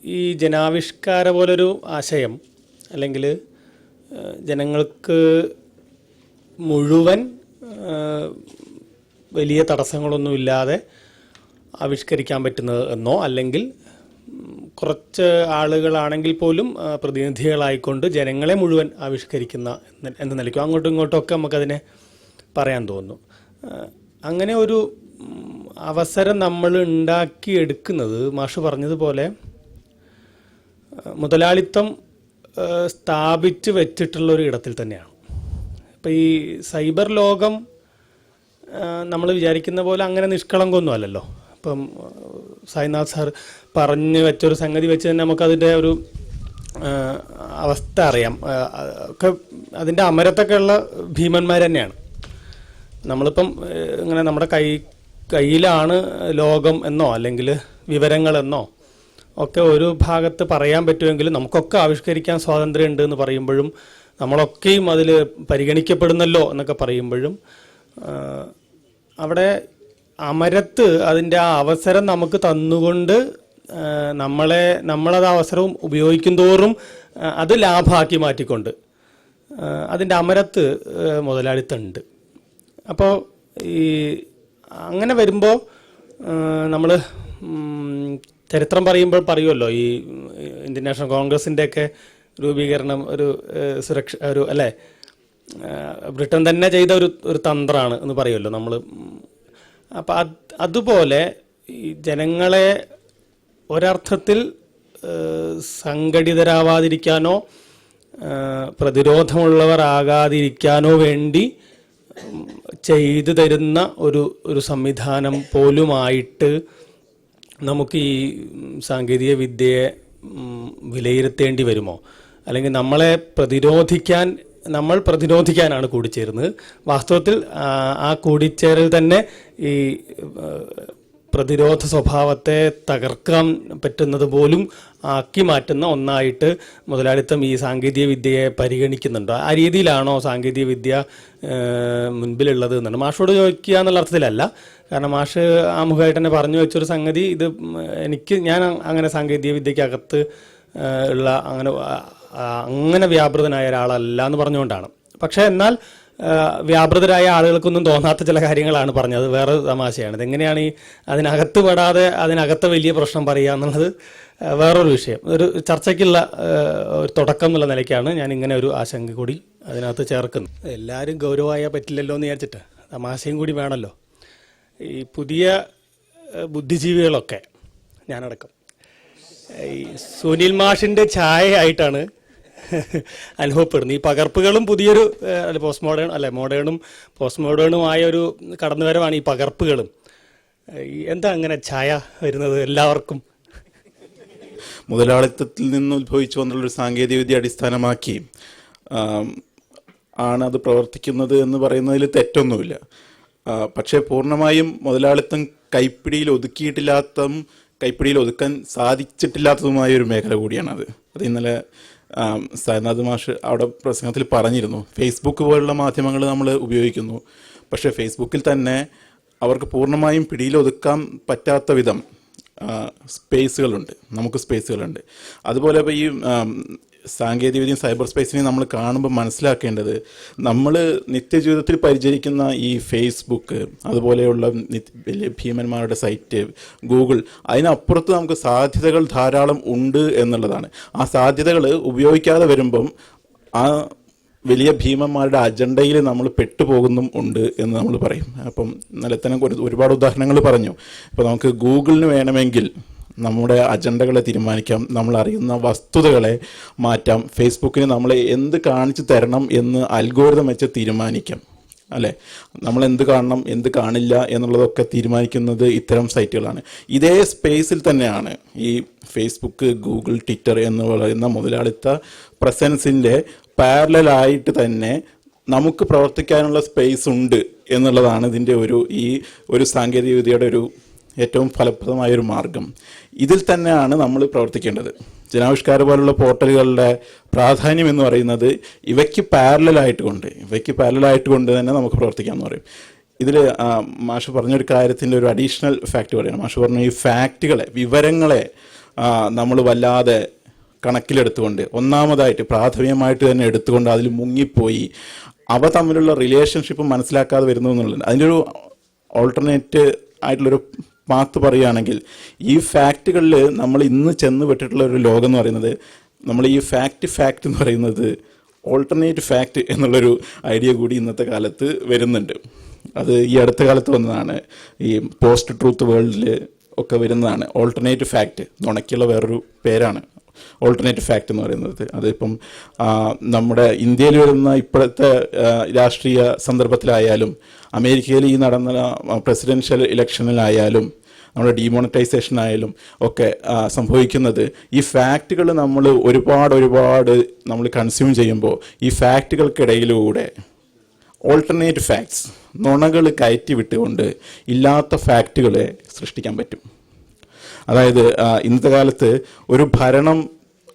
ഈ ജനാവിഷ്കാര പോലൊരു ആശയം അല്ലെങ്കിൽ ജനങ്ങൾക്ക് മുഴുവൻ വലിയ തടസ്സങ്ങളൊന്നുമില്ലാതെ ആവിഷ്കരിക്കാൻ പറ്റുന്നത് എന്നോ അല്ലെങ്കിൽ കുറച്ച് ആളുകളാണെങ്കിൽ പോലും പ്രതിനിധികളായിക്കൊണ്ട് ജനങ്ങളെ മുഴുവൻ ആവിഷ്കരിക്കുന്ന എന്ന നിലയ്ക്കും അങ്ങോട്ടും ഇങ്ങോട്ടും ഒക്കെ നമുക്കതിനെ പറയാൻ തോന്നുന്നു. അങ്ങനെ ഒരു അവസരം നമ്മൾ ഉണ്ടാക്കിയെടുക്കുന്നത് മാഷ് പറഞ്ഞതുപോലെ മുതലാളിത്തം സ്ഥാപിച്ച് വെച്ചിട്ടുള്ളൊരു ഇടത്തിൽ തന്നെയാണ്. ഇപ്പം ഈ സൈബർ ലോകം നമ്മൾ വിചാരിക്കുന്ന പോലെ അങ്ങനെ നിഷ്കളങ്കൊന്നും അല്ലല്ലോ. ഇപ്പം സായിനാഥ് സാർ പറഞ്ഞു വെച്ചൊരു സംഗതി വെച്ച് തന്നെ നമുക്കതിൻ്റെ ഒരു അവസ്ഥ അറിയാം. ഒക്കെ അതിൻ്റെ അമരത്തൊക്കെ ഉള്ള ഭീമന്മാർ തന്നെയാണ്. നമ്മളിപ്പം ഇങ്ങനെ നമ്മുടെ കയ്യിലാണ് ലോകം എന്നോ അല്ലെങ്കിൽ വിവരങ്ങളെന്നോ ഒക്കെ ഒരു ഭാഗത്ത് പറയാൻ പറ്റുമെങ്കിലും നമുക്കൊക്കെ ആവിഷ്കരിക്കാൻ സ്വാതന്ത്ര്യം ഉണ്ട് എന്ന് പറയുമ്പോഴും നമ്മളൊക്കെയും അതിൽ പരിഗണിക്കപ്പെടുന്നല്ലോ എന്നൊക്കെ പറയുമ്പോഴും അവിടെ അമരത്ത് അതിൻ്റെ ആ അവസരം നമുക്ക് തന്നുകൊണ്ട് നമ്മളത് അവസരവും ഉപയോഗിക്കും തോറും അത് ലാഭമാക്കി മാറ്റിക്കൊണ്ട് അതിൻ്റെ അമരത്ത് മുതലാളിത്തമുണ്ട്. അപ്പോൾ ഈ അങ്ങനെ വരുമ്പോൾ നമ്മൾ ചരിത്രം പറയുമല്ലോ, ഈ ഇന്ത്യൻ നാഷണൽ കോൺഗ്രസിൻ്റെയൊക്കെ രൂപീകരണം ഒരു അല്ലേ, ബ്രിട്ടൻ തന്നെ ചെയ്ത ഒരു തന്ത്രമാണ് എന്ന് പറയുമല്ലോ നമ്മൾ. അപ്പം അതുപോലെ ഈ ജനങ്ങളെ ഒരർത്ഥത്തിൽ സംഘടിതരാവാതിരിക്കാനോ പ്രതിരോധമുള്ളവരാകാതിരിക്കാനോ വേണ്ടി ചെയ്തു തരുന്ന ഒരു സംവിധാനം പോലുമായിട്ട് നമുക്ക് ഈ സാങ്കേതിക വിദ്യയെ വിലയിരുത്തേണ്ടി വരുമോ? അല്ലെങ്കിൽ നമ്മൾ പ്രതിരോധിക്കാനാണ് കൂടിച്ചേരുന്നത്. വാസ്തവത്തിൽ ആ കൂടിച്ചേരൽ തന്നെ ഈ പ്രതിരോധ സ്വഭാവത്തെ തകർക്കാൻ പറ്റുന്നത് പോലും ആക്കി മാറ്റുന്ന ഒന്നായിട്ട് മുതലാളിത്തം ഈ സാങ്കേതിക വിദ്യയെ പരിഗണിക്കുന്നുണ്ടോ? ആ രീതിയിലാണോ സാങ്കേതിക വിദ്യ മുൻപിലുള്ളത് എന്നാണ് മാഷോട് ചോദിക്കുക എന്നുള്ള അർത്ഥത്തിലല്ല. കാരണം മാഷ് ആമുഖമായിട്ട് തന്നെ പറഞ്ഞു വെച്ചൊരു സംഗതി, ഇത് ഞാൻ അങ്ങനെ സാങ്കേതിക വിദ്യക്കകത്ത് ഉള്ള അങ്ങനെ വ്യാപൃതനായ ഒരാളല്ല എന്ന് പറഞ്ഞുകൊണ്ടാണ്. പക്ഷേ എന്നാൽ വ്യാപൃതരായ ആളുകൾക്കൊന്നും തോന്നാത്ത ചില കാര്യങ്ങളാണ് പറഞ്ഞത്. വേറെ തമാശയാണ്. ഇതെങ്ങനെയാണ് ഈ അതിനകത്ത് പെടാതെ അതിനകത്തെ വലിയ പ്രശ്നം പറയുക എന്നുള്ളത് വേറൊരു വിഷയം. ഒരു ചർച്ചയ്ക്കുള്ള ഒരു തുടക്കം എന്നുള്ള നിലയ്ക്കാണ് ഞാൻ ഇങ്ങനെ ഒരു ആശങ്ക കൂടി അതിനകത്ത് ചേർക്കുന്നത്. എല്ലാവരും ഗൗരവമായാൽ പറ്റില്ലല്ലോ എന്ന് വിചാരിച്ചിട്ട് തമാശയും കൂടി വേണമല്ലോ. ഈ പുതിയ ബുദ്ധിജീവികളൊക്കെ ഞാനടക്കം ഈ സുനിൽ മാഷിൻ്റെ ഛായ ആയിട്ടാണ് അനുഭവപ്പെടുന്നത്. ഈ പകർപ്പുകളും പുതിയൊരു മോഡേണും പോസ്റ്റ് മോഡേണുമായ ഒരു കടന്നുവരവാണ് ഈ പകർപ്പുകളും. എന്താ അങ്ങനെ ഛായ വരുന്നത് എല്ലാവർക്കും? മുതലാളിത്തത്തിൽ നിന്ന് ഉത്ഭവിച്ചു വന്നുള്ളൊരു സാങ്കേതിക വിദ്യ അടിസ്ഥാനമാക്കി ആണ് അത് പ്രവർത്തിക്കുന്നത് എന്ന് പറയുന്നതിൽ തെറ്റൊന്നുമില്ല. പക്ഷേ പൂർണ്ണമായും മുതലാളിത്തം കൈപ്പിടിയിൽ ഒതുക്കാൻ സാധിച്ചിട്ടില്ലാത്തതുമായ ഒരു മേഖല കൂടിയാണത്. അത് ഇന്നലെ സായിനാഥ് മാഷ് അവിടെ പ്രസംഗത്തിൽ പറഞ്ഞിരുന്നു. ഫേസ്ബുക്ക് പോലുള്ള മാധ്യമങ്ങൾ നമ്മൾ ഉപയോഗിക്കുന്നു, പക്ഷേ ഫേസ്ബുക്കിൽ തന്നെ അവർക്ക് പൂർണ്ണമായും പിടിയിലൊതുക്കാൻ പറ്റാത്ത വിധം നമുക്ക് സ്പേസുകളുണ്ട്. അതുപോലെ ഇപ്പോൾ ഈ സാങ്കേതികവിദ്യയും സൈബർ സ്പേസിനെയും നമ്മൾ കാണുമ്പോൾ മനസ്സിലാക്കേണ്ടത്, നമ്മൾ നിത്യജീവിതത്തിൽ പരിചരിക്കുന്ന ഈ ഫേസ്ബുക്ക് അതുപോലെയുള്ള വലിയ ഭീമന്മാരുടെ സൈറ്റ്, ഗൂഗിൾ, അതിനപ്പുറത്ത് നമുക്ക് സാധ്യതകൾ ധാരാളം ഉണ്ട് എന്നുള്ളതാണ്. ആ സാധ്യതകൾ ഉപയോഗിക്കാതെ വരുമ്പം ആ വലിയ ഭീമന്മാരുടെ അജണ്ടയിൽ നമ്മൾ പെട്ടുപോകുന്നും ഉണ്ട് എന്ന് നമ്മൾ പറയും. അപ്പം ഇന്നലെ തന്നെ ഒരുപാട് ഉദാഹരണങ്ങൾ പറഞ്ഞു. ഇപ്പോൾ നമുക്ക് ഗൂഗിളിന് വേണമെങ്കിൽ നമ്മുടെ അജണ്ടകളെ തീരുമാനിക്കാം, നമ്മൾ അറിയുന്ന വസ്തുതകളെ മാറ്റാം. ഫേസ്ബുക്കിന് നമ്മളെ എന്ത് കാണിച്ചു തരണം എന്ന് അൽഗോരിതം വെച്ച് തീരുമാനിക്കാം, അല്ലേ? നമ്മൾ എന്ത് കാണണം എന്ത് കാണില്ല എന്നുള്ളതൊക്കെ തീരുമാനിക്കുന്നത് ഇത്തരം സൈറ്റുകളാണ്. ഇതേ സ്പേസിൽ തന്നെയാണ് ഈ ഫേസ്ബുക്ക്, ഗൂഗിൾ, ട്വിറ്റർ എന്ന് പറയുന്ന മുതലാളിത്ത പ്രസൻസിൻ്റെ പാരലലായിട്ട് തന്നെ നമുക്ക് പ്രവർത്തിക്കാനുള്ള സ്പേസ് ഉണ്ട് എന്നുള്ളതാണ് ഇതിൻ്റെ ഒരു സാങ്കേതിക വിദ്യയുടെ ഏറ്റവും ഫലപ്രദമായൊരു മാർഗം. ഇതിൽ തന്നെയാണ് നമ്മൾ പ്രവർത്തിക്കേണ്ടത്. ജനാവിഷ്കാര പോലുള്ള പോർട്ടലുകളുടെ പ്രാധാന്യം എന്ന് പറയുന്നത് ഇവയ്ക്ക് പാരലായിട്ട് കൊണ്ട് തന്നെ നമുക്ക് പ്രവർത്തിക്കാമെന്ന് പറയും. ഇതിൽ മാഷ് പറഞ്ഞൊരു കാര്യത്തിൻ്റെ ഒരു അഡീഷണൽ ഫാക്റ്റ് പറയണം. മാഷ് പറഞ്ഞ ഈ ഫാക്റ്റുകളെ, വിവരങ്ങളെ നമ്മൾ വല്ലാതെ കണക്കിലെടുത്തുകൊണ്ട്, ഒന്നാമതായിട്ട് പ്രാഥമികമായിട്ട് തന്നെ എടുത്തുകൊണ്ട് അതിൽ മുങ്ങിപ്പോയി അവ തമ്മിലുള്ള റിലേഷൻഷിപ്പ് മനസ്സിലാക്കാതെ വരുന്നു എന്നുള്ളത്. അതിൻ്റെ ഒരു ഓൾട്ടർനേറ്റ് ആയിട്ടുള്ളൊരു പാത്ത് പറയുകയാണെങ്കിൽ, ഈ ഫാക്റ്റുകളിൽ നമ്മൾ ഇന്ന് ചെന്ന് പെട്ടിട്ടുള്ള ഒരു ലോകം എന്ന് പറയുന്നത്, നമ്മൾ ഈ ഫാക്റ്റ് എന്ന് പറയുന്നത് ഓൾട്ടർനേറ്റ് ഫാക്റ്റ് എന്നുള്ളൊരു ഐഡിയ കൂടി ഇന്നത്തെ കാലത്ത് വരുന്നുണ്ട്. അത് ഈ അടുത്ത കാലത്ത് വന്നതാണ്. ഈ പോസ്റ്റ് ട്രൂത്ത് വേൾഡിൽ ഒക്കെ വരുന്നതാണ് ഓൾട്ടർനേറ്റ് ഫാക്റ്റ്. നുണയ്ക്കുള്ള വേറൊരു പേരാണ് ഓൾട്ടർനേറ്റ് ഫാക്റ്റ് എന്ന് പറയുന്നത്. അതിപ്പം നമ്മുടെ ഇന്ത്യയിൽ വരുന്ന ഇപ്പോഴത്തെ രാഷ്ട്രീയ സന്ദർഭത്തിലായാലും, അമേരിക്കയിൽ ഈ നടന്ന പ്രസിഡൻഷ്യൽ ഇലക്ഷനിലായാലും, നമ്മുടെ ഡീമോണിറ്റൈസേഷൻ ആയാലും ഒക്കെ സംഭവിക്കുന്നത് ഈ ഫാക്റ്റുകൾ നമ്മൾ ഒരുപാട് നമ്മൾ കൺസ്യൂം ചെയ്യുമ്പോൾ ഈ ഫാക്റ്റുകൾക്കിടയിലൂടെ ഓൾട്ടർനേറ്റ് ഫാക്ട്സ്, നുണകൾ കയറ്റി വിട്ടുകൊണ്ട് ഇല്ലാത്ത ഫാക്റ്റുകളെ സൃഷ്ടിക്കാൻ പറ്റും. അതായത് ഇന്നത്തെ കാലത്ത് ഒരു ഭരണം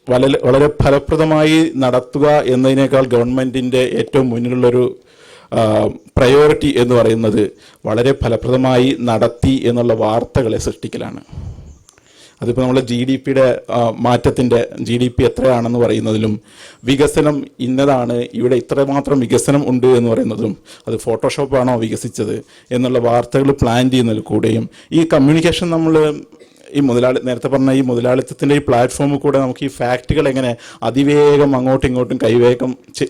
വളരെ ഫലപ്രദമായി നടത്തുക എന്നതിനേക്കാൾ ഗവൺമെൻറ്റിൻ്റെ ഏറ്റവും മുന്നിലുള്ളൊരു പ്രയോറിറ്റി എന്ന് പറയുന്നത് വളരെ ഫലപ്രദമായി നടത്തി എന്നുള്ള വാർത്തകളെ സൃഷ്ടിക്കലാണ്. അതിപ്പോൾ നമ്മൾ GDP മാറ്റത്തിൻ്റെ GDP എത്രയാണെന്ന് പറയുന്നതിലും, വികസനം ഇന്നതാണ്, ഇവിടെ ഇത്രമാത്രം വികസനം ഉണ്ട് എന്ന് പറയുന്നതും, അത് ഫോട്ടോഷോപ്പാണോ വികസിച്ചത് എന്നുള്ള വാർത്തകൾ പ്ലാൻ ചെയ്യുന്നതിൽ കൂടെയും ഈ കമ്മ്യൂണിക്കേഷൻ നമ്മൾ ഈ നേരത്തെ പറഞ്ഞ ഈ മുതലാളിത്തത്തിൻ്റെ ഈ പ്ലാറ്റ്ഫോമിൽ കൂടെ നമുക്ക് ഈ ഫാക്റ്റുകൾ എങ്ങനെ അതിവേഗം അങ്ങോട്ടും ഇങ്ങോട്ടും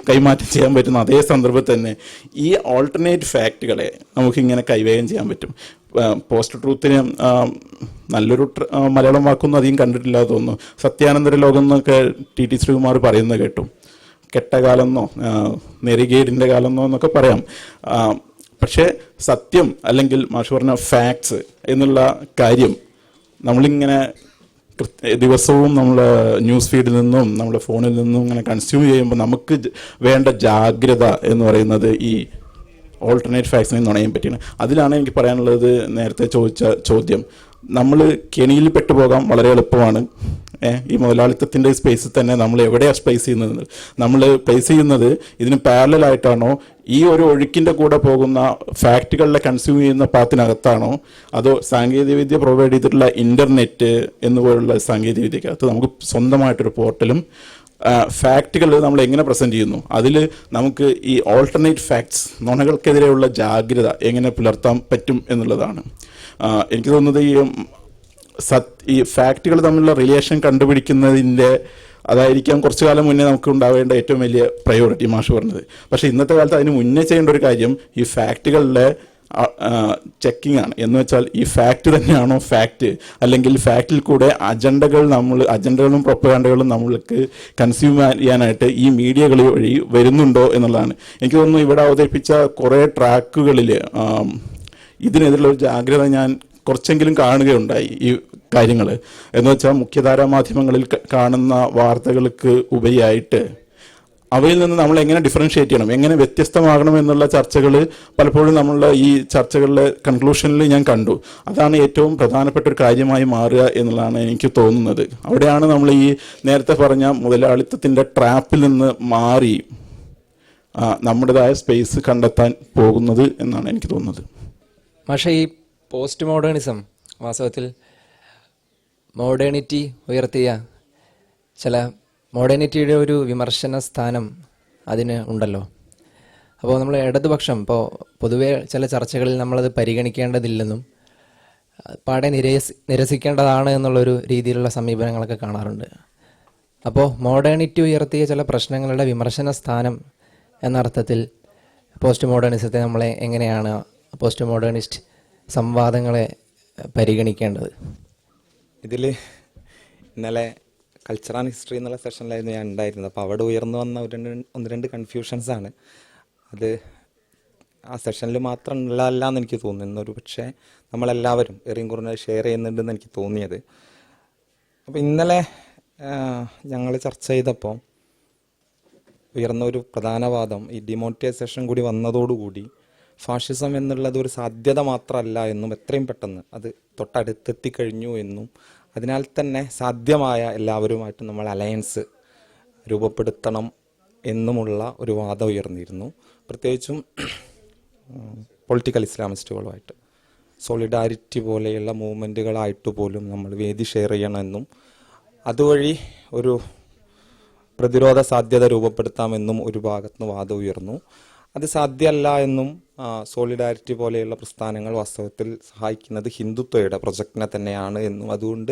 കൈമാറ്റം ചെയ്യാൻ പറ്റുന്ന അതേ സന്ദർഭത്തിൽ തന്നെ ഈ ഓൾട്ടർനേറ്റ് ഫാക്റ്റുകളെ നമുക്കിങ്ങനെ കൈവേഗം ചെയ്യാൻ പറ്റും. പോസ്റ്റ് ട്രൂത്തിന് നല്ലൊരു മലയാളം വാക്കൊന്നും അധികം കണ്ടിട്ടില്ല തോന്നുന്നു. സത്യാനന്തര ലോകം എന്നൊക്കെ TT ശ്രീകുമാർ പറയുന്നത് കേട്ടു. കെട്ടകാലെന്നോ നെറികേടിൻ്റെ കാലെന്നോ എന്നൊക്കെ പറയാം. പക്ഷേ സത്യം അല്ലെങ്കിൽ മാഷ് പറഞ്ഞ ഫാക്ട്സ് എന്നുള്ള കാര്യം നമ്മളിങ്ങനെ ദിവസവും നമ്മൾ ന്യൂസ് ഫീഡിൽ നിന്നും നമ്മുടെ ഫോണിൽ നിന്നും ഇങ്ങനെ കൺസ്യൂം ചെയ്യുമ്പോൾ നമുക്ക് വേണ്ട ജാഗ്രത എന്ന് പറയുന്നത് ഈ ഓൾട്ടർനേറ്റ് ഫാക്ട്സിനെ നുണയാൻ പറ്റിയാണ്. അതിലാണ് എനിക്ക് പറയാനുള്ളത്. നേരത്തെ ചോദിച്ച ചോദ്യം, നമ്മൾ കെണിയിൽ പെട്ടുപോകാൻ വളരെ എളുപ്പമാണ്. ഈ മുതലാളിത്തത്തിൻ്റെ സ്പേസിൽ തന്നെ നമ്മൾ എവിടെയാണ് പ്ലേസ് ചെയ്യുന്നത്? നമ്മൾ പ്ലേസ് ചെയ്യുന്നത് ഇതിന് പാരലലായിട്ടാണോ, ഈ ഒരു ഒഴുക്കിൻ്റെ കൂടെ പോകുന്ന ഫാക്റ്റുകളിലെ കൺസ്യൂം ചെയ്യുന്ന പാത്തിനകത്താണോ, അതോ സാങ്കേതികവിദ്യ പ്രൊവൈഡ് ചെയ്തിട്ടുള്ള ഇൻ്റർനെറ്റ് എന്നുപോലുള്ള സാങ്കേതികവിദ്യക്കകത്ത് നമുക്ക് സ്വന്തമായിട്ടൊരു പോർട്ടലും ഫാക്റ്റുകൾ നമ്മൾ എങ്ങനെ പ്രസൻറ്റ് ചെയ്യുന്നു, അതിൽ നമുക്ക് ഈ ഓൾട്ടർനേറ്റ് ഫാക്ട്സ്, നുണകൾക്കെതിരെയുള്ള ജാഗ്രത എങ്ങനെ പുലർത്താൻ പറ്റും എന്നുള്ളതാണ്. എനിക്ക് തോന്നുന്നത് ഈ ഫാക്റ്റുകൾ തമ്മിലുള്ള റിലേഷൻ കണ്ടുപിടിക്കുന്നതിൻ്റെ അതായിരിക്കാം കുറച്ചു കാലം മുന്നേ നമുക്ക് ഉണ്ടാവേണ്ട ഏറ്റവും വലിയ പ്രയോറിറ്റി മാഷ് പറഞ്ഞത്. പക്ഷേ ഇന്നത്തെ കാലത്ത് അതിന് മുന്നേ ചെയ്യേണ്ട ഒരു കാര്യം ഈ ഫാക്റ്റുകളിലെ ചെക്കിംഗ് ആണ്. എന്ന് വെച്ചാൽ ഈ ഫാക്റ്റ് തന്നെയാണോ ഫാക്റ്റ്, അല്ലെങ്കിൽ ഫാക്റ്റിൽ കൂടെ അജണ്ടകളും പ്രൊപ്പഗാൻഡകളും നമ്മൾക്ക് കൺസ്യൂം ചെയ്യാനായിട്ട് ഈ മീഡിയകൾ വഴി വരുന്നുണ്ടോ എന്നുള്ളതാണ്. എനിക്ക് തോന്നുന്നു ഇവിടെ അവതരിപ്പിച്ച കുറേ ട്രാക്കുകളിൽ ഇതിനെതിരുള്ള ഒരു ജാഗ്രത ഞാൻ കുറച്ചെങ്കിലും കാണുകയുണ്ടായി. ഈ കാര്യങ്ങൾ എന്ന് വെച്ചാൽ മുഖ്യധാരാ മാധ്യമങ്ങളിൽ കാണുന്ന വാർത്തകൾക്ക് ഉപരിയായിട്ട് അവയിൽ നിന്ന് നമ്മൾ എങ്ങനെ ഡിഫറൻഷ്യേറ്റ് ചെയ്യണം, എങ്ങനെ വ്യത്യസ്തമാകണം എന്നുള്ള ചർച്ചകൾ പലപ്പോഴും നമ്മളുടെ ഈ ചർച്ചകളിലെ കൺക്ലൂഷനിൽ ഞാൻ കണ്ടു. അതാണ് ഏറ്റവും പ്രധാനപ്പെട്ട ഒരു കാര്യമായി മാറുക എന്നുള്ളതാണ് എനിക്ക് തോന്നുന്നത്. അവിടെയാണ് നമ്മൾ ഈ നേരത്തെ പറഞ്ഞ മുതലാളിത്തത്തിൻ്റെ ട്രാപ്പിൽ നിന്ന് മാറി നമ്മുടേതായ സ്പേസ് കണ്ടെത്താൻ പോകുന്നത് എന്നാണ് എനിക്ക് തോന്നുന്നത്. പക്ഷേ ഈ പോസ്റ്റ് മോഡേണിസം വാസ്തവത്തിൽ മോഡേണിറ്റി ഉയർത്തിയ ചില മോഡേണിറ്റിയുടെ ഒരു വിമർശന സ്ഥാനം അതിന് ഉണ്ടല്ലോ. അപ്പോൾ നമ്മൾ ഇടതുപക്ഷം ഇപ്പോൾ പൊതുവെ ചില ചർച്ചകളിൽ നമ്മളത് പരിഗണിക്കേണ്ടതില്ലെന്നും പാടെ നിരസിക്കേണ്ടതാണ് എന്നുള്ളൊരു രീതിയിലുള്ള സമീപനങ്ങളൊക്കെ കാണാറുണ്ട്. അപ്പോൾ മോഡേണിറ്റി ഉയർത്തിയ ചില പ്രശ്നങ്ങളുടെ വിമർശന സ്ഥാനം എന്നർത്ഥത്തിൽ പോസ്റ്റ് മോഡേണിസത്തെ നമ്മളെ എങ്ങനെയാണ്, പോസ്റ്റ് മോഡേണിസ്റ്റ് സംവാദങ്ങളെ പരിഗണിക്കേണ്ടത്? ഇതിൽ ഇന്നലെ കൾച്ചർ ആൻഡ് ഹിസ്റ്ററി എന്നുള്ള സെഷനിലായിരുന്നു ഞാൻ ഉണ്ടായിരുന്നത്. അപ്പോൾ അവിടെ ഉയർന്നു വന്ന ഒന്ന് രണ്ട് കൺഫ്യൂഷൻസാണ്. അത് ആ സെഷനിൽ മാത്രം ഉള്ളതല്ല എന്ന് എനിക്ക് തോന്നുന്നു. ഒരു പക്ഷേ നമ്മളെല്ലാവരും എറിയും കുറഞ്ഞ ഷെയർ ചെയ്യുന്നുണ്ടെന്ന് എനിക്ക് തോന്നിയത്. അപ്പോൾ ഇന്നലെ ഞങ്ങൾ ചർച്ച ചെയ്തപ്പോൾ ഉയർന്ന ഒരു പ്രധാന വാദം, ഈ ഡിമോണിറ്റൈസേഷൻ കൂടി വന്നതോടുകൂടി ഫാഷിസം എന്നുള്ളത് ഒരു സാധ്യത മാത്രമല്ല എന്നും എത്രയും പെട്ടെന്ന് അത് തൊട്ടടുത്തെത്തിക്കഴിഞ്ഞു എന്നും അതിനാൽ തന്നെ സാധ്യമായ എല്ലാവരുമായിട്ട് നമ്മൾ അലയൻസ് രൂപപ്പെടുത്തണം എന്നുമുള്ള ഒരു വാദം ഉയർന്നിരുന്നു. പ്രത്യേകിച്ചും പൊളിറ്റിക്കൽ ഇസ്ലാമിസ്റ്റുകളുമായിട്ട്. സോളിഡാരിറ്റി പോലെയുള്ള മൂവ്മെൻറ്റുകളായിട്ട് പോലും നമ്മൾ വേദി ഷെയർ ചെയ്യണമെന്നും അതുവഴി ഒരു പ്രതിരോധ സാധ്യത രൂപപ്പെടുത്താമെന്നും ഒരു ഭാഗത്തുനിന്ന് വാദം ഉയർന്നു. അത് സാധ്യമല്ല എന്നും സോളിഡാരിറ്റി പോലെയുള്ള പ്രസ്ഥാനങ്ങൾ വാസ്തവത്തിൽ സഹായിക്കുന്നത് ഹിന്ദുത്വയുടെ പ്രൊജക്റ്റിനെ തന്നെയാണ് എന്നും അതുകൊണ്ട്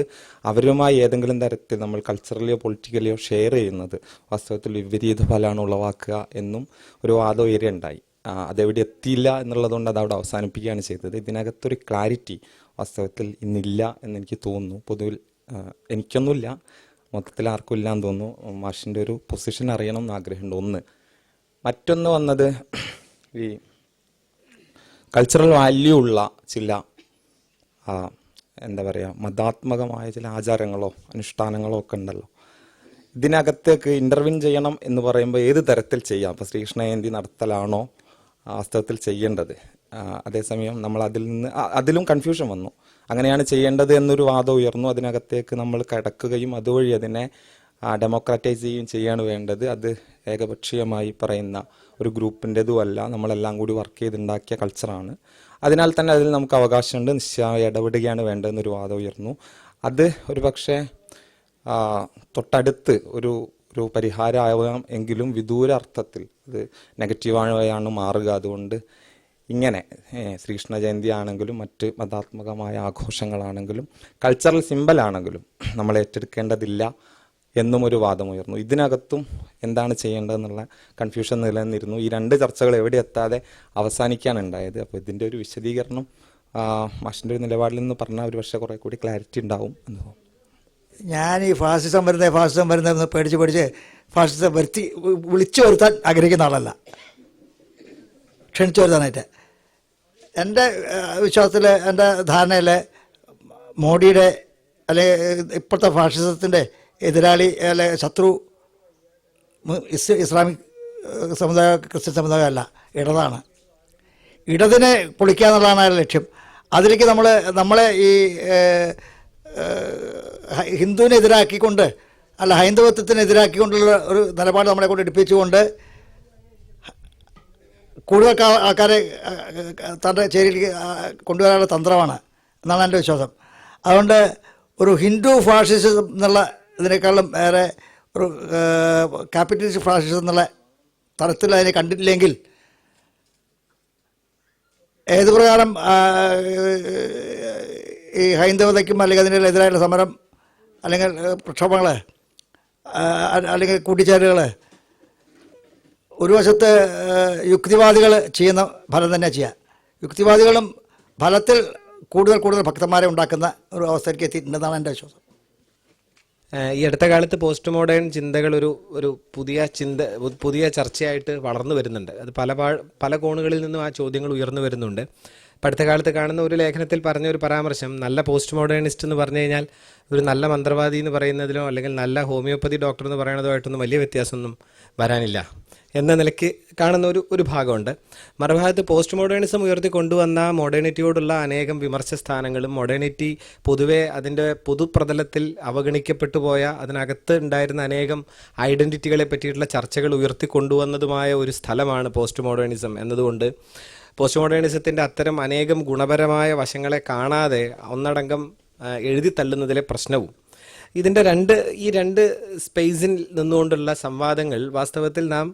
അവരുമായി ഏതെങ്കിലും തരത്തിൽ നമ്മൾ കൾച്ചറലിയോ പൊളിറ്റിക്കലിയോ ഷെയർ ചെയ്യുന്നത് വാസ്തവത്തിൽ വിപരീത ഫലമാണ് ഉളവാക്കുക എന്നും ഒരു വാദം ഉയരുണ്ടായി. അതെവിടെ എത്തിയില്ല എന്നുള്ളതുകൊണ്ട് അതവിടെ അവസാനിപ്പിക്കുകയാണ് ചെയ്തത്. ഇതിനകത്തൊരു ക്ലാരിറ്റി വാസ്തവത്തിൽ ഇന്നില്ല എന്നെനിക്ക് തോന്നുന്നു. പൊതുവിൽ എനിക്കൊന്നുമില്ല, മൊത്തത്തിൽ ആർക്കും ഇല്ലാന്ന് തോന്നുന്നു. മാഷിൻ്റെ ഒരു പൊസിഷൻ അറിയണം എന്ന് ആഗ്രഹമുണ്ട്. ഒന്ന്. മറ്റൊന്ന് വന്നത് ഈ കൾച്ചറൽ വാല്യൂ ഉള്ള ചില എന്താ പറയുക മതാത്മകമായ ചില ആചാരങ്ങളോ അനുഷ്ഠാനങ്ങളോ ഒക്കെ ഉണ്ടല്ലോ. ഇതിനകത്തേക്ക് ഇൻ്റർവ്യൂൻ ചെയ്യണം എന്ന് പറയുമ്പോൾ ഏത് തരത്തിൽ ചെയ്യാം? ഇപ്പോൾ ശ്രീകൃഷ്ണ ജയന്തി നടത്തലാണോ വാസ്തവത്തിൽ ചെയ്യേണ്ടത്? അതേസമയം നമ്മൾ അതിലും കൺഫ്യൂഷൻ വന്നു. അങ്ങനെയാണ് ചെയ്യേണ്ടത് എന്നൊരു വാദം ഉയർന്നു. അതിനകത്തേക്ക് നമ്മൾ കടക്കുകയും അതുവഴി അതിനെ ഡെമോക്രാറ്റൈസ് ചെയ്യുകയും ചെയ്യാണ് വേണ്ടത്. അത് ഏകപക്ഷീയമായി പറയുന്ന ഒരു ഗ്രൂപ്പിൻ്റെതുമല്ല, നമ്മളെല്ലാം കൂടി വർക്ക് ചെയ്തുണ്ടാക്കിയ കൾച്ചറാണ്. അതിനാൽ തന്നെ അതിൽ നമുക്ക് അവകാശമുണ്ട്, നിശ്ചയമായി ഇടപെടുകയാണ് വേണ്ടതെന്നൊരു വാദം ഉയർന്നു. അത് ഒരു പക്ഷേ തൊട്ടടുത്ത് ഒരു പരിഹാരമാവാം എങ്കിലും വിദൂര അർത്ഥത്തിൽ അത് നെഗറ്റീവായാണ് മാറുക. അതുകൊണ്ട് ഇങ്ങനെ ശ്രീകൃഷ്ണ ജയന്തി ആണെങ്കിലും മറ്റ് മതാത്മകമായ ആഘോഷങ്ങളാണെങ്കിലും കൾച്ചറൽ സിമ്പലാണെങ്കിലും നമ്മൾ ഏറ്റെടുക്കേണ്ടതില്ല എന്നും ഒരു വാദമുയർന്നു. ഇതിനകത്തും എന്താണ് ചെയ്യേണ്ടതെന്നുള്ള കൺഫ്യൂഷൻ നിലനിന്നിരുന്നു. ഈ രണ്ട് ചർച്ചകൾ എവിടെ എത്താതെ അവസാനിക്കാനുണ്ടായത്. അപ്പോൾ ഇതിൻ്റെ ഒരു വിശദീകരണം മാഷിൻ്റെ ഒരു നിലപാടിൽ നിന്ന് പറഞ്ഞാൽ ഒരു പക്ഷേ കുറേ കൂടി ക്ലാരിറ്റി ഉണ്ടാവും എന്ന് തോന്നുന്നു. ഞാൻ ഈ ഫാസിസം വരുന്നതെന്ന് പേടിച്ച് ഫാസിസം വിളിച്ചു വരുത്താൻ ആഗ്രഹിക്കുന്ന ആളല്ല, ക്ഷണിച്ചു വരുത്താനായിട്ട്. എൻ്റെ വിശ്വാസത്തിൽ, എൻ്റെ ധാരണയിൽ മോഡിയുടെ അല്ലെങ്കിൽ ഇപ്പോഴത്തെ ഫാഷിസത്തിൻ്റെ എതിരാളി അല്ലെ ശത്രു ഇസ്ലാമിക് സമുദായം, ക്രിസ്ത്യൻ സമുദായം അല്ല, ഇടതാണ്. ഇടതിനെ പൊളിക്കുക എന്നുള്ളതാണ് അയാളുടെ ലക്ഷ്യം. അതിലേക്ക് നമ്മളെ ഈ ഹിന്ദുവിനെതിരാക്കിക്കൊണ്ട് അല്ല ഹൈന്ദവത്വത്തിനെതിരാക്കിക്കൊണ്ടുള്ള ഒരു നിലപാട് നമ്മളെ കൊണ്ട് എടുപ്പിച്ചുകൊണ്ട് കൂടുതൽ ആൾക്കാരെ തൻ്റെ ചേരിയിലേക്ക് കൊണ്ടുവരാനുള്ള തന്ത്രമാണ് എന്നാണ് എൻ്റെ വിശ്വാസം. അതുകൊണ്ട് ഒരു ഹിന്ദു ഫാഷിസം എന്നുള്ള ഇതിനേക്കാളും വേറെ ഒരു ക്യാപിറ്റലിസ്റ്റ് ഫാഷിസം എന്നുള്ള തരത്തിൽ അതിനെ കണ്ടിട്ടില്ലെങ്കിൽ ഏത് പ്രകാരം ഈ ഹൈന്ദവതയ്ക്കും അല്ലെങ്കിൽ അതിൻ്റെ എതിരായിട്ടുള്ള സമരം അല്ലെങ്കിൽ പ്രക്ഷോഭങ്ങൾ അല്ലെങ്കിൽ കൂട്ടിച്ചേരലുകൾ ഒരു വശത്ത് യുക്തിവാദികൾ ചെയ്യുന്ന ഫലം തന്നെ ചെയ്യുക. യുക്തിവാദികളും ഫലത്തിൽ കൂടുതൽ ഭക്തന്മാരെ ഉണ്ടാക്കുന്ന ഒരു അവസ്ഥയിലേക്ക് എത്തിയിട്ടുണ്ടെന്നാണ് എൻ്റെ വിശ്വാസം. ഈ അടുത്ത കാലത്ത് പോസ്റ്റ് മോഡേൺ ചിന്തകൾ ഒരു പുതിയ ചർച്ചയായിട്ട് വളർന്നു വരുന്നുണ്ട്. അത് പല കോണുകളിൽ നിന്നും ആ ചോദ്യങ്ങൾ ഉയർന്നു വരുന്നുണ്ട്. ഇപ്പം അടുത്ത കാലത്ത് കാണുന്ന ഒരു ലേഖനത്തിൽ പറഞ്ഞ ഒരു പരാമർശം, നല്ല പോസ്റ്റ് മോഡേണിസ്റ്റ് എന്ന് പറഞ്ഞു കഴിഞ്ഞാൽ ഒരു നല്ല മന്ത്രവാദി എന്ന് പറയുന്നതിലോ അല്ലെങ്കിൽ നല്ല ഹോമിയോപ്പതി ഡോക്ടർ എന്ന് പറയുന്നതോ ആയിട്ടൊന്നും വലിയ വ്യത്യാസമൊന്നും വരാനില്ല എന്ന നിലയ്ക്ക് കാണുന്ന ഒരു ഭാഗമുണ്ട്. മറുഭാഗത്ത് പോസ്റ്റ് മോഡേണിസം ഉയർത്തി കൊണ്ടുവന്ന മോഡേണിറ്റിയോടുള്ള അനേകം വിമർശ സ്ഥാനങ്ങളും മോഡേണിറ്റി പൊതുവെ അതിൻ്റെ പൊതുപ്രതലത്തിൽ അവഗണിക്കപ്പെട്ടു പോയ അതിനകത്ത് ഉണ്ടായിരുന്ന അനേകം ഐഡൻറ്റിറ്റികളെ പറ്റിയിട്ടുള്ള ചർച്ചകൾ ഉയർത്തി കൊണ്ടുവന്നതുമായ ഒരു സ്ഥലമാണ് പോസ്റ്റ് മോഡേണിസം എന്നതുകൊണ്ട് പോസ്റ്റ് മോഡേണിസത്തിൻ്റെ അത്തരം അനേകം ഗുണപരമായ വശങ്ങളെ കാണാതെ ഒന്നടങ്കം എഴുതി തള്ളുന്നതിലെ പ്രശ്നവും ഈ രണ്ട് സ്പേസിൽ നിന്നുകൊണ്ടുള്ള സംവാദങ്ങൾ വാസ്തവത്തിൽ നാം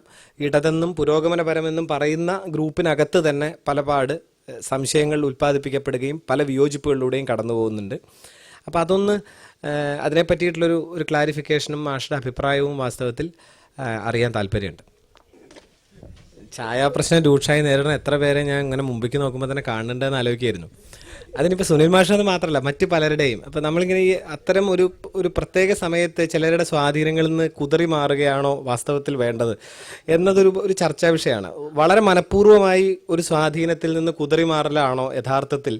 ഇടതെന്നും പുരോഗമനപരമെന്നും പറയുന്ന ഗ്രൂപ്പിനകത്ത് തന്നെ പലപാട് സംശയങ്ങൾ ഉൽപ്പാദിപ്പിക്കപ്പെടുകയും പല വിയോജിപ്പുകളിലൂടെയും കടന്നു പോകുന്നുണ്ട്. അപ്പോൾ അതിനെ പറ്റിയിട്ടുള്ളൊരു ക്ലാരിഫിക്കേഷനും മാഷുടെ അഭിപ്രായവും വാസ്തവത്തിൽ അറിയാൻ താല്പര്യമുണ്ട്. ഛായാപ്രശ്നം രൂക്ഷമായി നേരിടുന്ന എത്ര പേരെ ഞാൻ ഇങ്ങനെ മുമ്പിലേക്ക് നോക്കുമ്പോൾ തന്നെ കാണുന്നുണ്ടെന്ന് ആലോചിക്കായിരുന്നു. അതിനിപ്പോൾ സുനിൽ മാഷെന്ന് മാത്രമല്ല മറ്റ് പലരുടെയും. അപ്പോൾ നമ്മളിങ്ങനെ ഈ അത്തരം ഒരു പ്രത്യേക സമയത്ത് ചിലരുടെ സ്വാധീനങ്ങളിൽ നിന്ന് കുതറി മാറുകയാണോ വാസ്തവത്തിൽ വേണ്ടത് എന്നതൊരു ചർച്ചാ വിഷയമാണ്. വളരെ മനഃപൂർവ്വമായി ഒരു സ്വാധീനത്തിൽ നിന്ന് കുതറി മാറലാണോ യഥാർത്ഥത്തിൽ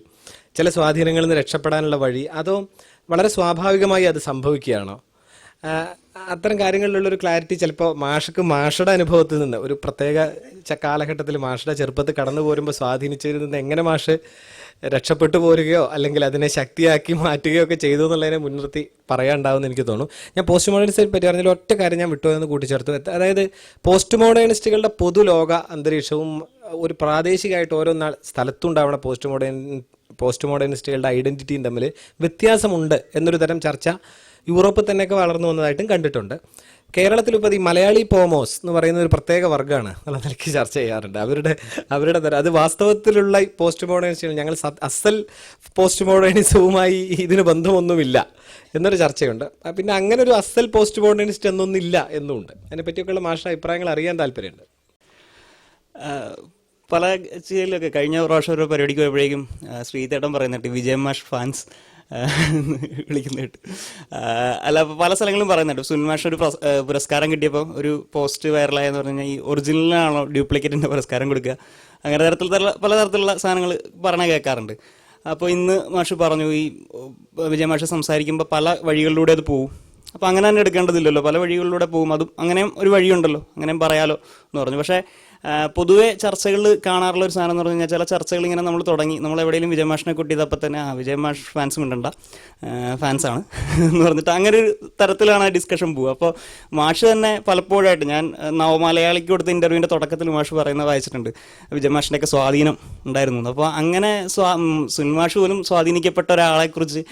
ചില സ്വാധീനങ്ങളിൽ നിന്ന് രക്ഷപ്പെടാനുള്ള വഴി, അതോ വളരെ സ്വാഭാവികമായി അത് സംഭവിക്കുകയാണോ? അത്തരം കാര്യങ്ങളിലുള്ള ഒരു ക്ലാരിറ്റി ചിലപ്പോൾ മാഷയുടെ അനുഭവത്തിൽ നിന്ന് ഒരു പ്രത്യേക കാലഘട്ടത്തിൽ മാഷയുടെ ചെറുപ്പത്തിൽ കടന്നു പോരുമ്പോൾ സ്വാധീനിച്ചതിൽ നിന്ന് എങ്ങനെ മാഷ് രക്ഷപ്പെട്ടു പോരുകയോ അല്ലെങ്കിൽ അതിനെ ശക്തിയാക്കി മാറ്റുകയോ ഒക്കെ ചെയ്തു എന്നുള്ളതിനെ മുൻനിർത്തി പറയാനുണ്ടാവുമെന്ന് എനിക്ക് തോന്നുന്നു. ഞാൻ പോസ്റ്റ് മോഡേണിസ്റ്റിനെ പറ്റി പറഞ്ഞാൽ ഒറ്റ കാര്യം ഞാൻ വിട്ടുപോയെന്ന് കൂട്ടിച്ചേർത്തു. അതായത് പോസ്റ്റ് മോഡേണിസ്റ്റുകളുടെ പൊതുലോക അന്തരീക്ഷവും ഒരു പ്രാദേശികമായിട്ട് ഓരോ സ്ഥലത്തുണ്ടാവുന്ന പോസ്റ്റ് മോഡേണിസ്റ്റുകളുടെ ഐഡന്റിറ്റിയും തമ്മിൽ വ്യത്യാസമുണ്ട് എന്നൊരു തരം ചർച്ച യൂറോപ്പിൽ തന്നെയൊക്കെ വളർന്നു വന്നതായിട്ടും കണ്ടിട്ടുണ്ട്. കേരളത്തിൽ ഇപ്പോൾ ഈ മലയാളി പോമോസ് എന്ന് പറയുന്ന ഒരു പ്രത്യേക വർഗ്ഗമാണ് എന്നുള്ള നിലയ്ക്ക് ചർച്ച ചെയ്യാറുണ്ട്. അവരുടെ തരം അത് വാസ്തവത്തിലുള്ള പോസ്റ്റ് മോഡേണിസ്റ്റുകൾ ഞങ്ങൾ അസൽ പോസ്റ്റ് മോഡേണിസവുമായി ഇതിന് ബന്ധമൊന്നുമില്ല എന്നൊരു ചർച്ചയുണ്ട്. പിന്നെ അങ്ങനെ ഒരു അസൽ പോസ്റ്റ് മോഡേണിസ്റ്റ് എന്നൊന്നില്ല എന്നുമുണ്ട്. അതിനെപ്പറ്റിയൊക്കെയുള്ള മാഷ അഭിപ്രായങ്ങൾ അറിയാൻ താല്പര്യമുണ്ട്. പല ചെയ്യലൊക്കെ കഴിഞ്ഞ പ്രാവശ്യം ഒരു പരിപാടിക്ക് പോയപ്പോഴേക്കും ശ്രീതേട്ടൻ പറയുന്നുണ്ട് വിജയ് മാഷ് ഫാൻസ് വിളിക്കുന്നുണ്ട്. അല്ല, പല സ്ഥലങ്ങളും പറയുന്നുണ്ട്. സുനിമാഷ് ഒരു പുരസ്കാരം കിട്ടിയപ്പോൾ ഒരു പോസ്റ്റ് വൈറലായെന്ന് പറഞ്ഞു കഴിഞ്ഞാൽ ഈ ഒറിജിനലിനാണോ ഡ്യൂപ്ലിക്കേറ്റിൻ്റെ പുരസ്കാരം കൊടുക്കുക, അങ്ങനെ പലതരത്തിലുള്ള സാധനങ്ങൾ പറഞ്ഞ കേൾക്കാറുണ്ട്. അപ്പോൾ ഇന്ന് മാഷ് പറഞ്ഞു ഈ വിജയ് മാഷ് സംസാരിക്കുമ്പോൾ പല വഴികളിലൂടെ അത് പോവും. അപ്പോൾ അങ്ങനെ തന്നെ എടുക്കേണ്ടതില്ലല്ലോ, പല വഴികളിലൂടെ പോകും, അതും അങ്ങനെയും ഒരു വഴിയുണ്ടല്ലോ, അങ്ങനെയും പറയാലോ എന്ന് പറഞ്ഞു. പക്ഷേ പൊതുവെ ചർച്ചകളിൽ കാണാറുള്ള ഒരു സാധനം എന്ന് പറഞ്ഞു കഴിഞ്ഞാൽ ചില ചർച്ചകൾ ഇങ്ങനെ നമ്മൾ തുടങ്ങി, നമ്മൾ എവിടെയെങ്കിലും വിജയ് മാഷിനെ കൂട്ടിയതപ്പോൾ തന്നെ വിജയ് മാഷ് ഫാൻസ് മിണ്ടണ്ട, ഫാൻസാണ് എന്ന് പറഞ്ഞിട്ട് അങ്ങനെ ഒരു തരത്തിലാണ് ആ ഡിസ്കഷൻ പോവുക. അപ്പോൾ മാഷ് തന്നെ പലപ്പോഴായിട്ട് ഞാൻ നവമലയാളിക്ക് കൊടുത്ത ഇൻ്റർവ്യൂവിൻ്റെ തുടക്കത്തിൽ മാഷ് പറയുന്നത് വായിച്ചിട്ടുണ്ട്, വിജയ് മാഷിൻ്റെയൊക്കെ സ്വാധീനം ഉണ്ടായിരുന്നു. അപ്പോൾ അങ്ങനെ സുനിൽ മാഷ് പോലും സ്വാധീനിക്കപ്പെട്ട ഒരാളെക്കുറിച്ച്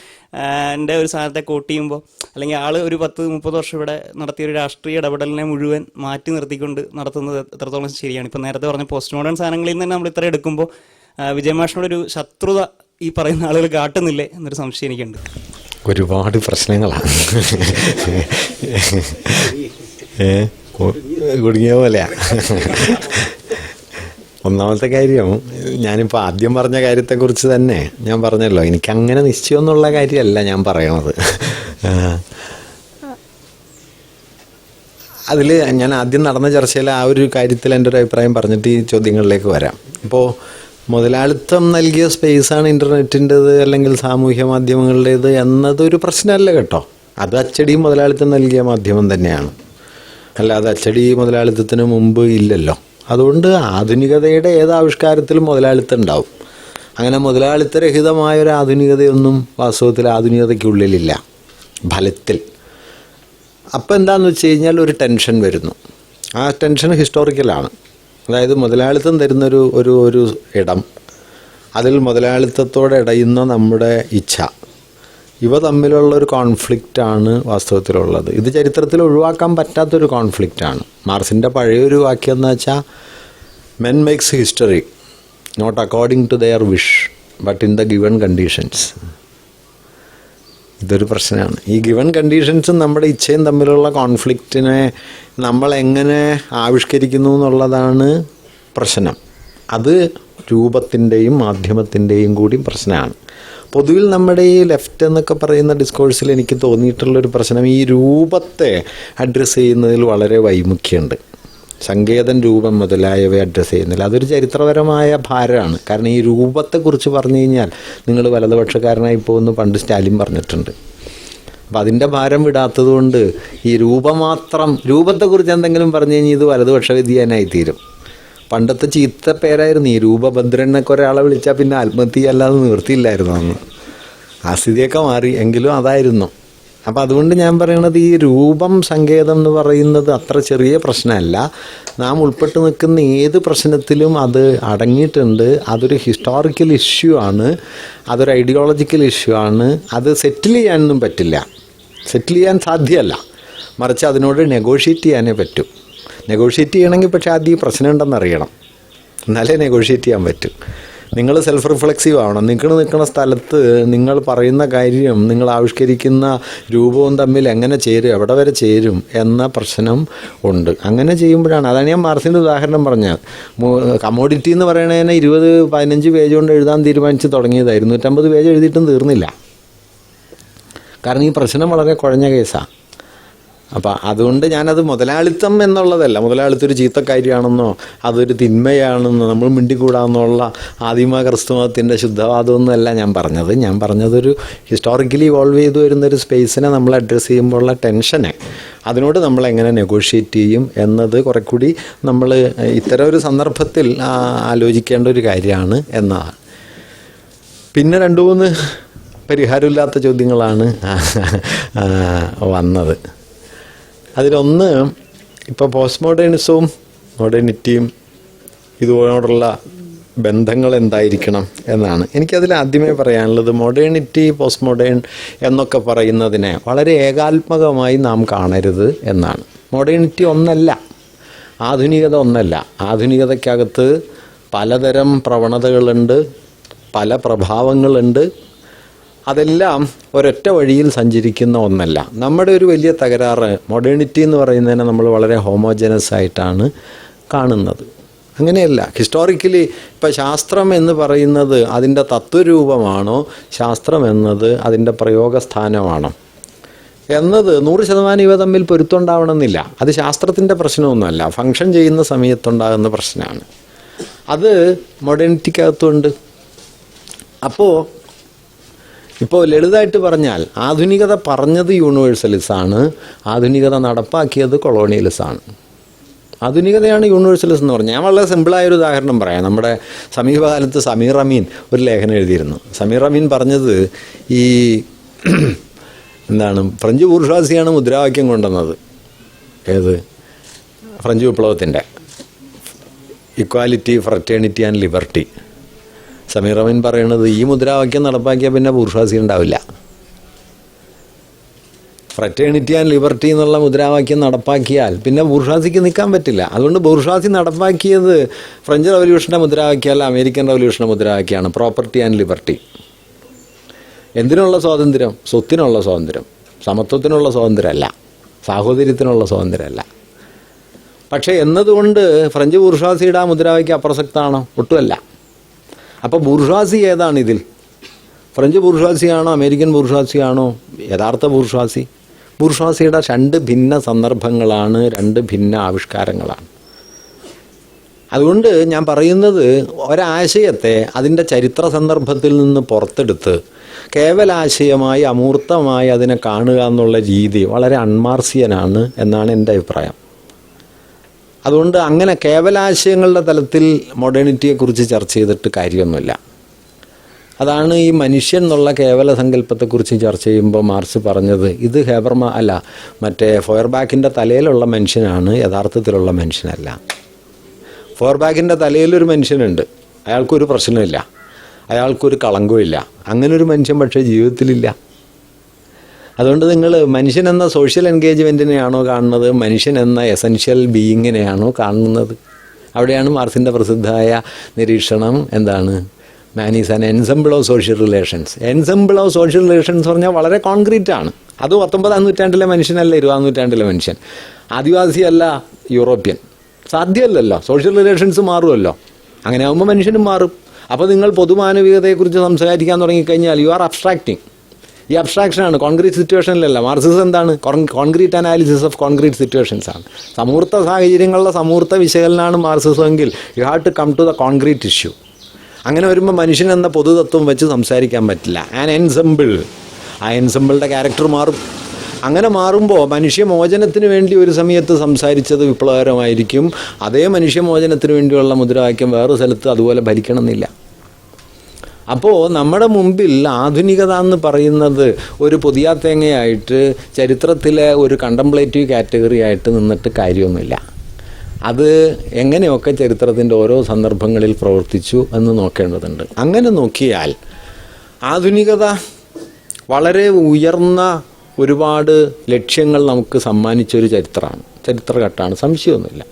എൻ്റെ ഒരു സാധനത്തെ കോട്ട് ചെയ്യുമ്പോൾ, അല്ലെങ്കിൽ ആൾ ഒരു 10-30 വർഷം ഇവിടെ നടത്തിയ ഒരു രാഷ്ട്രീയ ഇടപെടലിനെ മുഴുവൻ മാറ്റി നിർത്തിക്കൊണ്ട് നടത്തുന്നത് എത്രത്തോളം ശരിയാണ്. ഇപ്പം നേരത്തെ പറഞ്ഞ പോസ്റ്റ് മോഡേൺ സാധനങ്ങളിൽ നിന്ന് തന്നെ നമ്മൾ ഇത്ര എടുക്കുമ്പോൾ വിജയ് മാഷിനോടൊരു ശത്രുത ഈ പറയുന്ന ആളുകൾ കാട്ടുന്നില്ലേ എന്നൊരു സംശയം എനിക്കുണ്ട്. ഒരുപാട് പ്രശ്നങ്ങളാണ് കുടുങ്ങിയ പോലെയാ. ഒന്നാമത്തെ കാര്യം, ഞാനിപ്പോൾ ആദ്യം പറഞ്ഞ കാര്യത്തെക്കുറിച്ച് തന്നെ ഞാൻ പറഞ്ഞല്ലോ, എനിക്കങ്ങനെ നിശ്ചയം എന്നുള്ള കാര്യമല്ല ഞാൻ പറയണത്. അതിൽ ഞാൻ ആദ്യം നടന്ന ചർച്ചയിൽ ആ ഒരു കാര്യത്തിൽ എൻ്റെ ഒരു അഭിപ്രായം പറഞ്ഞിട്ട് ഈ ചോദ്യങ്ങളിലേക്ക് വരാം. ഇപ്പോൾ മുതലാളിത്തം നൽകിയ സ്പേസാണ് ഇൻ്റർനെറ്റിൻ്റെത് അല്ലെങ്കിൽ സാമൂഹ്യ മാധ്യമങ്ങളുടേത് എന്നതൊരു പ്രശ്നമല്ല കേട്ടോ. അത് അച്ചടി മുതലാളിത്തം നൽകിയ മാധ്യമം തന്നെയാണ്, അല്ലാതെ അച്ചടി മുതലാളിത്തത്തിന് മുമ്പ് ഇല്ലല്ലോ. അതുകൊണ്ട് ആധുനികതയുടെ ഏത് ആവിഷ്കാരത്തിലും മുതലാളിത്തം ഉണ്ടാവും. അങ്ങനെ മുതലാളിത്തരഹിതമായ ഒരു ആധുനികതയൊന്നും വാസ്തവത്തിൽ ആധുനികതയ്ക്കുള്ളിലില്ല ഫലത്തിൽ. അപ്പോൾ എന്താണെന്ന് വെച്ച് കഴിഞ്ഞാൽ ഒരു ടെൻഷൻ വരുന്നു. ആ ടെൻഷൻ ഹിസ്റ്റോറിക്കലാണ്. അതായത് മുതലാളിത്തം തരുന്നൊരു ഒരു ഇടം, അതിൽ മുതലാളിത്തത്തോടെ ഇടയുന്ന നമ്മുടെ ഇച്ഛ, ഇവ തമ്മിലുള്ള ഒരു കോൺഫ്ലിക്റ്റാണ് വാസ്തവത്തിലുള്ളത്. ഇത് ചരിത്രത്തിൽ ഒഴിവാക്കാൻ പറ്റാത്തൊരു കോൺഫ്ലിക്റ്റാണ്. മാർസിൻ്റെ പഴയൊരു വാക്യം എന്ന് വെച്ചാൽ men makes history not according to their wish but in the given conditions. ഇതൊരു പ്രശ്നമാണ്. ഈ ഗിവൺ കണ്ടീഷൻസും നമ്മുടെ ഇച്ഛയും തമ്മിലുള്ള കോൺഫ്ലിക്റ്റിനെ നമ്മൾ എങ്ങനെ ആവിഷ്കരിക്കുന്നു എന്നുള്ളതാണ് പ്രശ്നം. അത് രൂപത്തിൻ്റെയും മാധ്യമത്തിൻ്റെയും കൂടി പ്രശ്നമാണ്. പൊതുവിൽ നമ്മുടെ ഈ ലെഫ്റ്റ് എന്നൊക്കെ പറയുന്ന ഡിസ്കോഴ്സിൽ എനിക്ക് തോന്നിയിട്ടുള്ളൊരു പ്രശ്നം ഈ രൂപത്തെ അഡ്രസ്സ് ചെയ്യുന്നതിൽ വളരെ വൈമുഖ്യമുണ്ട്. സങ്കേതം, രൂപം മുതലായവ അഡ്രസ്സ് ചെയ്യുന്നില്ല. അതൊരു ചരിത്രപരമായ ഭാരമാണ്. കാരണം ഈ രൂപത്തെക്കുറിച്ച് പറഞ്ഞു കഴിഞ്ഞാൽ നിങ്ങൾ വലതുപക്ഷക്കാരനായി പോകുന്നു പണ്ട് സ്റ്റാലിൻ പറഞ്ഞിട്ടുണ്ട്. അപ്പം അതിൻ്റെ ഭാരം വിടാത്തത് കൊണ്ട് ഈ രൂപത്തെക്കുറിച്ച് എന്തെങ്കിലും പറഞ്ഞു കഴിഞ്ഞാൽ ഇത് വലതുപക്ഷ വ്യതിയാനായി തീരും. പണ്ടത്തെ ചീത്ത പേരായിരുന്നു ഈ രൂപഭദ്രൻ എന്നൊക്കെ ഒരാളെ വിളിച്ചാൽ പിന്നെ ആത്മഹത്യ അല്ലാതെ നിവൃത്തിയില്ലായിരുന്നു അന്ന്. ആ സ്ഥിതിയൊക്കെ മാറി, എങ്കിലും അതായിരുന്നു. അപ്പം അതുകൊണ്ട് ഞാൻ പറയണത് ഈ രൂപം സങ്കേതം എന്ന് പറയുന്നത് അത്ര ചെറിയ പ്രശ്നമല്ല. നാം ഉൾപ്പെട്ട് നിൽക്കുന്ന ഏത് പ്രശ്നത്തിലും അത് അടങ്ങിയിട്ടുണ്ട്. അതൊരു ഹിസ്റ്റോറിക്കൽ ഇഷ്യൂ ആണ്, അതൊരു ഐഡിയോളജിക്കൽ ഇഷ്യൂ ആണ്. അത് സെറ്റിൽ ചെയ്യാനൊന്നും പറ്റില്ല, സെറ്റിൽ ചെയ്യാൻ സാധ്യമല്ല. മറിച്ച് അതിനോട് നെഗോഷിയേറ്റ് ചെയ്യാനേ പറ്റും. നെഗോഷിയേറ്റ് ചെയ്യണമെങ്കിൽ പക്ഷേ ആദ്യം ഈ പ്രശ്നം ഉണ്ടെന്നറിയണം, എന്നാലേ നെഗോഷിയേറ്റ് ചെയ്യാൻ പറ്റും. നിങ്ങൾ സെൽഫ് റിഫ്ലെക്സീവ് ആവണം. നിങ്ങൾ നിൽക്കുന്ന സ്ഥലത്ത് നിങ്ങൾ പറയുന്ന കാര്യം നിങ്ങൾ ആവിഷ്കരിക്കുന്ന രൂപവും തമ്മിൽ എങ്ങനെ ചേരും, എവിടെ വരെ ചേരും എന്ന പ്രശ്നം ഉണ്ട്. അങ്ങനെ ചെയ്യുമ്പോഴാണ്, അതാണ് ഞാൻ മാർസിൻ്റെ ഉദാഹരണം പറഞ്ഞത്. കമ്മോഡിറ്റി എന്ന് പറയണതിനെ 20-15 പേജ് കൊണ്ട് എഴുതാൻ തീരുമാനിച്ച് തുടങ്ങിയതായിരുന്നു. 250 പേജ് എഴുതിയിട്ടും തീർന്നില്ല. കാരണം ഈ പ്രശ്നം വളരെ കുഴഞ്ഞ കേസാണ്. അപ്പം അതുകൊണ്ട് ഞാനത് മുതലാളിത്തം എന്നുള്ളതല്ല, മുതലാളിത്തം ഒരു ചീത്തക്കാരിയാണെന്നോ അതൊരു തിന്മയാണെന്നോ നമ്മൾ മിണ്ടിക്കൂടാന്നുള്ള ആദിമ ക്രിസ്തുമതത്തിൻ്റെ ശുദ്ധവാദമൊന്നുമല്ല ഞാൻ പറഞ്ഞത്. ഞാൻ പറഞ്ഞതൊരു ഹിസ്റ്റോറിക്കലി ഇവോൾവ് ചെയ്തു വരുന്നൊരു സ്പേസിനെ നമ്മൾ അഡ്രസ്സ് ചെയ്യുമ്പോഴുള്ള ടെൻഷനെ, അതിനോട് നമ്മൾ എങ്ങനെ നെഗോഷിയേറ്റ് ചെയ്യും എന്നത് കുറെ കൂടി നമ്മൾ ഇത്തരം ഒരു സന്ദർഭത്തിൽ ആലോചിക്കേണ്ട ഒരു കാര്യമാണ് എന്നതാണ്. പിന്നെ 2-3 പരിഹാരമില്ലാത്ത ചോദ്യങ്ങളാണ് വന്നത്. അതിലൊന്ന്, ഇപ്പോൾ പോസ്റ്റ് മോഡേണിസവും മോഡേണിറ്റിയും ഇതോടുള്ള ബന്ധങ്ങൾ എന്തായിരിക്കണം എന്നാണ്. എനിക്കതിൽ ആദ്യമേ പറയാനുള്ളത്, മോഡേണിറ്റി പോസ്റ്റ് മോഡേൺ എന്നൊക്കെ പറയുന്നതിനെ വളരെ ഏകാത്മകമായി നാം കാണരുത് എന്നാണ്. മോഡേണിറ്റി ഒന്നല്ല, ആധുനികത ഒന്നല്ല. ആധുനികതയ്ക്കകത്ത് പലതരം പ്രവണതകളുണ്ട്, പല പ്രഭാവങ്ങളുണ്ട്. അതെല്ലാം ഒരൊറ്റ വഴിയിൽ സഞ്ചരിക്കുന്ന ഒന്നല്ല. നമ്മുടെ ഒരു വലിയ തകരാറ് മോഡേണിറ്റി എന്ന് പറയുന്നതിനെ നമ്മൾ വളരെ ഹോമോജനസ് ആയിട്ടാണ് കാണുന്നത്. അങ്ങനെയല്ല. ഹിസ്റ്റോറിക്കലി ഇപ്പം ശാസ്ത്രം എന്ന് പറയുന്നത് അതിൻ്റെ തത്വരൂപമാണോ, ശാസ്ത്രം എന്നത് അതിൻ്റെ പ്രയോഗസ്ഥാനമാണോ എന്നത് 100% ഇവ തമ്മിൽ പൊരുത്തമുണ്ടാവണമെന്നില്ല. അത് ശാസ്ത്രത്തിൻ്റെ പ്രശ്നമൊന്നുമല്ല, ഫങ്ഷൻ ചെയ്യുന്ന സമയത്തുണ്ടാകുന്ന പ്രശ്നമാണ്. അത് മോഡേണിറ്റിക്കകത്തുണ്ട്. ഇപ്പോൾ ലളിതമായിട്ട് പറഞ്ഞാൽ, ആധുനികത പറഞ്ഞത് യൂണിവേഴ്സലിസമാണ്, ആധുനികത നടപ്പാക്കിയത് കൊളോണിയലിസമാണ്. ആധുനികതയാണ് യൂണിവേഴ്സലിസം എന്ന് പറഞ്ഞാൽ. ഞാൻ വളരെ സിമ്പിളായൊരു ഉദാഹരണം പറയാം. നമ്മുടെ സമീപകാലത്ത് സമീർ അമീൻ ഒരു ലേഖനം എഴുതിയിരുന്നു. സമീർ അമീൻ പറഞ്ഞത് ഫ്രഞ്ച് ബൂർഷ്വാസിയാണ് മുദ്രാവാക്യം കൊണ്ടുവന്നത്. ഏത്? ഫ്രഞ്ച് വിപ്ലവത്തിൻ്റെ equality, fraternity and liberty. Samir Amin പറയണത്, ഈ മുദ്രാവാക്യം നടപ്പാക്കിയാൽ പിന്നെ ബൂർഷ്വാസി ഉണ്ടാവില്ല. ഫ്രറ്റേണിറ്റി ആൻഡ് ലിബർട്ടി എന്നുള്ള മുദ്രാവാക്യം നടപ്പാക്കിയാൽ പിന്നെ ബൂർഷ്വാസിക്ക് നിൽക്കാൻ പറ്റില്ല. അതുകൊണ്ട് ബൂർഷ്വാസി നടപ്പാക്കിയത് ഫ്രഞ്ച് റവല്യൂഷൻ്റെ മുദ്രാവാക്യമല്ല, അമേരിക്കൻ റവല്യൂഷൻ്റെ മുദ്രാവാക്യമാണ്, പ്രോപ്പർട്ടി ആൻഡ് ലിബർട്ടി. എന്തിനുള്ള സ്വാതന്ത്ര്യം? സ്വത്തിനുള്ള സ്വാതന്ത്ര്യം, സമത്വത്തിനുള്ള സ്വാതന്ത്ര്യമല്ല, സാഹോദര്യത്തിനുള്ള സ്വാതന്ത്ര്യമല്ല. പക്ഷേ എന്നതുകൊണ്ട് ഫ്രഞ്ച് ബൂർഷ്വാസിയുടെ ആ മുദ്രാവാക്യം അപ്രസക്തമാണോ? ഒട്ടുമല്ല. അപ്പോൾ ബൂർഷ്വാസി ഏതാണ് ഇതിൽ? ഫ്രഞ്ച് ബൂർഷ്വാസിയാണോ, അമേരിക്കൻ ബൂർഷ്വാസിയാണോ യഥാർത്ഥ ബൂർഷ്വാസി? ബൂർഷ്വാസിയുടെ 2 ഭിന്ന സന്ദർഭങ്ങളാണ്, 2 ഭിന്ന ആവിഷ്കാരങ്ങളാണ്. അതുകൊണ്ട് ഞാൻ പറയുന്നത്, ഒരാശയത്തെ അതിൻ്റെ ചരിത്ര സന്ദർഭത്തിൽ നിന്ന് പുറത്തെടുത്ത് കേവലാശയമായി അമൂർത്തമായി അതിനെ കാണുക എന്നുള്ള രീതി വളരെ അൺമാർസിയനാണ് എന്നാണ് എൻ്റെ അഭിപ്രായം. അതുകൊണ്ട് അങ്ങനെ കേവലാശയങ്ങളുടെ തലത്തിൽ മോഡേണിറ്റിയെക്കുറിച്ച് ചർച്ച ചെയ്തിട്ട് കാര്യമൊന്നുമില്ല. അതാണ് ഈ മനുഷ്യൻ എന്നുള്ള കേവല സങ്കല്പത്തെക്കുറിച്ച് ചർച്ച ചെയ്യുമ്പോൾ മാർക്സ് പറഞ്ഞത്, ഇത് ഫോയർബാക്കിൻ്റെ തലയിലുള്ള മനുഷ്യനാണ്, യഥാർത്ഥത്തിലുള്ള മനുഷ്യനല്ല. ഫോയർബാക്കിൻ്റെ തലയിലൊരു മനുഷ്യനുണ്ട്, അയാൾക്കൊരു പ്രശ്നമില്ല, അയാൾക്കൊരു കളങ്കമില്ല. അങ്ങനൊരു മനുഷ്യൻ പക്ഷേ ജീവിതത്തിലില്ല. അതുകൊണ്ട് നിങ്ങൾ മനുഷ്യൻ എന്ന സോഷ്യൽ എൻഗേജ്മെൻറ്റിനെയാണോ കാണുന്നത്, മനുഷ്യൻ എന്ന എസൻഷ്യൽ ബീയിങ്ങിനെയാണോ കാണുന്നത്? അവിടെയാണ് മാർക്സിൻ്റെ പ്രസിദ്ധമായ നിരീക്ഷണം man is an ensemble of social relations. Ensemble of social relations പറഞ്ഞാൽ വളരെ കോൺക്രീറ്റ് ആണ്. അത് 19-ാം നൂറ്റാണ്ടിലെ മനുഷ്യനല്ല 20-ാം നൂറ്റാണ്ടിലെ മനുഷ്യൻ, ആദിവാസിയല്ല യൂറോപ്യൻ. സാധ്യമല്ലല്ലോ, സോഷ്യൽ റിലേഷൻസ് മാറുമല്ലോ. അങ്ങനെ ആകുമ്പോൾ മനുഷ്യനും മാറും. അപ്പോൾ നിങ്ങൾ പൊതുമാനവികതയെക്കുറിച്ച് സംസാരിക്കാൻ തുടങ്ങിക്കഴിഞ്ഞാൽ യു ആർ അബ്സ്ട്രാക്റ്റിംഗ്. ഈ അബ്സ്ട്രാക്ഷനാണ്, കോൺക്രീറ്റ് സിറ്റുവേഷനിലല്ല. മാർക്സിസം എന്താണ്? Concrete analysis of concrete situations ആണ്. സമൂർത്ത സാഹചര്യങ്ങളുടെ സമൂർത്ത വിശകലനമാണ് മാർക്സിസം എങ്കിൽ you have to come to the concrete issue. അങ്ങനെ വരുമ്പോൾ മനുഷ്യൻ എന്ന പൊതുതത്വം വെച്ച് സംസാരിക്കാൻ പറ്റില്ല. ആൻ എൻസംബിൾ, ആ എൻസംബിളുടെ ക്യാരക്ടർ മാറും. അങ്ങനെ മാറുമ്പോൾ മനുഷ്യമോചനത്തിന് വേണ്ടി ഒരു സമയത്ത് സംസാരിച്ചത് വിപ്ലവകരമായിരിക്കും. അതേ മനുഷ്യമോചനത്തിന് വേണ്ടിയുള്ള മുദ്രാവാക്യം വേറൊരു സ്ഥലത്ത് അതുപോലെ ഭരിക്കണമെന്നില്ല. അപ്പോൾ നമ്മുടെ മുമ്പിൽ ആധുനികത എന്ന് പറയുന്നത് ഒരു പുതിയ തേങ്ങയായിട്ട് ചരിത്രത്തിലെ ഒരു കണ്ടംപ്ലേറ്റീവ് കാറ്റഗറി ആയിട്ട് നിന്നിട്ട് കാര്യമൊന്നുമില്ല. അത് എങ്ങനെയൊക്കെ ചരിത്രത്തിൻ്റെ ഓരോ സന്ദർഭങ്ങളിൽ പ്രവർത്തിച്ചു എന്ന് നോക്കേണ്ടതുണ്ട്. അങ്ങനെ നോക്കിയാൽ ആധുനികത വളരെ ഉയർന്ന ഒരുപാട് ലക്ഷ്യങ്ങൾ നമുക്ക് സമ്മാനിച്ചൊരു ചരിത്രഘട്ടമാണ്, സംശയമൊന്നുമില്ല.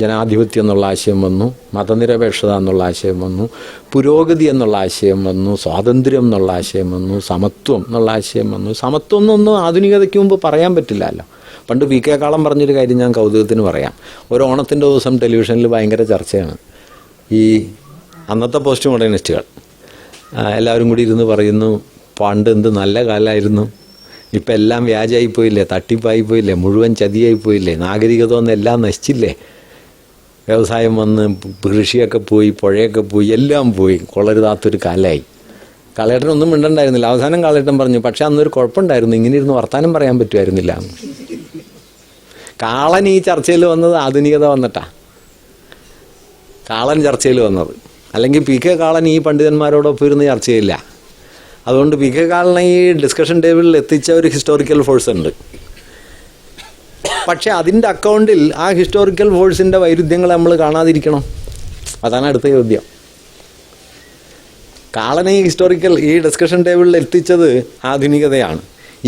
ജനാധിപത്യം എന്നുള്ള ആശയം വന്നു, മതനിരപേക്ഷത എന്നുള്ള ആശയം വന്നു, പുരോഗതി എന്നുള്ള ആശയം വന്നു, സ്വാതന്ത്ര്യം എന്നുള്ള ആശയം വന്നു, സമത്വം എന്നുള്ള ആശയം വന്നു. സമത്വം എന്നൊന്നും ആധുനികതയ്ക്ക് മുമ്പ് പറയാൻ പറ്റില്ലല്ലോ. പണ്ട് പി കെ കാളം പറഞ്ഞൊരു കാര്യം ഞാൻ കൗതുകത്തിന് പറയാം. ഒരു ഓണത്തിൻ്റെ ദിവസം ടെലിവിഷനിൽ ഭയങ്കര ചർച്ചയാണ്. ഈ അന്നത്തെ പോസ്റ്റ് മോഡേണിസ്റ്റുകൾ എല്ലാവരും കൂടി ഇരുന്ന് പറയുന്നു, പണ്ട് എന്ത് നല്ല കാലമായിരുന്നു, ഇപ്പം എല്ലാം വ്യാജായിപ്പോയില്ലേ, തട്ടിപ്പായിപ്പോയില്ലേ, മുഴുവൻ ചതിയായിപ്പോയില്ലേ, നാഗരികത ഒന്നും എല്ലാം നശിച്ചില്ലേ, വ്യവസായം വന്ന് കൃഷിയൊക്കെ പോയി, പുഴയൊക്കെ പോയി, എല്ലാം പോയി, കൊള്ളരുതാത്തൊരു കാലമായി. കാളേട്ടനൊന്നും മിണ്ടണ്ടായിരുന്നില്ല. അവസാനം കാളേട്ടൻ പറഞ്ഞു, പക്ഷെ അന്നൊരു കുഴപ്പമുണ്ടായിരുന്നു, ഇങ്ങനെ ഇരുന്ന് വർത്താനം പറയാൻ പറ്റുമായിരുന്നില്ല. കാളൻ ഈ ചർച്ചയിൽ വന്നത് ആധുനികത വന്നിട്ടാ. കാളൻ ചർച്ചയിൽ വന്നത്, അല്ലെങ്കിൽ പി കെ കാളൻ ഈ പണ്ഡിതന്മാരോടൊപ്പം ഇരുന്ന് ചർച്ച ചെയ്യില്ല. അതുകൊണ്ട് പി കെ കാളനെ ഈ ഡിസ്കഷൻ ടേബിളിൽ എത്തിച്ച ഒരു ഹിസ്റ്റോറിക്കൽ ഫോഴ്സ് ഉണ്ട്. പക്ഷെ അതിൻ്റെ അക്കൗണ്ടിൽ ആ ഹിസ്റ്റോറിക്കൽ ഫോഴ്സിൻ്റെ വൈരുദ്ധ്യങ്ങൾ നമ്മൾ കാണാതിരിക്കണം. അതാണ് അടുത്ത ചോദ്യം. കാളനെ ഈ ഡിസ്കഷൻ ടേബിളിൽ എത്തിച്ചത് ആധുനികതയാണ്.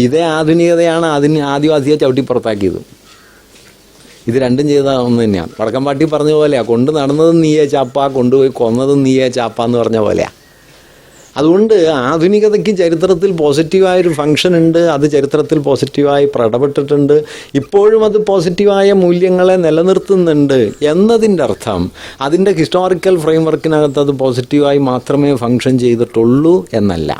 ഇതേ ആധുനികതയാണ് ആദിവാസിയെ ചവിട്ടിപ്പുറത്താക്കിയത്. ഇത് രണ്ടും ചെയ്ത ഒന്ന് തന്നെയാണ്. വടക്കംപാട്ടി പറഞ്ഞ പോലെയാണ്, കൊണ്ട് നടന്നതും നീയേ ചാപ്പ, കൊണ്ടുപോയി കൊന്നതും നീയേ ചാപ്പ എന്ന് പറഞ്ഞ പോലെയാണ്. അതുകൊണ്ട് ആധുനികതയ്ക്ക് ചരിത്രത്തിൽ പോസിറ്റീവായൊരു ഫങ്ഷൻ ഉണ്ട്. അത് ചരിത്രത്തിൽ പോസിറ്റീവായി പ്രടപെട്ടിട്ടുണ്ട്. ഇപ്പോഴും അത് പോസിറ്റീവായ മൂല്യങ്ങളെ നിലനിർത്തുന്നുണ്ട് എന്നതിൻ്റെ അർത്ഥം അതിൻ്റെ ഹിസ്റ്റോറിക്കൽ ഫ്രെയിംവർക്കിനകത്ത് അത് പോസിറ്റീവായി മാത്രമേ ഫങ്ഷൻ ചെയ്തിട്ടുള്ളൂ എന്നല്ല.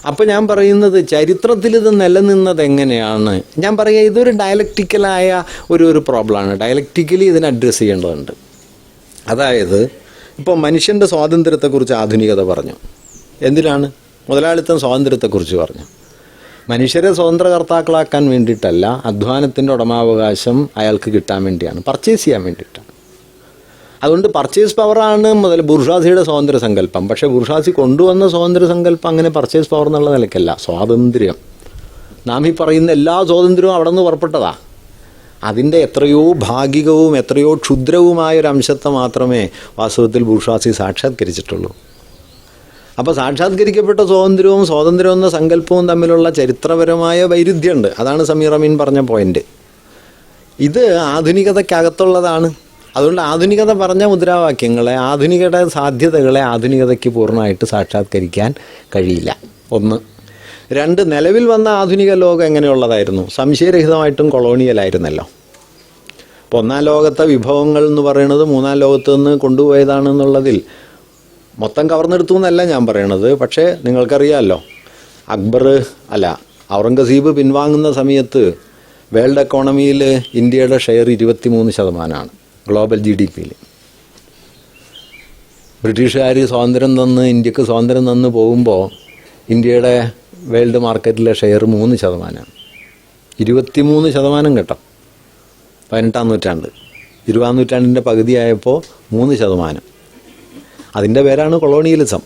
അപ്പോൾ ഞാൻ പറയുന്നത് ചരിത്രത്തിൽ ഇത് നിലനിന്നത് എങ്ങനെയാണ്, ഞാൻ പറയുക ഇതൊരു ഡയലക്റ്റിക്കലായ ഒരു പ്രോബ്ലമാണ്. ഡയലക്റ്റിക്കലി ഇതിനെ അഡ്രസ്സ് ചെയ്യേണ്ടതുണ്ട്. അതായത് ഇപ്പോൾ മനുഷ്യൻ്റെ സ്വാതന്ത്ര്യത്തെക്കുറിച്ച് ആധുനികത പറഞ്ഞു. എന്തിനാണ്? മുതലാളിത്തം സ്വാതന്ത്ര്യത്തെക്കുറിച്ച് പറഞ്ഞു. മനുഷ്യരെ സ്വതന്ത്രകർത്താക്കളാക്കാൻ വേണ്ടിയിട്ടല്ല, അധ്വാനത്തിൻ്റെ ഉടമാവകാശം അയാൾക്ക് കിട്ടാൻ വേണ്ടിയാണ്, പർച്ചേസ് ചെയ്യാൻ വേണ്ടിയിട്ടാണ്. അതുകൊണ്ട് പർച്ചേസ് പവറാണ് ബുർഷ്വാസിയുടെ സ്വാതന്ത്ര്യ സങ്കല്പം. പക്ഷേ ബുർഷ്വാസി കൊണ്ടുവന്ന സ്വാതന്ത്ര്യ സങ്കല്പം അങ്ങനെ പർച്ചേസ് പവർ എന്നുള്ള നിലയ്ക്കല്ല. സ്വാതന്ത്ര്യം, നാം ഈ പറയുന്ന എല്ലാ സ്വാതന്ത്ര്യവും അവിടെ നിന്ന് പുറപ്പെട്ടതാ. അതിൻ്റെ എത്രയോ ഭാഗികവും എത്രയോ ക്ഷുദ്രവുമായൊരു അംശത്തെ മാത്രമേ വാസ്തവത്തിൽ ബുർഷ്വാസി സാക്ഷാത്കരിച്ചിട്ടുള്ളൂ. അപ്പോൾ സാക്ഷാത്കരിക്കപ്പെട്ട സ്വാതന്ത്ര്യവും എന്ന സങ്കല്പവും തമ്മിലുള്ള ചരിത്രപരമായ വൈരുദ്ധ്യമുണ്ട്. അതാണ് സമീർ അമീൻ പറഞ്ഞ പോയിന്റ്. ഇത് ആധുനികതയ്ക്കകത്തുള്ളതാണ്. അതുകൊണ്ട് ആധുനികത പറഞ്ഞ മുദ്രാവാക്യങ്ങളെ, ആധുനികയുടെ സാധ്യതകളെ ആധുനികതയ്ക്ക് പൂർണ്ണമായിട്ട് സാക്ഷാത്കരിക്കാൻ കഴിയില്ല. ഒന്ന്. രണ്ട്, നിലവിൽ വന്ന ആധുനിക ലോകം എങ്ങനെയുള്ളതായിരുന്നു? സംശയരഹിതമായിട്ടും കൊളോണിയലായിരുന്നല്ലോ. ഇപ്പോൾ ഒന്നാം ലോകത്തെ വിഭവങ്ങൾ എന്ന് പറയുന്നത് മൂന്നാം ലോകത്ത് നിന്ന് കൊണ്ടുപോയതാണെന്നുള്ളതിൽ മൊത്തം കവർന്നെടുത്തു എന്നല്ല ഞാൻ പറയണത്. പക്ഷേ നിങ്ങൾക്കറിയാമല്ലോ, ഔറംഗസീബ് പിൻവാങ്ങുന്ന സമയത്ത് വേൾഡ് എക്കോണമിയിൽ ഇന്ത്യയുടെ ഷെയർ 23% ഗ്ലോബൽ GDP-യിൽ. ബ്രിട്ടീഷുകാർ ഇന്ത്യക്ക് സ്വാതന്ത്ര്യം തന്ന് പോകുമ്പോൾ ഇന്ത്യയുടെ വേൾഡ് മാർക്കറ്റിലെ ഷെയർ 3%. 23% കേട്ടോ. 18-ാം നൂറ്റാണ്ട്, 20-ാം നൂറ്റാണ്ടിൻ്റെ പകുതിയായപ്പോൾ 3%. അതിൻ്റെ പേരാണ് കൊളോണിയലിസം.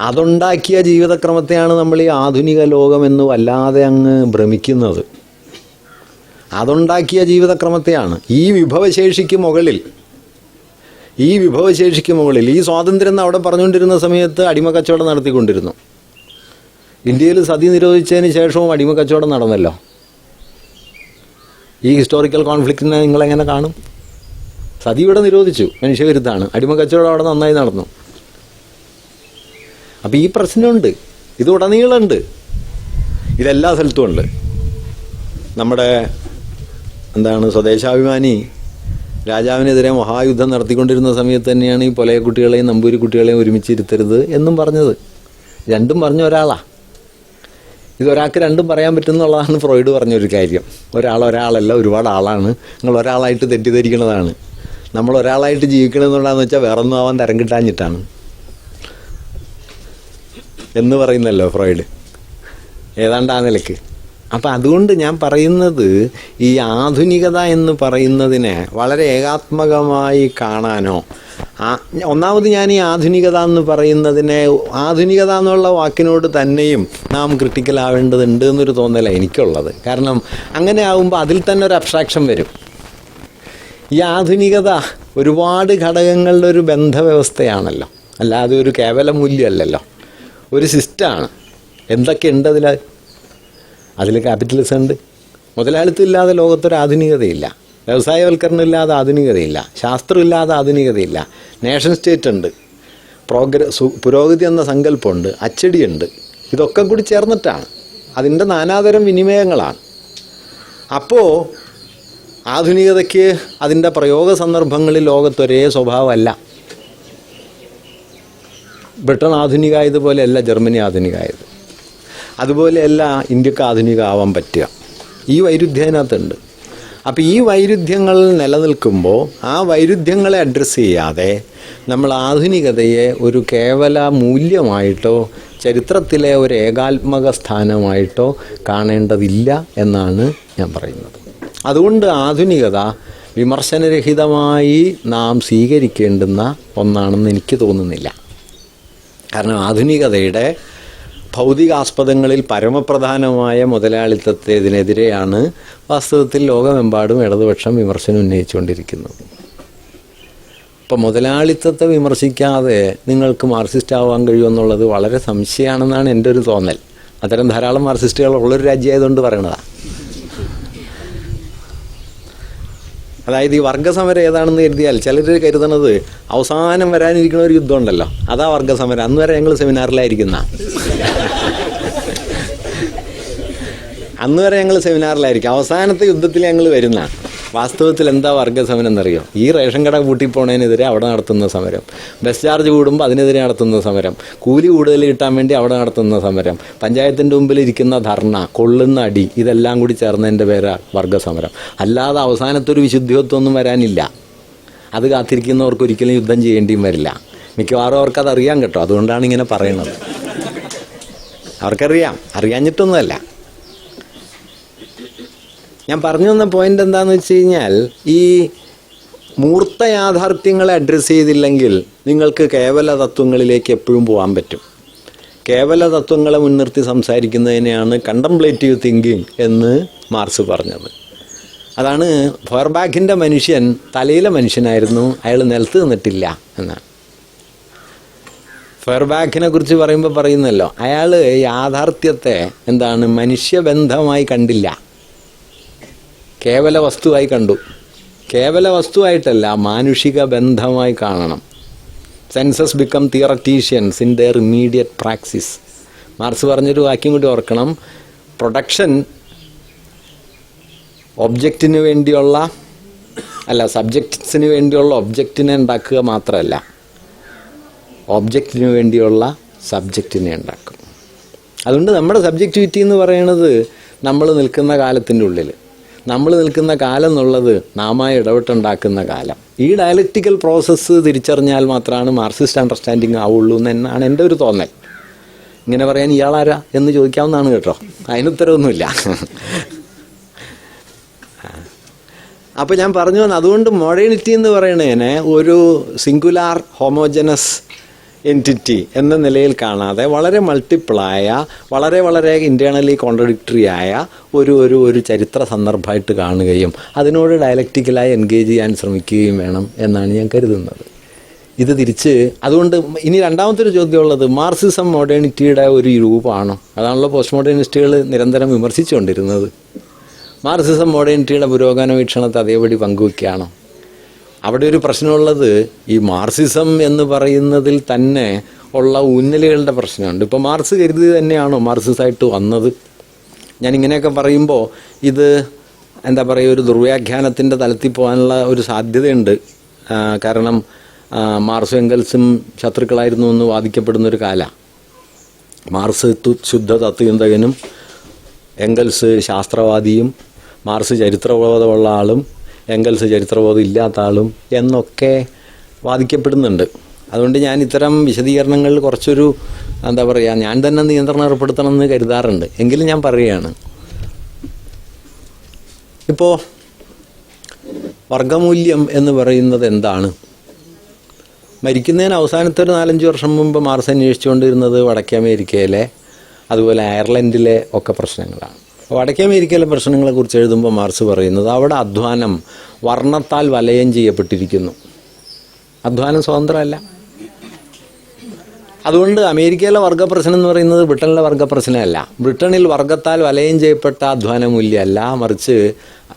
അതുണ്ടാക്കിയ ജീവിതക്രമത്തെയാണ് നമ്മൾ ഈ ആധുനിക ലോകമെന്ന് വല്ലാതെ അങ്ങ് ഭ്രമിക്കുന്നത്. അതുണ്ടാക്കിയ ജീവിതക്രമത്തെയാണ്. ഈ വിഭവശേഷിക്ക് മുകളിൽ ഈ സ്വാതന്ത്ര്യം അവിടെ പറഞ്ഞുകൊണ്ടിരുന്ന സമയത്ത് അടിമക്കച്ചവടം നടത്തിക്കൊണ്ടിരുന്നു. ഇന്ത്യയിൽ സതി നിരോധിച്ചതിന് ശേഷവും അടിമക്കച്ചവടം നടന്നല്ലോ. ഈ ഹിസ്റ്റോറിക്കൽ കോൺഫ്ലിക്റ്റിനെ നിങ്ങളെങ്ങനെ കാണും? സതി ഇവിടെ നിരോധിച്ചു, മനുഷ്യവിരുദ്ധാണ്. അടിമക്കച്ചവടം അവിടെ നന്നായി നടന്നു. അപ്പം ഈ പ്രശ്നമുണ്ട്, ഇത് ഉടനീളമുണ്ട്, ഇതെല്ലാ സ്ഥലത്തും ഉണ്ട്. നമ്മുടെ സ്വദേശാഭിമാനി രാജാവിനെതിരെ മഹായുദ്ധം നടത്തിക്കൊണ്ടിരുന്ന സമയത്ത് തന്നെയാണ് ഈ പൊലയ കുട്ടികളെയും നമ്പൂരി കുട്ടികളെയും ഒരുമിച്ചിരുത്തരുത് എന്നും പറഞ്ഞത്. രണ്ടും പറഞ്ഞ ഒരാളാണ്. ഇതൊരാൾക്ക് രണ്ടും പറയാൻ പറ്റുന്നുള്ളതാണ് ഫ്രോയിഡ് പറഞ്ഞൊരു കാര്യം. ഒരാളല്ല, ഒരുപാട് ആളാണ്. നിങ്ങൾ ഒരാളായിട്ട് തെറ്റിദ്ധരിക്കുന്നതാണ്. നമ്മൾ ഒരാളായിട്ട് ജീവിക്കണമെന്നുള്ളതെന്ന് വെച്ചാൽ വേറൊന്നും ആവാൻ തരം കിട്ടാഞ്ഞിട്ടാണ് എന്ന് പറയുന്നല്ലോ ഫ്രോയിഡ്, ഏതാണ്ട് ആ നിലയ്ക്ക്. അപ്പം അതുകൊണ്ട് ഞാൻ പറയുന്നത്, ഈ ആധുനികത എന്ന് പറയുന്നതിനെ വളരെ ഏകാത്മകമായി കാണാനോ, ഒന്നാമത് ഞാൻ ഈ ആധുനികത എന്ന് പറയുന്നതിനെ, ആധുനികത എന്നുള്ള വാക്കിനോട് തന്നെയും നാം ക്രിട്ടിക്കലാവേണ്ടതുണ്ട് എന്നൊരു തോന്നലാണ് എനിക്കുള്ളത്. കാരണം അങ്ങനെ ആകുമ്പോൾ അതിൽ തന്നെ ഒരു അബ്സ്ട്രാക്ഷൻ വരും. ഈ ആധുനികത ഒരുപാട് ഘടകങ്ങളുടെ ഒരു ബന്ധവ്യവസ്ഥയാണല്ലോ, അല്ലാതെ ഒരു കേവല മൂല്യമല്ലല്ലോ, ഒരു സിസ്റ്റമാണ്. എന്തൊക്കെയുണ്ട് അതിൽ ക്യാപിറ്റലിസം ഉണ്ട്. മുതലാളിത്തം ഇല്ലാതെ ലോകത്തൊരു ആധുനികതയില്ല. വ്യവസായവൽക്കരണം ഇല്ലാതെ ആധുനികതയില്ല. ശാസ്ത്രമില്ലാതെ ആധുനികതയില്ല. നേഷൻ സ്റ്റേറ്റ് ഉണ്ട്. പുരോഗതി എന്ന സങ്കല്പമുണ്ട്. അച്ചടിയുണ്ട്. ഇതൊക്കെ കൂടി ചേർന്നിട്ടാണ്. അതിൻ്റെ നാനാതരം വിനിമയങ്ങളാണ്. അപ്പോൾ ആധുനികതയ്ക്ക് അതിൻ്റെ പ്രയോഗ സന്ദർഭങ്ങളിൽ ലോകത്തൊരേ സ്വഭാവമല്ല. Britain ആധുനികമായതുപോലെയല്ല Germany ആധുനികമായത്. അതുപോലെയല്ല ഇന്ത്യക്ക് ആധുനിക ആവാൻ പറ്റുക. ഈ വൈരുദ്ധ്യം അതിനകത്തുണ്ട്. അപ്പോൾ ഈ വൈരുദ്ധ്യങ്ങൾ നിലനിൽക്കുമ്പോൾ ആ വൈരുദ്ധ്യങ്ങളെ അഡ്രസ്സ് ചെയ്യാതെ നമ്മൾ ആധുനികതയെ ഒരു കേവല മൂല്യമായിട്ടോ ചരിത്രത്തിലെ ഒരു ഏകാത്മക സ്ഥാനമായിട്ടോ കാണേണ്ടതില്ല എന്നാണ് ഞാൻ പറയുന്നത്. അതുകൊണ്ട് ആധുനികത വിമർശനരഹിതമായി നാം സ്വീകരിക്കേണ്ടുന്ന ഒന്നാണെന്ന് എനിക്ക് തോന്നുന്നില്ല. കാരണം ആധുനികതയുടെ ഭൗതികാസ്പദങ്ങളിൽ പരമപ്രധാനമായ മുതലാളിത്തത്തിനെതിരെയാണ് വാസ്തവത്തിൽ ലോകമെമ്പാടും ഇടതുപക്ഷം വിമർശനം ഉന്നയിച്ചുകൊണ്ടിരിക്കുന്നത്. ഇപ്പോൾ മുതലാളിത്തത്തെ വിമർശിക്കാതെ നിങ്ങൾക്ക് മാർക്സിസ്റ്റ് ആവാൻ കഴിയുമെന്നുള്ളത് വളരെ സംശയമാണെന്നാണ് എൻ്റെ ഒരു തോന്നൽ. അത്തരം ധാരാളം മാർക്സിസ്റ്റുകൾ ഉള്ളൊരു രാജ്യമായതുകൊണ്ട് പറയണതാണ്. അതായത് ഈ വർഗസമരം ഏതാണെന്ന് കരുതിയാൽ ചിലർ കരുതണത് അവസാനം വരാനിരിക്കുന്ന ഒരു യുദ്ധം ഉണ്ടല്ലോ, അതാ വർഗസമരം. അന്ന് വരെ ഞങ്ങൾ സെമിനാറിലായിരിക്കുന്ന അവസാനത്തെ യുദ്ധത്തിൽ ഞങ്ങൾ വരുന്ന. വാസ്തവത്തിൽ എന്താ വർഗസമരം എന്നറിയോ? ഈ റേഷൻ കട പൂട്ടിപ്പോണതിനെതിരെ അവിടെ നടത്തുന്ന സമരം, ബസ് ചാർജ് കൂടുമ്പോൾ അതിനെതിരെ നടത്തുന്ന സമരം, കൂലി കൂടുതൽ കിട്ടാൻ വേണ്ടി അവിടെ നടത്തുന്ന സമരം, പഞ്ചായത്തിൻ്റെ മുമ്പിൽ ഇരിക്കുന്ന ധർണ, കൊള്ളുന്ന അടി, ഇതെല്ലാം കൂടി ചേർന്നതിൻ്റെ പേരാ വർഗസമരം. അല്ലാതെ അവസാനത്തൊരു വിശുദ്ധിത്വമൊന്നും വരാനില്ല. അത് കാത്തിരിക്കുന്നവർക്ക് ഒരിക്കലും യുദ്ധം ചെയ്യേണ്ടിയും വരില്ല. മിക്കവാറും അവർക്കത് അറിയാം കേട്ടോ. അതുകൊണ്ടാണ് ഇങ്ങനെ പറയണത്. അവർക്കറിയാം, അറിയാഞ്ഞിട്ടൊന്നുമല്ല. ഞാൻ പറഞ്ഞു തന്ന പോയിന്റ് എന്താണെന്ന് വെച്ച് കഴിഞ്ഞാൽ, ഈ മൂർത്ത യാഥാർത്ഥ്യങ്ങളെ അഡ്രസ്സ് ചെയ്തില്ലെങ്കിൽ നിങ്ങൾക്ക് കേവല തത്വങ്ങളിലേക്ക് എപ്പോഴും പോകാൻ പറ്റും. കേവല തത്വങ്ങളെ മുൻനിർത്തി സംസാരിക്കുന്നതിനെയാണ് കണ്ടംപ്ലേറ്റീവ് തിങ്കിങ് എന്ന് മാർക്സ് പറഞ്ഞത്. അതാണ് ഫോർബാക്കിൻ്റെ മനുഷ്യൻ തലയിലെ മനുഷ്യനായിരുന്നു, അയാൾ നിലത്ത് നിന്നിട്ടില്ല എന്നാണ്. ഫെയർബാക്കിനെ കുറിച്ച് പറയുമ്പോൾ പറയുന്നല്ലോ, അയാൾ യാഥാർത്ഥ്യത്തെ എന്താണ് മനുഷ്യബന്ധമായി കണ്ടില്ല, കേവല വസ്തുവായി കണ്ടു. കേവല വസ്തുവായിട്ടല്ല, മാനുഷിക ബന്ധമായി കാണണം. Senses become theoreticians in their immediate praxis. Marx പറഞ്ഞൊരു വാക്യം കൂടി ഓർക്കണം. പ്രൊഡക്ഷൻ ഒബ്ജക്റ്റിന് വേണ്ടിയുള്ള സബ്ജക്ട്സിന് വേണ്ടിയുള്ള ഒബ്ജക്റ്റിനെ ഉണ്ടാക്കുക മാത്രമല്ല, ഒബ്ജക്റ്റിന് വേണ്ടിയുള്ള സബ്ജക്റ്റിനെ ഉണ്ടാക്കും. അതുകൊണ്ട് നമ്മുടെ സബ്ജക്റ്റിവിറ്റി എന്ന് പറയുന്നത് നമ്മൾ നിൽക്കുന്ന കാലത്തിൻ്റെ ഉള്ളിൽ, നമ്മൾ നിൽക്കുന്ന കാലം എന്നുള്ളത് നാമായി ഇടപെട്ടുണ്ടാക്കുന്ന കാലം. ഈ ഡയലക്റ്റിക്കൽ പ്രോസസ്സ് തിരിച്ചറിഞ്ഞാൽ മാത്രമാണ് മാർക്സിസ്റ്റ് അണ്ടർസ്റ്റാൻഡിങ് ആവുള്ളൂ എന്നാണ് എൻ്റെ ഒരു തോന്നൽ. ഇങ്ങനെ പറയാൻ ഇയാളാരാ എന്ന് ചോദിക്കാവുന്നതാണ് കേട്ടോ, അതിനുത്തരവൊന്നുമില്ല. അപ്പോൾ ഞാൻ പറഞ്ഞു വന്നു, അതുകൊണ്ട് മോഡേണിറ്റി എന്ന് പറയുന്നതിനെ ഒരു സിംഗുലാർ ഹോമോജനസ് എൻറ്റിറ്റി എന്ന നിലയിൽ കാണാതെ വളരെ മൾട്ടിപ്പിളായ, വളരെ വളരെ ഇൻറ്റേർണലി കോൺട്രഡിക്ടറി ആയ ഒരു ചരിത്ര സന്ദർഭമായിട്ട് കാണുകയും അതിനോട് ഡയലക്റ്റിക്കലായി എൻഗേജ് ചെയ്യാൻ ശ്രമിക്കുകയും വേണം എന്നാണ് ഞാൻ കരുതുന്നത്. ഇത് തിരിച്ച് അതുകൊണ്ട് ഇനി രണ്ടാമത്തെ ഒരു ചോദ്യമുള്ളത്, മാർക്സിസം മോഡേണിറ്റിയുടെ ഒരു രൂപമാണോ? അതാണല്ലോ പോസ്റ്റ് മോഡേണിസ്റ്റുകൾ നിരന്തരം വിമർശിച്ചുകൊണ്ടിരുന്നത്. മാർക്സിസം മോഡേണിറ്റിയുടെ പുരോഗമന വീക്ഷണത്തെ അതേപടി പങ്കുവയ്ക്കുകയാണോ? അവിടെ ഒരു പ്രശ്നമുള്ളത്, ഈ മാർക്സിസം എന്ന് പറയുന്നതിൽ തന്നെ ഉള്ള ഊന്നലുകളുടെ പ്രശ്നമുണ്ട്. ഇപ്പോൾ മാർക്സ് കരുതി തന്നെയാണോ മാർക്സിസമായിട്ട് വന്നത്? ഞാനിങ്ങനെയൊക്കെ പറയുമ്പോൾ ഇത് എന്താ പറയുക, ഒരു ദുർവ്യാഖ്യാനത്തിൻ്റെ തലത്തിൽ പോകാനുള്ള ഒരു സാധ്യതയുണ്ട്. കാരണം മാർക്സും എംഗൽസും ശത്രുക്കളായിരുന്നു എന്ന് വാദിക്കപ്പെടുന്നൊരു കാലമാണ്. മാർക്സ് ശുദ്ധ തത്വചിന്തകനും എംഗൽസ് ശാസ്ത്രവാദിയും, മാർക്സ് ചരിത്രബോധമുള്ള ആളും എംഗൽസ് ചരിത്രബോധം ഇല്ലാത്ത ആളും എന്നൊക്കെ വാദിക്കപ്പെടുന്നുണ്ട്. അതുകൊണ്ട് ഞാൻ ഇത്തരം വിശദീകരണങ്ങളിൽ കുറച്ചൊരു എന്താ പറയുക, ഞാൻ തന്നെ നിയന്ത്രണം ഏർപ്പെടുത്തണമെന്ന് കരുതാറുണ്ട്. എങ്കിലും ഞാൻ പറയുകയാണ്, ഇപ്പോൾ വർഗമൂല്യം എന്ന് പറയുന്നത് എന്താണ്? മരിക്കുന്നതിന് അവസാനത്തെ ഒരു 4-5 വർഷം മുമ്പ് മാർക്സ് അന്വേഷിച്ചുകൊണ്ടിരുന്നത് വടക്കേ അമേരിക്കയിലെ അതുപോലെ അയർലൻഡിലെ ഒക്കെ പ്രശ്നങ്ങളാണ്. വടക്കേ അമേരിക്കയിലെ പ്രശ്നങ്ങളെക്കുറിച്ച് എഴുതുമ്പോൾ മാർക്സ് പറയുന്നത്, അവിടെ അധ്വാനം വർണ്ണത്താൽ വലയം ചെയ്യപ്പെട്ടിരിക്കുന്നു. അധ്വാനം സ്വതന്ത്രമല്ല. അതുകൊണ്ട് അമേരിക്കയിലെ വർഗപ്രശ്നം എന്ന് പറയുന്നത് ബ്രിട്ടനിലെ വർഗപ്രശ്നമല്ല. ബ്രിട്ടനിൽ വർഗത്താൽ വലയം ചെയ്യപ്പെട്ട അധ്വാന മൂല്യമല്ല, മറിച്ച്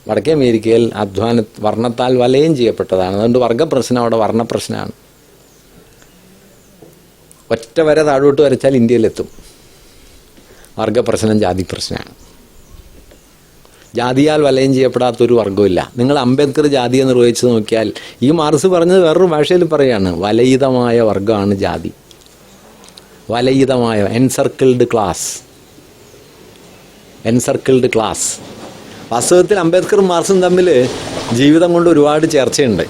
വടക്കേ അമേരിക്കയിൽ വർണ്ണത്താൽ വലയം ചെയ്യപ്പെട്ടതാണ്. അതുകൊണ്ട് വർഗപ്രശ്നം അവിടെ വർണ്ണപ്രശ്നമാണ്. ഒറ്റ വര താഴോട്ട് വരച്ചാൽ ഇന്ത്യയിലെത്തും. വർഗപ്രശ്നം ജാതി പ്രശ്നമാണ്. ജാതിയാൽ വലയം ചെയ്യപ്പെടാത്തൊരു വർഗമില്ല. നിങ്ങൾ അംബേദ്കർ ജാതിയെ നിർവഹിച്ച് നോക്കിയാൽ, ഈ മാർക്സ് പറഞ്ഞത് വേറൊരു ഭാഷയിൽ പറയാണ്, വലയിതമായ വർഗമാണ് ജാതി. വലയിതമായ എൻസർക്കിൾഡ് ക്ലാസ്. വാസ്തവത്തിൽ അംബേദ്കറും മാർക്സും തമ്മിൽ ജീവിതം കൊണ്ട് ഒരുപാട് ചേർച്ചയുണ്ട്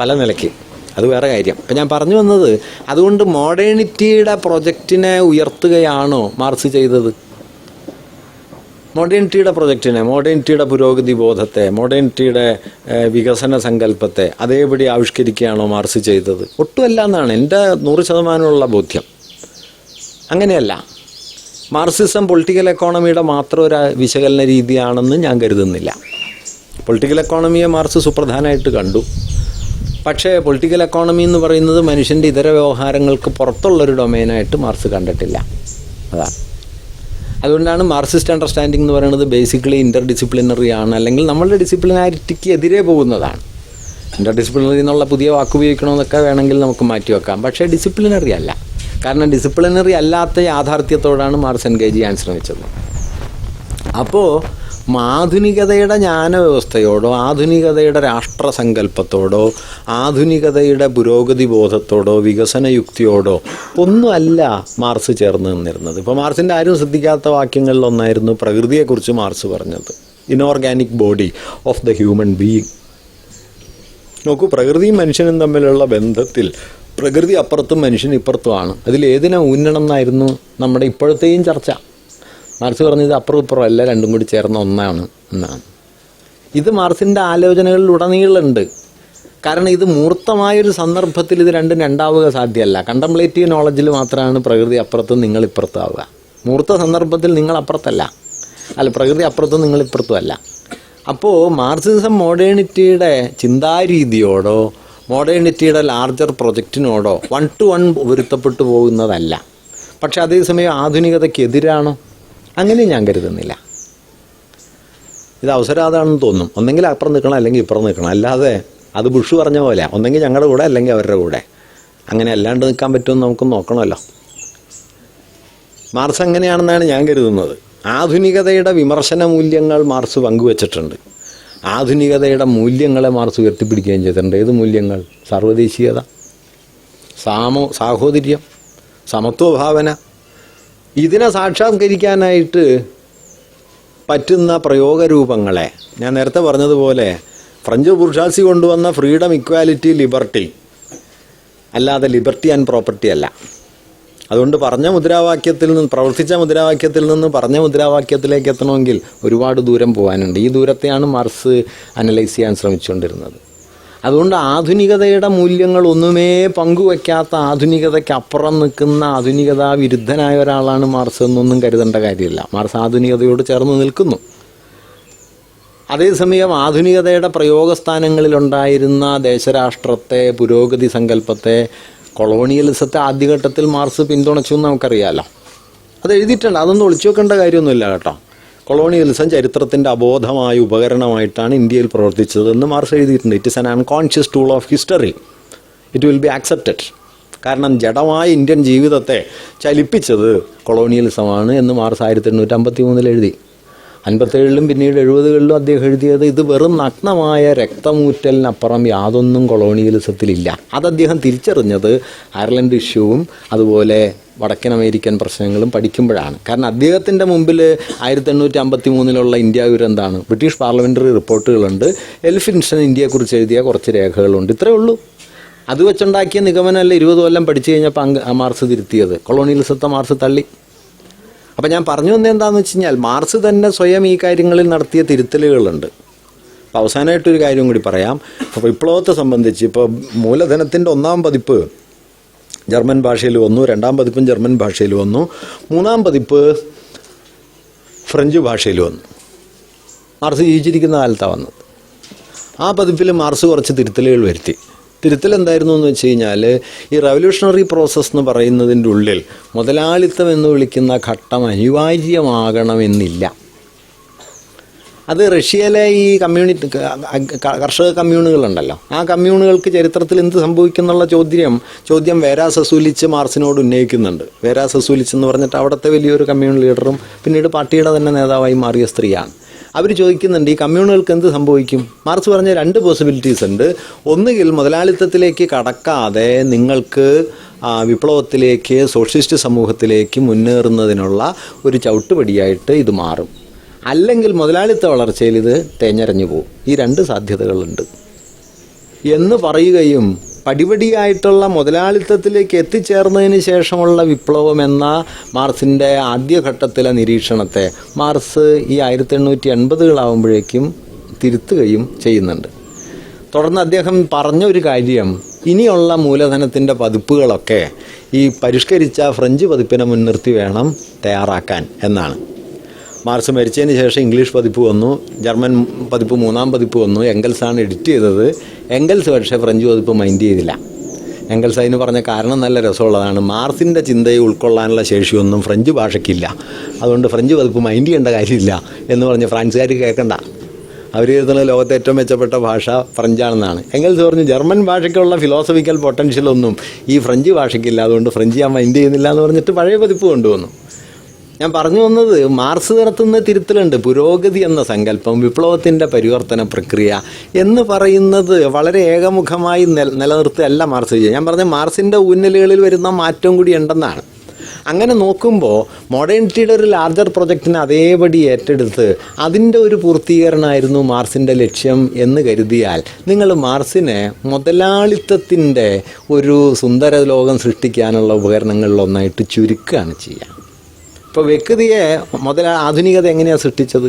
പല നിലയ്ക്ക്. അത് വേറെ കാര്യം. അപ്പം ഞാൻ പറഞ്ഞു വന്നത്, അതുകൊണ്ട് മോഡേണിറ്റിയുടെ പ്രൊജക്റ്റിനെ ഉയർത്തുകയാണോ മാർക്സ് ചെയ്തത്? മോഡേണിറ്റിയുടെ പ്രൊജക്റ്റിനെ, മോഡേണിറ്റിയുടെ പുരോഗതി ബോധത്തെ, മോഡേണിറ്റിയുടെ വികസന സങ്കല്പത്തെ അതേപടി ആവിഷ്കരിക്കുകയാണോ മാർക്സ് ചെയ്തത്? ഒട്ടുമല്ല എന്നാണ് എൻ്റെ 100% ബോധ്യം. അങ്ങനെയല്ല. മാർക്സിസം പൊളിറ്റിക്കൽ എക്കോണമിയുടെ മാത്രം ഒരു വിശകലന രീതിയാണെന്ന് ഞാൻ കരുതുന്നില്ല. പൊളിറ്റിക്കൽ എക്കോണമിയെ മാർക്സ് സുപ്രധാനമായിട്ട് കണ്ടു. പക്ഷേ പൊളിറ്റിക്കൽ എക്കോണമി എന്ന് പറയുന്നത് മനുഷ്യൻ്റെ ഇതര വ്യവഹാരങ്ങൾക്ക് പുറത്തുള്ളൊരു ഡൊമൈനായിട്ട് മാർക്സ് കണ്ടിട്ടില്ല. അതാണ്. അതുകൊണ്ടാണ് മാർക്സിസ്റ്റ് അണ്ടർസ്റ്റാൻഡിംഗ് എന്ന് പറയുന്നത് ബേസിക്കലി ഇൻ്റർ ഡിസിപ്ലിനറി ആണ്, അല്ലെങ്കിൽ നമ്മളുടെ ഡിസിപ്ലിനാരിറ്റിക്ക് എതിരെ പോകുന്നതാണ്. ഇൻ്റർ ഡിസിപ്ലിനറി എന്നുള്ള പുതിയ വാക്ക് ഉപയോഗിക്കണമെന്നൊക്കെ വേണമെങ്കിൽ നമുക്ക് മാറ്റിവെക്കാം. പക്ഷേ ഡിസിപ്ലിനറി അല്ല. കാരണം ഡിസിപ്ലിനറി അല്ലാത്ത യാഥാർത്ഥ്യത്തോടാണ് മാർക്സ് എൻഗേജ് ചെയ്യാൻ ശ്രമിച്ചത്. അപ്പോൾ ആധുനികതയുടെ ജ്ഞാനവ്യവസ്ഥയോടോ ആധുനികതയുടെ രാഷ്ട്രസങ്കല്പത്തോടോ ആധുനികതയുടെ പുരോഗതി ബോധത്തോടോ വികസന യുക്തിയോടോ ഒന്നുമല്ല മാർക്സ് ചേർന്ന് നിന്നിരുന്നത്. ഇപ്പോൾ മാർക്സിൻ്റെ ആരും ശ്രദ്ധിക്കാത്ത വാക്യങ്ങളിലൊന്നായിരുന്നു പ്രകൃതിയെക്കുറിച്ച് മാർക്സ് പറഞ്ഞത്, inorganic body of the human being. നോക്കൂ, പ്രകൃതിയും മനുഷ്യനും തമ്മിലുള്ള ബന്ധത്തിൽ പ്രകൃതി അപ്പുറത്തും മനുഷ്യൻ ഇപ്പുറത്തുമാണ്. അതിലേതിനെ ഊന്നണം എന്നായിരുന്നു നമ്മുടെ ഇപ്പോഴത്തെയും ചർച്ച. മാർക്സ് പറഞ്ഞത് അപ്പുറം ഇപ്പുറം അല്ല, രണ്ടും കൂടി ചേർന്ന ഒന്നാണ് എന്നാണ്. ഇത് മാർക്സിൻ്റെ ആലോചനകളിലുടനീളുണ്ട്. കാരണം ഇത് മൂർത്തമായൊരു സന്ദർഭത്തിൽ ഇത് രണ്ടും രണ്ടാവുക സാധ്യമല്ല. കണ്ടംപ്ലേറ്റീവ് നോളജിൽ മാത്രമാണ് പ്രകൃതി അപ്പുറത്തും നിങ്ങൾ ഇപ്പുറത്താവുക. മൂർത്ത സന്ദർഭത്തിൽ നിങ്ങൾ അപ്പുറത്തല്ല, അല്ല പ്രകൃതി അപ്പുറത്തും നിങ്ങൾ ഇപ്പുറത്തും അല്ല. അപ്പോൾ മാർക്സിസം മോഡേണിറ്റിയുടെ ചിന്താരീതിയോടോ മോഡേണിറ്റിയുടെ ലാർജർ പ്രൊജക്റ്റിനോടോ 1 to 1 പൊരുത്തപ്പെട്ടു പോകുന്നതല്ല. പക്ഷെ അതേസമയം ആധുനികതയ്ക്ക് എതിരാണോ? അങ്ങനെ ഞാൻ കരുതുന്നില്ല. ഇത് അവസരാതാണെന്ന് തോന്നും. ഒന്നെങ്കിൽ അപ്പുറം നിൽക്കണം, അല്ലെങ്കിൽ ഇപ്പുറം നിൽക്കണം. അല്ലാതെ അത് ബുഷ് പറഞ്ഞ പോലെ ഒന്നെങ്കിൽ ഞങ്ങളുടെ കൂടെ അല്ലെങ്കിൽ അവരുടെ കൂടെ, അങ്ങനെ അല്ലാണ്ട് നിൽക്കാൻ പറ്റുമെന്ന് നമുക്ക് നോക്കണമല്ലോ. മാർക്സ് അങ്ങനെയാണെന്നാണ് ഞാൻ കരുതുന്നത്. ആധുനികതയുടെ വിമർശന മൂല്യങ്ങൾ മാർക്സ് പങ്കുവച്ചിട്ടുണ്ട്. ആധുനികതയുടെ മൂല്യങ്ങളെ മാർക്സ് ഉയർത്തിപ്പിടിക്കുകയും ചെയ്തിട്ടുണ്ട്. ഏത് മൂല്യങ്ങൾ? സാർവദേശീയത, സാഹോദര്യം, സമത്വഭാവന. ഇതിനെ സാക്ഷാത്കരിക്കാനായിട്ട് പറ്റുന്ന പ്രയോഗരൂപങ്ങളെ ഞാൻ നേരത്തെ പറഞ്ഞതുപോലെ ഫ്രഞ്ച് ബുർഷാസി കൊണ്ടുവന്ന ഫ്രീഡം, ഇക്വാലിറ്റി, ലിബർട്ടി അല്ലാതെ ലിബർട്ടി ആൻഡ് പ്രോപ്പർട്ടി അല്ല. അതുകൊണ്ട് പറഞ്ഞ മുദ്രാവാക്യത്തിൽ നിന്ന്, പ്രവർത്തിച്ച മുദ്രാവാക്യത്തിൽ നിന്ന് പറഞ്ഞ മുദ്രാവാക്യത്തിലേക്ക് എത്തണമെങ്കിൽ ഒരുപാട് ദൂരം പോകാനുണ്ട്. ഈ ദൂരത്തെയാണ് മാർക്സ് അനലൈസ് ചെയ്യാൻ ശ്രമിച്ചുകൊണ്ടിരുന്നത്. അതുകൊണ്ട് ആധുനികതയുടെ മൂല്യങ്ങൾ ഒന്നുമേ പങ്കുവയ്ക്കാത്ത, ആധുനികതയ്ക്ക് അപ്പുറം നിൽക്കുന്ന ആധുനികതാ വിരുദ്ധനായ ഒരാളാണ് മാർക്സ് എന്നൊന്നും കരുതേണ്ട കാര്യമില്ല. മാർക്സ് ആധുനികതയോട് ചേർന്ന് നിൽക്കുന്നു. അതേസമയം ആധുനികതയുടെ പ്രയോഗസ്ഥാനങ്ങളിലുണ്ടായിരുന്ന ദേശരാഷ്ട്രത്തെ, പുരോഗതി സങ്കല്പത്തെ, കൊളോണിയലിസത്തെ ആദ്യഘട്ടത്തിൽ മാർക്സ് പിന്തുണച്ചു എന്ന് നമുക്കറിയാമല്ലോ. അത് എഴുതിയിട്ടുണ്ട്. അതൊന്നും ഒളിച്ചു വെക്കേണ്ട കാര്യമൊന്നുമില്ല കേട്ടോ. കൊളോണിയലിസം ചരിത്രത്തിൻ്റെ അബോധമായ ഉപകരണമായിട്ടാണ് ഇന്ത്യയിൽ പ്രവർത്തിച്ചതെന്ന് മാർക്സ് എഴുതിയിട്ടുണ്ട്. It is an unconscious tool of history. It will be accepted. കാരണം ജഡമായ ഇന്ത്യൻ ജീവിതത്തെ ചലിപ്പിച്ചത് കൊളോണിയലിസമാണ് എന്ന് മാർക്സ് 1853 എഴുതി. 57 പിന്നീട് 70 അദ്ദേഹം എഴുതിയത് ഇത് വെറും നഗ്നമായ രക്തമൂറ്റലിനപ്പുറം യാതൊന്നും കൊളോണിയലിസത്തിലില്ല. അത് അദ്ദേഹം തിരിച്ചറിഞ്ഞത് അയർലൻഡ് ഇഷ്യൂവും അതുപോലെ വടക്കൻ അമേരിക്കൻ പ്രശ്നങ്ങളും പഠിക്കുമ്പോഴാണ്. കാരണം അദ്ദേഹത്തിൻ്റെ മുമ്പിൽ 1853 ഇന്ത്യ എന്താണ്? ബ്രിട്ടീഷ് പാർലമെൻ്ററി റിപ്പോർട്ടുകളുണ്ട്, എൽഫിൻസ്റ്റൺ ഇന്ത്യയെക്കുറിച്ച് എഴുതിയ കുറച്ച് രേഖകളുണ്ട്. ഇത്രയേ ഉള്ളൂ. അത് വെച്ചുണ്ടാക്കിയ നിഗമനമല്ല 20 കൊല്ലം പഠിച്ചു കഴിഞ്ഞപ്പോൾ മാർക്സ് തിരുത്തിയത്. കൊളോണിയലിസത്തെ മാർക്സ് തള്ളി. അപ്പം ഞാൻ പറഞ്ഞു വന്നത് എന്താണെന്ന് വെച്ച് കഴിഞ്ഞാൽ മാർക്സ് തന്നെ സ്വയം ഈ കാര്യങ്ങളിൽ നടത്തിയ തിരുത്തലുകളുണ്ട്. അപ്പോൾ അവസാനമായിട്ടൊരു കാര്യം കൂടി പറയാം. അപ്പോൾ വിപ്ലവത്തെ സംബന്ധിച്ച് ഇപ്പോൾ മൂലധനത്തിൻ്റെ 1-ാം പതിപ്പ് ജർമ്മൻ ഭാഷയിൽ വന്നു, 2-ാം പതിപ്പും ജർമ്മൻ ഭാഷയിൽ വന്നു, 3-ാം പതിപ്പ് ഫ്രഞ്ച് ഭാഷയിൽ വന്നു. മാർക്സ് ജീവിച്ചിരിക്കുന്ന കാലത്താണ് വന്നത്. ആ പതിപ്പിൽ മാർക്സ് കുറച്ച് തിരുത്തലുകൾ വരുത്തി. തിരുത്തൽ എന്തായിരുന്നു എന്ന് വെച്ച് കഴിഞ്ഞാൽ, ഈ റവല്യൂഷണറി പ്രോസസ്സ് എന്ന് പറയുന്നതിൻ്റെ ഉള്ളിൽ മുതലാളിത്തം എന്ന് വിളിക്കുന്ന ഘട്ടം അനിവാര്യമാകണമെന്നില്ല. അത് റഷ്യയിലെ ഈ കർഷക കമ്മ്യൂണുകളുണ്ടല്ലോ, ആ കമ്മ്യൂണുകൾക്ക് ചരിത്രത്തിൽ എന്ത് സംഭവിക്കുന്നുള്ള ചോദ്യം വേരാ സസൂലിച്ച് മാർക്സിനോട് ഉന്നയിക്കുന്നുണ്ട്. വേരാ സസൂലിച്ച് എന്ന് പറഞ്ഞിട്ട് അവിടുത്തെ വലിയൊരു കമ്മ്യൂൺ ലീഡറും പിന്നീട് പാർട്ടിയുടെ തന്നെ നേതാവായി മാറിയ സ്ത്രീയാണ്. അവർ ചോദിക്കുന്നുണ്ട് ഈ കമ്മ്യൂണുകൾക്ക് എന്ത് സംഭവിക്കും? മാർക്സ് പറഞ്ഞ 2 പോസിബിലിറ്റീസ് ഉണ്ട്. ഒന്നുകിൽ മുതലാളിത്തത്തിലേക്ക് കടക്കാതെ നിങ്ങൾക്ക് വിപ്ലവത്തിലേക്ക്, സോഷ്യലിസ്റ്റ് സമൂഹത്തിലേക്ക് മുന്നേറുന്നതിനുള്ള ഒരു ചവിട്ടുപടിയായിട്ട് ഇത് മാറും. അല്ലെങ്കിൽ മുതലാളിത്ത വളർച്ചയിൽ ഇത് തേഞ്ഞരഞ്ഞു പോകും. ഈ 2 സാധ്യതകളുണ്ട് എന്ന് പറയുകയും, പടിപടിയായിട്ടുള്ള മുതലാളിത്തത്തിലേക്ക് എത്തിച്ചേർന്നതിന് ശേഷമുള്ള വിപ്ലവം എന്ന മാർക്സിൻ്റെ ആദ്യഘട്ടത്തിലെ നിരീക്ഷണത്തെ മാർക്സ് ഈ 1880കളാവുമ്പോഴേക്കും തിരുത്തുകയും ചെയ്യുന്നുണ്ട്. തുടർന്ന് അദ്ദേഹം പറഞ്ഞൊരു കാര്യം, ഇനിയുള്ള മൂലധനത്തിൻ്റെ പതിപ്പുകളൊക്കെ ഈ പരിഷ്കരിച്ച ഫ്രഞ്ച് പതിപ്പിനെ മുൻനിർത്തി വേണം തയ്യാറാക്കാൻ എന്നാണ്. മാർക്സ് മരിച്ചതിന് ശേഷം ഇംഗ്ലീഷ് പതിപ്പ് വന്നു, ജർമ്മൻ പതിപ്പ് 3-ാം പതിപ്പ് വന്നു. എംഗൽസാണ് എഡിറ്റ് ചെയ്തത്. എംഗൽസ് പക്ഷേ ഫ്രഞ്ച് പതിപ്പ് മൈൻഡ് ചെയ്തില്ല. എംഗൽസ് അതിന് പറഞ്ഞ കാരണം നല്ല രസമുള്ളതാണ്. മാർക്സിൻ്റെ ചിന്തയെ ഉൾക്കൊള്ളാനുള്ള ശേഷിയൊന്നും ഫ്രഞ്ച് ഭാഷയ്ക്കില്ല, അതുകൊണ്ട് ഫ്രഞ്ച് പതിപ്പ് മൈൻഡ് ചെയ്യേണ്ട കാര്യമില്ല എന്ന് പറഞ്ഞ് ഫ്രാൻസുകാർ കേൾക്കണ്ട, അവർ എഴുതുന്ന ലോകത്തെ ഏറ്റവും മെച്ചപ്പെട്ട ഭാഷ ഫ്രഞ്ചാണെന്നാണ്. എംഗൽസ് പറഞ്ഞു ജർമ്മൻ ഭാഷയ്ക്കുള്ള ഫിലോസഫിക്കൽ പൊട്ടൻഷ്യലൊന്നും ഈ ഫ്രഞ്ച് ഭാഷയ്ക്കില്ല, അതുകൊണ്ട് ഫ്രഞ്ച് ഞാൻ മൈൻഡ് ചെയ്യുന്നില്ല എന്ന് പറഞ്ഞിട്ട് പഴയ പതിപ്പ് കൊണ്ടുവന്നു. ഞാൻ പറഞ്ഞു വന്നത്, മാർക്സ് നടത്തുന്ന തിരുത്തലുണ്ട്. പുരോഗതി എന്ന സങ്കല്പം, വിപ്ലവത്തിൻ്റെ പരിവർത്തന പ്രക്രിയ എന്ന് പറയുന്നത് വളരെ ഏകമുഖമായി നിലനിർത്തുകയല്ല മാർക്സ് ചെയ്യുക. ഞാൻ പറഞ്ഞ മാർക്സിൻ്റെ ഊന്നലുകളിൽ വരുന്ന മാറ്റം കൂടി ഉണ്ടെന്നാണ്. അങ്ങനെ നോക്കുമ്പോൾ മോഡേണിറ്റിയുടെ ഒരു ലാർജർ പ്രൊജക്റ്റിനെ അതേപടി ഏറ്റെടുത്ത് അതിൻ്റെ ഒരു പൂർത്തീകരണമായിരുന്നു മാർക്സിൻ്റെ ലക്ഷ്യം എന്ന് കരുതിയാൽ നിങ്ങൾ മാർക്സിനെ മുതലാളിത്തത്തിൻ്റെ ഒരു സുന്ദര ലോകം സൃഷ്ടിക്കാനുള്ള ഉപകരണങ്ങളിലൊന്നായിട്ട് ചുരുക്കുകയാണ് ചെയ്യുക. ഇപ്പോൾ വ്യക്തിയെ ആധുനികത എങ്ങനെയാണ് സൃഷ്ടിച്ചത്?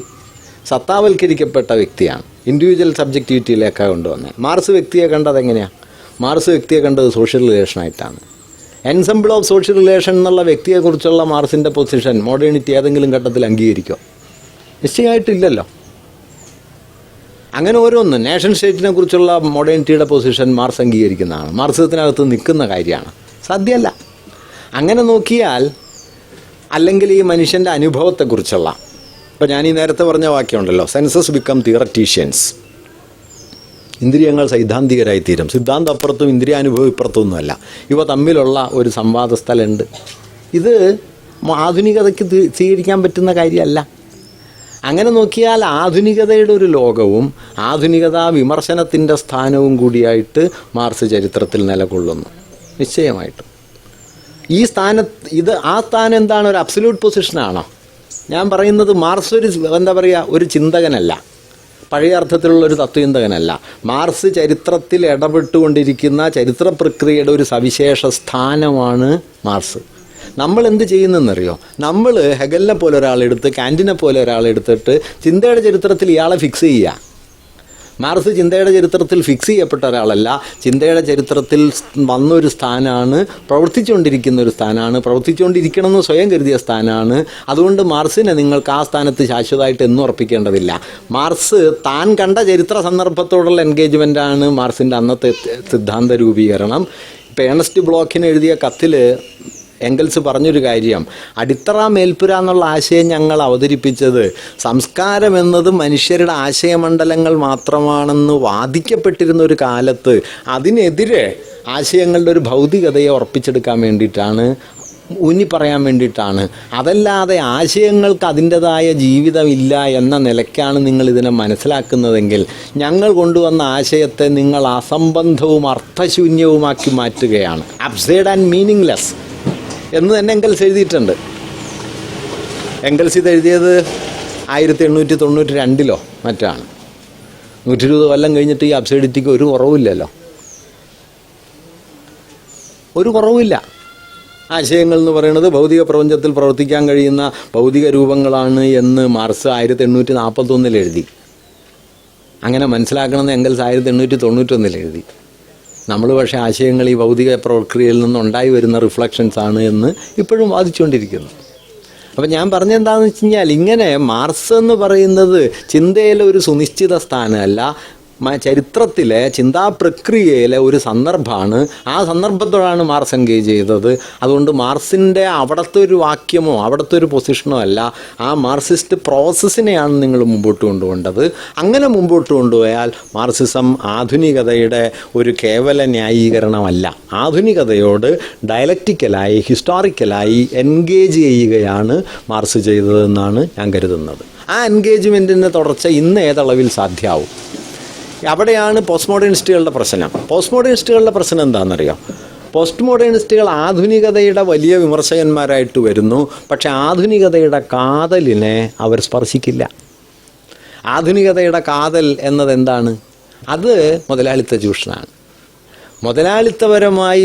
സത്താവൽക്കരിക്കപ്പെട്ട വ്യക്തിയാണ്, ഇൻഡിവിജ്വൽ സബ്ജക്റ്റിവിറ്റിയിലേക്കാണ് കൊണ്ടുവന്നത്. മാർക്സ് വ്യക്തിയെ കണ്ടത് എങ്ങനെയാണ്? മാർക്സ് വ്യക്തിയെ കണ്ടത് സോഷ്യൽ റിലേഷനായിട്ടാണ്. എൻസംബിൾ ഓഫ് സോഷ്യൽ റിലേഷൻ എന്നുള്ള വ്യക്തിയെക്കുറിച്ചുള്ള മാർക്സിൻ്റെ പൊസിഷൻ മോഡേണിറ്റി ഏതെങ്കിലും ഘട്ടത്തിൽ അംഗീകരിക്കോ? നിശ്ചയമായിട്ടില്ലല്ലോ. അങ്ങനെ ഓരോന്ന് നേഷൻ സ്റ്റേറ്റിനെ കുറിച്ചുള്ള മോഡേണിറ്റിയുടെ പൊസിഷൻ മാർക്സ് അംഗീകരിക്കുന്നതാണ്, മാർക്സിസത്തിനകത്ത് നിൽക്കുന്ന കാര്യമാണ്, സാധ്യമല്ല. അങ്ങനെ നോക്കിയാൽ അല്ലെങ്കിൽ ഈ മനുഷ്യൻ്റെ അനുഭവത്തെക്കുറിച്ചുള്ള, ഇപ്പോൾ ഞാൻ ഈ നേരത്തെ പറഞ്ഞ വാക്യമുണ്ടല്ലോ, സെൻസസ് ബിക്കം തിയററ്റീഷ്യൻസ്, ഇന്ദ്രിയങ്ങൾ സൈദ്ധാന്തികരായിത്തീരും. സിദ്ധാന്തം അപ്പുറത്തും ഇന്ദ്രിയാനുഭവം ഇപ്പുറത്തൊന്നുമല്ല, ഇവ തമ്മിലുള്ള ഒരു സംവാദ സ്ഥലമുണ്ട്. ഇത് ആധുനികതയ്ക്ക് സ്വീകരിക്കാൻ പറ്റുന്ന കാര്യമല്ല. അങ്ങനെ നോക്കിയാൽ ആധുനികതയുടെ ഒരു ലോകവും ആധുനികതാ വിമർശനത്തിൻ്റെ സ്ഥാനവും കൂടിയായിട്ട് മാർക്സ് ചരിത്രത്തിൽ നിലകൊള്ളുന്നു, നിശ്ചയമായിട്ടും. ഈ ആ സ്ഥാനം എന്താണ്? ഒരു അബ്സല്യൂട്ട് പൊസിഷനാണോ? ഞാൻ പറയുന്നത് മാർക്സ് ഒരു എന്താ പറയുക, ഒരു ചിന്തകനല്ല, പഴയ അർത്ഥത്തിലുള്ളൊരു തത്വചിന്തകനല്ല. മാർക്സ് ചരിത്രത്തിൽ ഇടപെട്ടുകൊണ്ടിരിക്കുന്ന ചരിത്ര പ്രക്രിയയുടെ ഒരു സവിശേഷ സ്ഥാനമാണ് മാർക്സ്. നമ്മൾ എന്ത് ചെയ്യുന്നതെന്നറിയോ? നമ്മൾ ഹെഗലിനെ പോലെ ഒരാളെടുത്ത്, കാൻറ്റിനെ പോലെ ഒരാളെടുത്തിട്ട് ചിന്തയുടെ ചരിത്രത്തിൽ ഇയാളെ ഫിക്സ് ചെയ്യുക. മാർക്സ് ചിന്തയുടെ ചരിത്രത്തിൽ ഫിക്സ് ചെയ്യപ്പെട്ട ഒരാളല്ല, ചിന്തയുടെ ചരിത്രത്തിൽ വന്നൊരു സ്ഥാനമാണ്, പ്രവർത്തിച്ചുകൊണ്ടിരിക്കുന്ന ഒരു സ്ഥാനമാണ്, പ്രവർത്തിച്ചുകൊണ്ടിരിക്കണമെന്ന് സ്വയം കരുതിയ സ്ഥാനമാണ്. അതുകൊണ്ട് മാർക്സിനെ നിങ്ങൾക്ക് ആ സ്ഥാനത്ത് ശാശ്വതമായിട്ട് എന്നും ഉറപ്പിക്കേണ്ടതില്ല. മാർക്സ് താൻ കണ്ട ചരിത്ര സന്ദർഭത്തോടുള്ള എൻഗേജ്മെൻ്റാണ് മാർക്സിൻ്റെ അന്നത്തെ സിദ്ധാന്ത രൂപീകരണം. ഇപ്പോൾ ഏണസ്റ്റ് ബ്ലോക്കിന് എഴുതിയ കത്തിൽ എംഗൽസ് പറഞ്ഞൊരു കാര്യം, അടിത്തറ മേൽപ്പുര എന്നുള്ള ആശയം ഞങ്ങൾ അവതരിപ്പിച്ചത് സംസ്കാരം എന്നത് മനുഷ്യരുടെ ആശയമണ്ഡലങ്ങൾ മാത്രമാണെന്ന് വാദിക്കപ്പെട്ടിരുന്ന ഒരു കാലത്ത് അതിനെതിരെ ആശയങ്ങളുടെ ഒരു ഭൗതികതയെ ഉറപ്പിച്ചെടുക്കാൻ വേണ്ടിയിട്ടാണ്, ഊന്നി പറയാൻ വേണ്ടിയിട്ടാണ്. അതല്ലാതെ ആശയങ്ങൾക്ക് അതിൻ്റെതായ ജീവിതമില്ല എന്ന നിലയ്ക്കാണ് നിങ്ങൾ ഇതിനെ മനസ്സിലാക്കുന്നതെങ്കിൽ ഞങ്ങൾ കൊണ്ടുവന്ന ആശയത്തെ നിങ്ങൾ അസംബന്ധവും അർത്ഥശൂന്യവുമാക്കി മാറ്റുകയാണ്, അബ്സേർഡ് ആൻഡ് മീനിങ്ലെസ് എന്ന് തന്നെ എംഗൽസ് എഴുതിയിട്ടുണ്ട്. എംഗൽസ് ഇത് എഴുതിയത് 1892 മറ്റാണ്. 120 കൊല്ലം കഴിഞ്ഞിട്ട് ഈ അബ്സൈഡിറ്റിക്ക് ഒരു കുറവില്ലല്ലോ, ഒരു കുറവില്ല. ആശയങ്ങൾ എന്ന് പറയുന്നത് ഭൗതിക പ്രപഞ്ചത്തിൽ പ്രവർത്തിക്കാൻ കഴിയുന്ന ഭൗതിക രൂപങ്ങളാണ് എന്ന് മാർക്സ് 1841 എഴുതി. അങ്ങനെ മനസ്സിലാക്കണമെന്ന് എംഗൽസ് 1891 എഴുതി. നമ്മൾ പക്ഷേ ആശയങ്ങൾ ഈ ഭൗതിക പ്രക്രിയയിൽ നിന്നുണ്ടായി വരുന്ന റിഫ്ലക്ഷൻസ് ആണ് എന്ന് ഇപ്പോഴും വാദിച്ചുകൊണ്ടിരിക്കുന്നു. അപ്പം ഞാൻ പറഞ്ഞെന്താണെന്ന് വെച്ച് കഴിഞ്ഞാൽ, ഇങ്ങനെ മാർക്സ് എന്ന് പറയുന്നത് ചിന്തയിലെ ഒരു സുനിശ്ചിത സ്ഥാനമല്ല, ചരിത്രത്തിലെ ചിന്താപ്രക്രിയയിലെ ഒരു സന്ദർഭമാണ്. ആ സന്ദർഭത്തോടാണ് മാർക്സ് എൻഗേജ് ചെയ്തത്. അതുകൊണ്ട് മാർക്സിൻ്റെ അവിടുത്തെ ഒരു വാക്യമോ അവിടുത്തെ ഒരു പൊസിഷനോ അല്ല, ആ മാർക്സിസ്റ്റ് പ്രോസസ്സിനെയാണ് നിങ്ങൾ മുമ്പോട്ട് കൊണ്ടുപോകേണ്ടത്. അങ്ങനെ മുമ്പോട്ട് കൊണ്ടുപോയാൽ മാർക്സിസം ആധുനികതയുടെ ഒരു കേവല ന്യായീകരണമല്ല, ആധുനികതയോട് ഡയലക്റ്റിക്കലായി ഹിസ്റ്റോറിക്കലായി എൻഗേജ് ചെയ്യുകയാണ് മാർക്സ് ചെയ്തതെന്നാണ് ഞാൻ കരുതുന്നത്. ആ എൻഗേജ്മെൻറ്റിൻ്റെ തുടർച്ച ഇന്ന് ഏതളവിൽ സാധ്യമാവും? അവിടെയാണ് പോസ്റ്റ് മോഡേണിസ്റ്റുകളുടെ പ്രശ്നം. പോസ്റ്റ് മോഡേണിസ്റ്റുകളുടെ പ്രശ്നം എന്താണെന്നറിയോ? പോസ്റ്റ് മോഡേണിസ്റ്റുകൾ ആധുനികതയുടെ വലിയ വിമർശകന്മാരായിട്ട് വരുന്നു, പക്ഷെ ആധുനികതയുടെ കാതലിനെ അവർ സ്പർശിക്കില്ല. ആധുനികതയുടെ കാതൽ എന്നതെന്താണ്? അത് മുതലാളിത്ത ചൂഷണമാണ്. മുതലാളിത്തപരമായി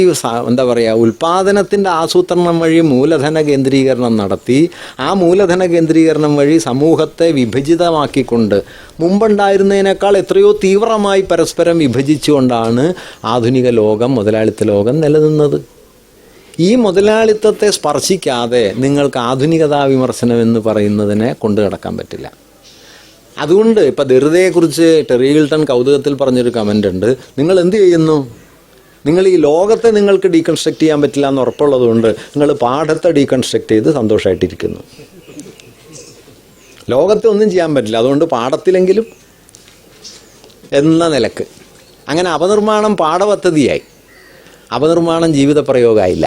എന്താ പറയുക, ഉൽപാദനത്തിൻ്റെ ആസൂത്രണം വഴി മൂലധന കേന്ദ്രീകരണം നടത്തി ആ മൂലധന കേന്ദ്രീകരണം വഴി സമൂഹത്തെ വിഭജിതമാക്കിക്കൊണ്ട് മുമ്പുണ്ടായിരുന്നതിനേക്കാൾ എത്രയോ തീവ്രമായി പരസ്പരം വിഭജിച്ചുകൊണ്ടാണ് ആധുനിക ലോകം, മുതലാളിത്ത ലോകം നിലനിന്നത്. ഈ മുതലാളിത്തത്തെ സ്പർശിക്കാതെ നിങ്ങൾക്ക് ആധുനികതാ വിമർശനം എന്ന് പറയുന്നതിനെ കൊണ്ടു കിടക്കാൻ പറ്റില്ല. അതുകൊണ്ട് ഇപ്പം ദെറിദയെക്കുറിച്ച് ടെറി ഹിൽട്ടൺ കൗതുകത്തിൽ പറഞ്ഞൊരു കമൻ്റ് ഉണ്ട്, നിങ്ങൾ എന്ത് ചെയ്യുന്നു, നിങ്ങൾ ഈ ലോകത്തെ നിങ്ങൾക്ക് ഡീകൺസ്ട്രക്ട് ചെയ്യാൻ പറ്റില്ല എന്ന് ഉറപ്പുള്ളതുകൊണ്ട് നിങ്ങൾ പാഠത്തെ ഡീകൺസ്ട്രക്ട് ചെയ്ത് സന്തോഷമായിട്ടിരിക്കുന്നു. ലോകത്തെ ഒന്നും ചെയ്യാൻ പറ്റില്ല, അതുകൊണ്ട് പാഠത്തിലെങ്കിലും എന്ന നിലക്ക് അങ്ങനെ അപനിർമ്മാണം പാഠപദ്ധതിയായി, അപനിർമ്മാണം ജീവിത പ്രയോഗമായില്ല.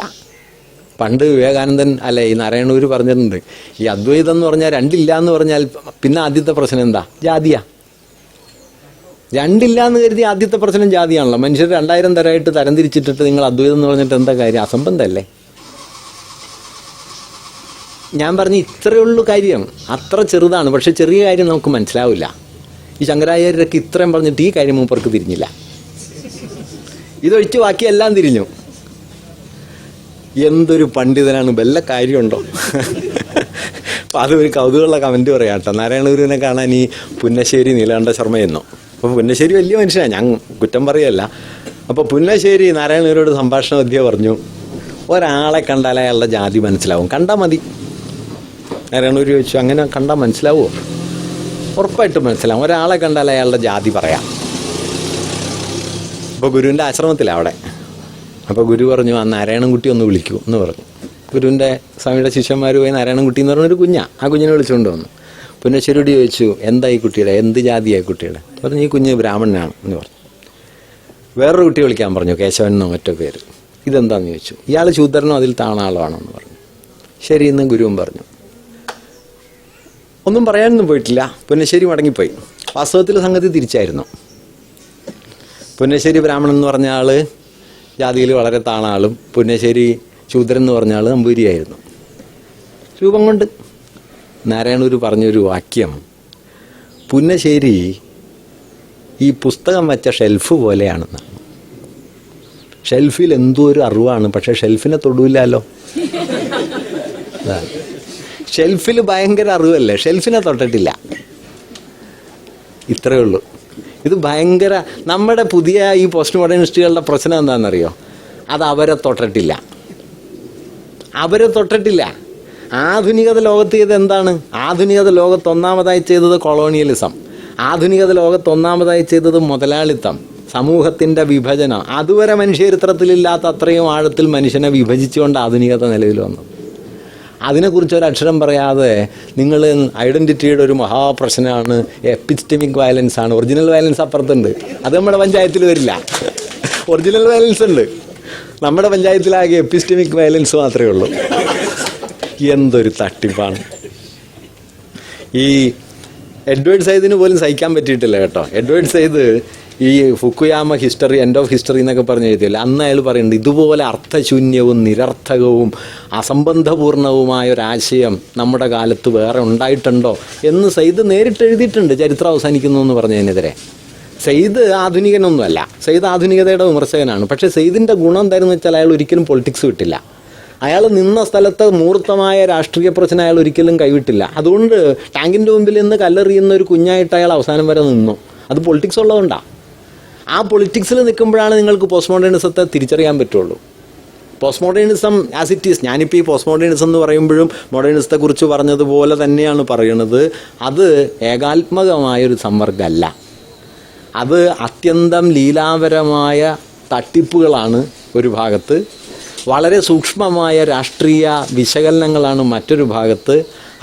പണ്ട് വിവേകാനന്ദൻ ഈ നാരായണൂർ പറഞ്ഞിട്ടുണ്ട്, ഈ അദ്വൈതം എന്ന് പറഞ്ഞാൽ രണ്ടില്ല എന്ന് പറഞ്ഞാൽ പിന്നെ ആദ്യത്തെ പ്രശ്നം എന്താ? ജാതിയാ. രണ്ടില്ല എന്ന് കരുതി ആദ്യത്തെ പ്രശ്നം ജാതിയാണല്ലോ. മനുഷ്യർ 2000 തരമായിട്ട് തരംതിരിച്ചിട്ടിട്ട് നിങ്ങൾ അദ്വൈതം എന്ന് പറഞ്ഞിട്ട് എന്താ കാര്യം? അസംബന്ധമല്ലേ? ഞാൻ പറഞ്ഞ ഇത്രയേ ഉള്ളൂ കാര്യം, അത്ര ചെറുതാണ്. പക്ഷെ ചെറിയ കാര്യം നമുക്ക് മനസ്സിലാവില്ല. ഈ ശങ്കരാചാര്യരൊക്കെ ഇത്രയും പറഞ്ഞിട്ട് ഈ കാര്യം മൂപ്പർക്ക് തിരിഞ്ഞില്ല. ഇതൊഴിച്ച് ബാക്കിയെല്ലാം തിരിഞ്ഞു. എന്തൊരു പണ്ഡിതനാണ്, വല്ല കാര്യമുണ്ടോ? അപ്പം അതൊരു കൗതുകമുള്ള കമൻറ്റ് പറയാം കേട്ടോ. നാരായണഗുരുവിനെ കാണാൻ ഈ പുന്നശ്ശേരി നീലകണ്ഠ ശർമ്മ എന്നോ. അപ്പോൾ പുന്നശ്ശേരി വലിയ മനുഷ്യനാണ്, ഞാൻ കുറ്റം പറയല്ല. അപ്പോൾ പുന്നശ്ശേരി നാരായണഗുരുവോട് സംഭാഷണ മധ്യേ പറഞ്ഞു, ഒരാളെ കണ്ടാൽ അയാളുടെ ജാതി മനസ്സിലാവും, കണ്ടാൽ മതി. നാരായണഗുരു ചോദിച്ചു, അങ്ങനെ കണ്ടാൽ മനസ്സിലാവുമോ? ഉറപ്പായിട്ടും മനസ്സിലാവും, ഒരാളെ കണ്ടാൽ അയാളുടെ ജാതി പറയാം. അപ്പോൾ ഗുരുവിൻ്റെ ആശ്രമത്തിലാണ് അവിടെ. അപ്പോൾ ഗുരു പറഞ്ഞു, ആ നാരായണൻകുട്ടി ഒന്ന് വിളിക്കൂ എന്ന് പറഞ്ഞു. ഗുരുവിൻ്റെ സ്വാമിയുടെ ശിഷ്യന്മാർ പോയി നാരായണൻകുട്ടി എന്ന് പറഞ്ഞൊരു കുഞ്ഞാണ്, ആ കുഞ്ഞിനെ വിളിച്ചുകൊണ്ട് വന്നു. പുന്നശ്ശേരിയോട് ചോദിച്ചു, എന്താ ഈ കുട്ടിയുടെ, എന്ത് ജാതിയായി കുട്ടിയുടെ? പറഞ്ഞു, ഈ കുഞ്ഞ് ബ്രാഹ്മണനാണ് എന്ന് പറഞ്ഞു. വേറൊരു കുട്ടി വിളിക്കാൻ പറഞ്ഞു, കേശവൻ എന്നോ മറ്റോ പേര്. ഇതെന്താണെന്ന് ചോദിച്ചു. ഇയാൾ ശൂദ്രനോ അതിൽ താണാളാണോ എന്ന് പറഞ്ഞു. ശരി എന്ന് ഗുരുവും പറഞ്ഞു. ഒന്നും പറയാനൊന്നും പോയിട്ടില്ല. പുന്നശ്ശേരി മടങ്ങിപ്പോയി. വാസ്തവത്തിൽ സംഗതി തിരിച്ചായിരുന്നു. പുന്നശ്ശേരി ബ്രാഹ്മണൻ എന്ന് പറഞ്ഞ ആൾ ജാതിയിൽ വളരെ താണാളും പുന്നശ്ശേരി ശൂദ്രൻ എന്ന് പറഞ്ഞ ആൾ നമ്പൂരിയായിരുന്നു. രൂപം കൊണ്ട്. നാരായണൂർ പറഞ്ഞൊരു വാക്യം, പുന്നശ്ശേരി ഈ പുസ്തകം വെച്ച ഷെൽഫ് പോലെയാണെന്ന്. ഷെൽഫിൽ എന്തോ ഒരു അറിവാണ്, പക്ഷെ ഷെൽഫിനെ തൊടൂല്ലല്ലോ. ഷെൽഫിൽ ഭയങ്കര അറിവല്ലേ, ഷെൽഫിനെ തൊട്ടിട്ടില്ല. ഇത്രയേ ഉള്ളൂ. ഇത് ഭയങ്കര, നമ്മുടെ പുതിയ ഈ പോസ്റ്റ് മോഡേണിസ്റ്റുകളുടെ പ്രശ്നം എന്താണെന്നറിയോ? അത് അവരെ തൊട്ടിട്ടില്ല. ആധുനികത ലോകത്ത് ചെയ്തത് എന്താണ്? ആധുനികത ലോകത്ത് ഒന്നാമതായി ചെയ്തത് കൊളോണിയലിസം, ആധുനികത ലോകത്ത് ഒന്നാമതായി ചെയ്തത് മുതലാളിത്തം, സമൂഹത്തിൻ്റെ വിഭജനം. അതുവരെ മനുഷ്യചരിത്രത്തിലില്ലാത്ത അത്രയും ആഴത്തിൽ മനുഷ്യനെ വിഭജിച്ചുകൊണ്ട് ആധുനികത നിലവിൽ വന്നു. അതിനെക്കുറിച്ച് ഒരക്ഷരം പറയാതെ നിങ്ങൾ ഐഡൻറ്റിറ്റിയുടെ ഒരു മഹാപ്രശ്നമാണ്, എപ്പിസ്റ്റമിക് വയലൻസ് ആണ്. ഒറിജിനൽ വയലൻസ് അപ്പുറത്തുണ്ട്, അത് നമ്മുടെ പഞ്ചായത്തിൽ വരില്ല. ഒറിജിനൽ വയലൻസ് ഉണ്ട്, നമ്മുടെ പഞ്ചായത്തിലാകെ എപ്പിസ്റ്റമിക് വയലൻസ് മാത്രമേ ഉള്ളൂ. എന്തൊരു തട്ടിപ്പാണ്! ഈ എഡ്വേർഡ് സയ്യിദിന് പോലും സഹിക്കാൻ പറ്റിയിട്ടില്ല കേട്ടോ. എഡ്വേർഡ് സയ്യിദ് ഈ ഫുക്കുയാമ ഹിസ്റ്ററി, എൻഡ് ഓഫ് ഹിസ്റ്ററി എന്നൊക്കെ പറഞ്ഞ് എഴുതിയില്ല. അന്ന് അയാൾ പറയുന്നുണ്ട്, ഇതുപോലെ അർത്ഥശൂന്യവും നിരർത്ഥകവും അസംബന്ധപൂർണവുമായ ഒരാശയം നമ്മുടെ കാലത്ത് വേറെ ഉണ്ടായിട്ടുണ്ടോ എന്ന് സയ്യിദ് നേരിട്ട് എഴുതിയിട്ടുണ്ട്. ചരിത്രം അവസാനിക്കുന്നു എന്ന് പറഞ്ഞതിനെതിരെ. സയ്യിദ് ആധുനികനൊന്നുമല്ല, സയ്യിദ് ആധുനികതയുടെ വിമർശകനാണ്. പക്ഷേ സയ്യിദിൻ്റെ ഗുണം എന്തായിരുന്നു വെച്ചാൽ അയാൾ ഒരിക്കലും പൊളിറ്റിക്സ് വിട്ടില്ല. അയാൾ നിന്ന സ്ഥലത്ത് മൂർത്തമായ രാഷ്ട്രീയ പ്രശ്നം അയാൾ ഒരിക്കലും കൈവിട്ടില്ല. അതുകൊണ്ട് ടാങ്കിൻ്റെ മുമ്പിൽ നിന്ന് കല്ലെറിയുന്ന ഒരു കുഞ്ഞായിട്ട് അയാൾ അവസാനം വരെ നിന്നു. അത് പൊളിറ്റിക്സ് ഉള്ളതുകൊണ്ടാണ്. ആ പൊളിറ്റിക്സിൽ നിൽക്കുമ്പോഴാണ് നിങ്ങൾക്ക് പോസ്റ്റ് മോഡേണിസത്തെ തിരിച്ചറിയാൻ പറ്റുള്ളൂ. Post modernism as it is, ഞാനിപ്പോൾ ഈ പോസ്റ്റ് മോഡേണിസം എന്ന് പറയുമ്പോഴും മോഡേണിസത്തെക്കുറിച്ച് പറഞ്ഞതുപോലെ തന്നെയാണ് പറയുന്നത്. അത് ഏകാത്മകമായൊരു സമ്പർക്കമല്ല, അത് അത്യന്തം ലീലാപരമായ തട്ടിപ്പുകളാണ് ഒരു ഭാഗത്ത്, വളരെ സൂക്ഷ്മമായ രാഷ്ട്രീയ വിശകലനങ്ങളാണ് മറ്റൊരു ഭാഗത്ത്,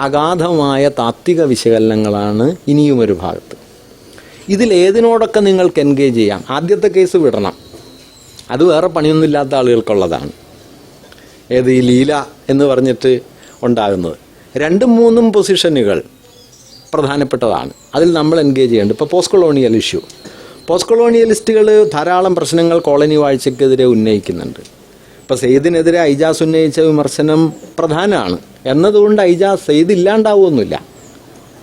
അഗാധമായ താത്വിക വിശകലനങ്ങളാണ് ഇനിയും ഒരു ഭാഗത്ത്. ഇതിലേതിനോടൊക്കെ നിങ്ങൾക്ക് എൻഗേജ് ചെയ്യാം. ആദ്യത്തെ കേസ് വിടണം, അത് വേറെ പണിയൊന്നുമില്ലാത്ത ആളുകൾക്കുള്ളതാണ്. ഏത് ഈ ലീല എന്ന് പറഞ്ഞിട്ട് ഉണ്ടാകുന്നത്. 2-3 പൊസിഷനുകൾ പ്രധാനപ്പെട്ടതാണ്, അതിൽ നമ്മൾ എൻഗേജ് ചെയ്യേണ്ടത്. ഇപ്പോൾ പോസ്റ്റ് കൊളോണിയൽ ഇഷ്യൂ, പോസ്റ്റ് കൊളോണിയലിസ്റ്റുകൾ ധാരാളം പ്രശ്നങ്ങൾ കോളനി വാഴ്ചയ്ക്കെതിരെ ഉന്നയിക്കുന്നുണ്ട്. ഇപ്പോൾ സെയ്ദിനെതിരെ ഐജാസ് ഉന്നയിച്ച വിമർശനം പ്രധാനമാണ് എന്നതുകൊണ്ട് സയ്യിദ് ഇല്ലാണ്ടാവുമൊന്നുമില്ല.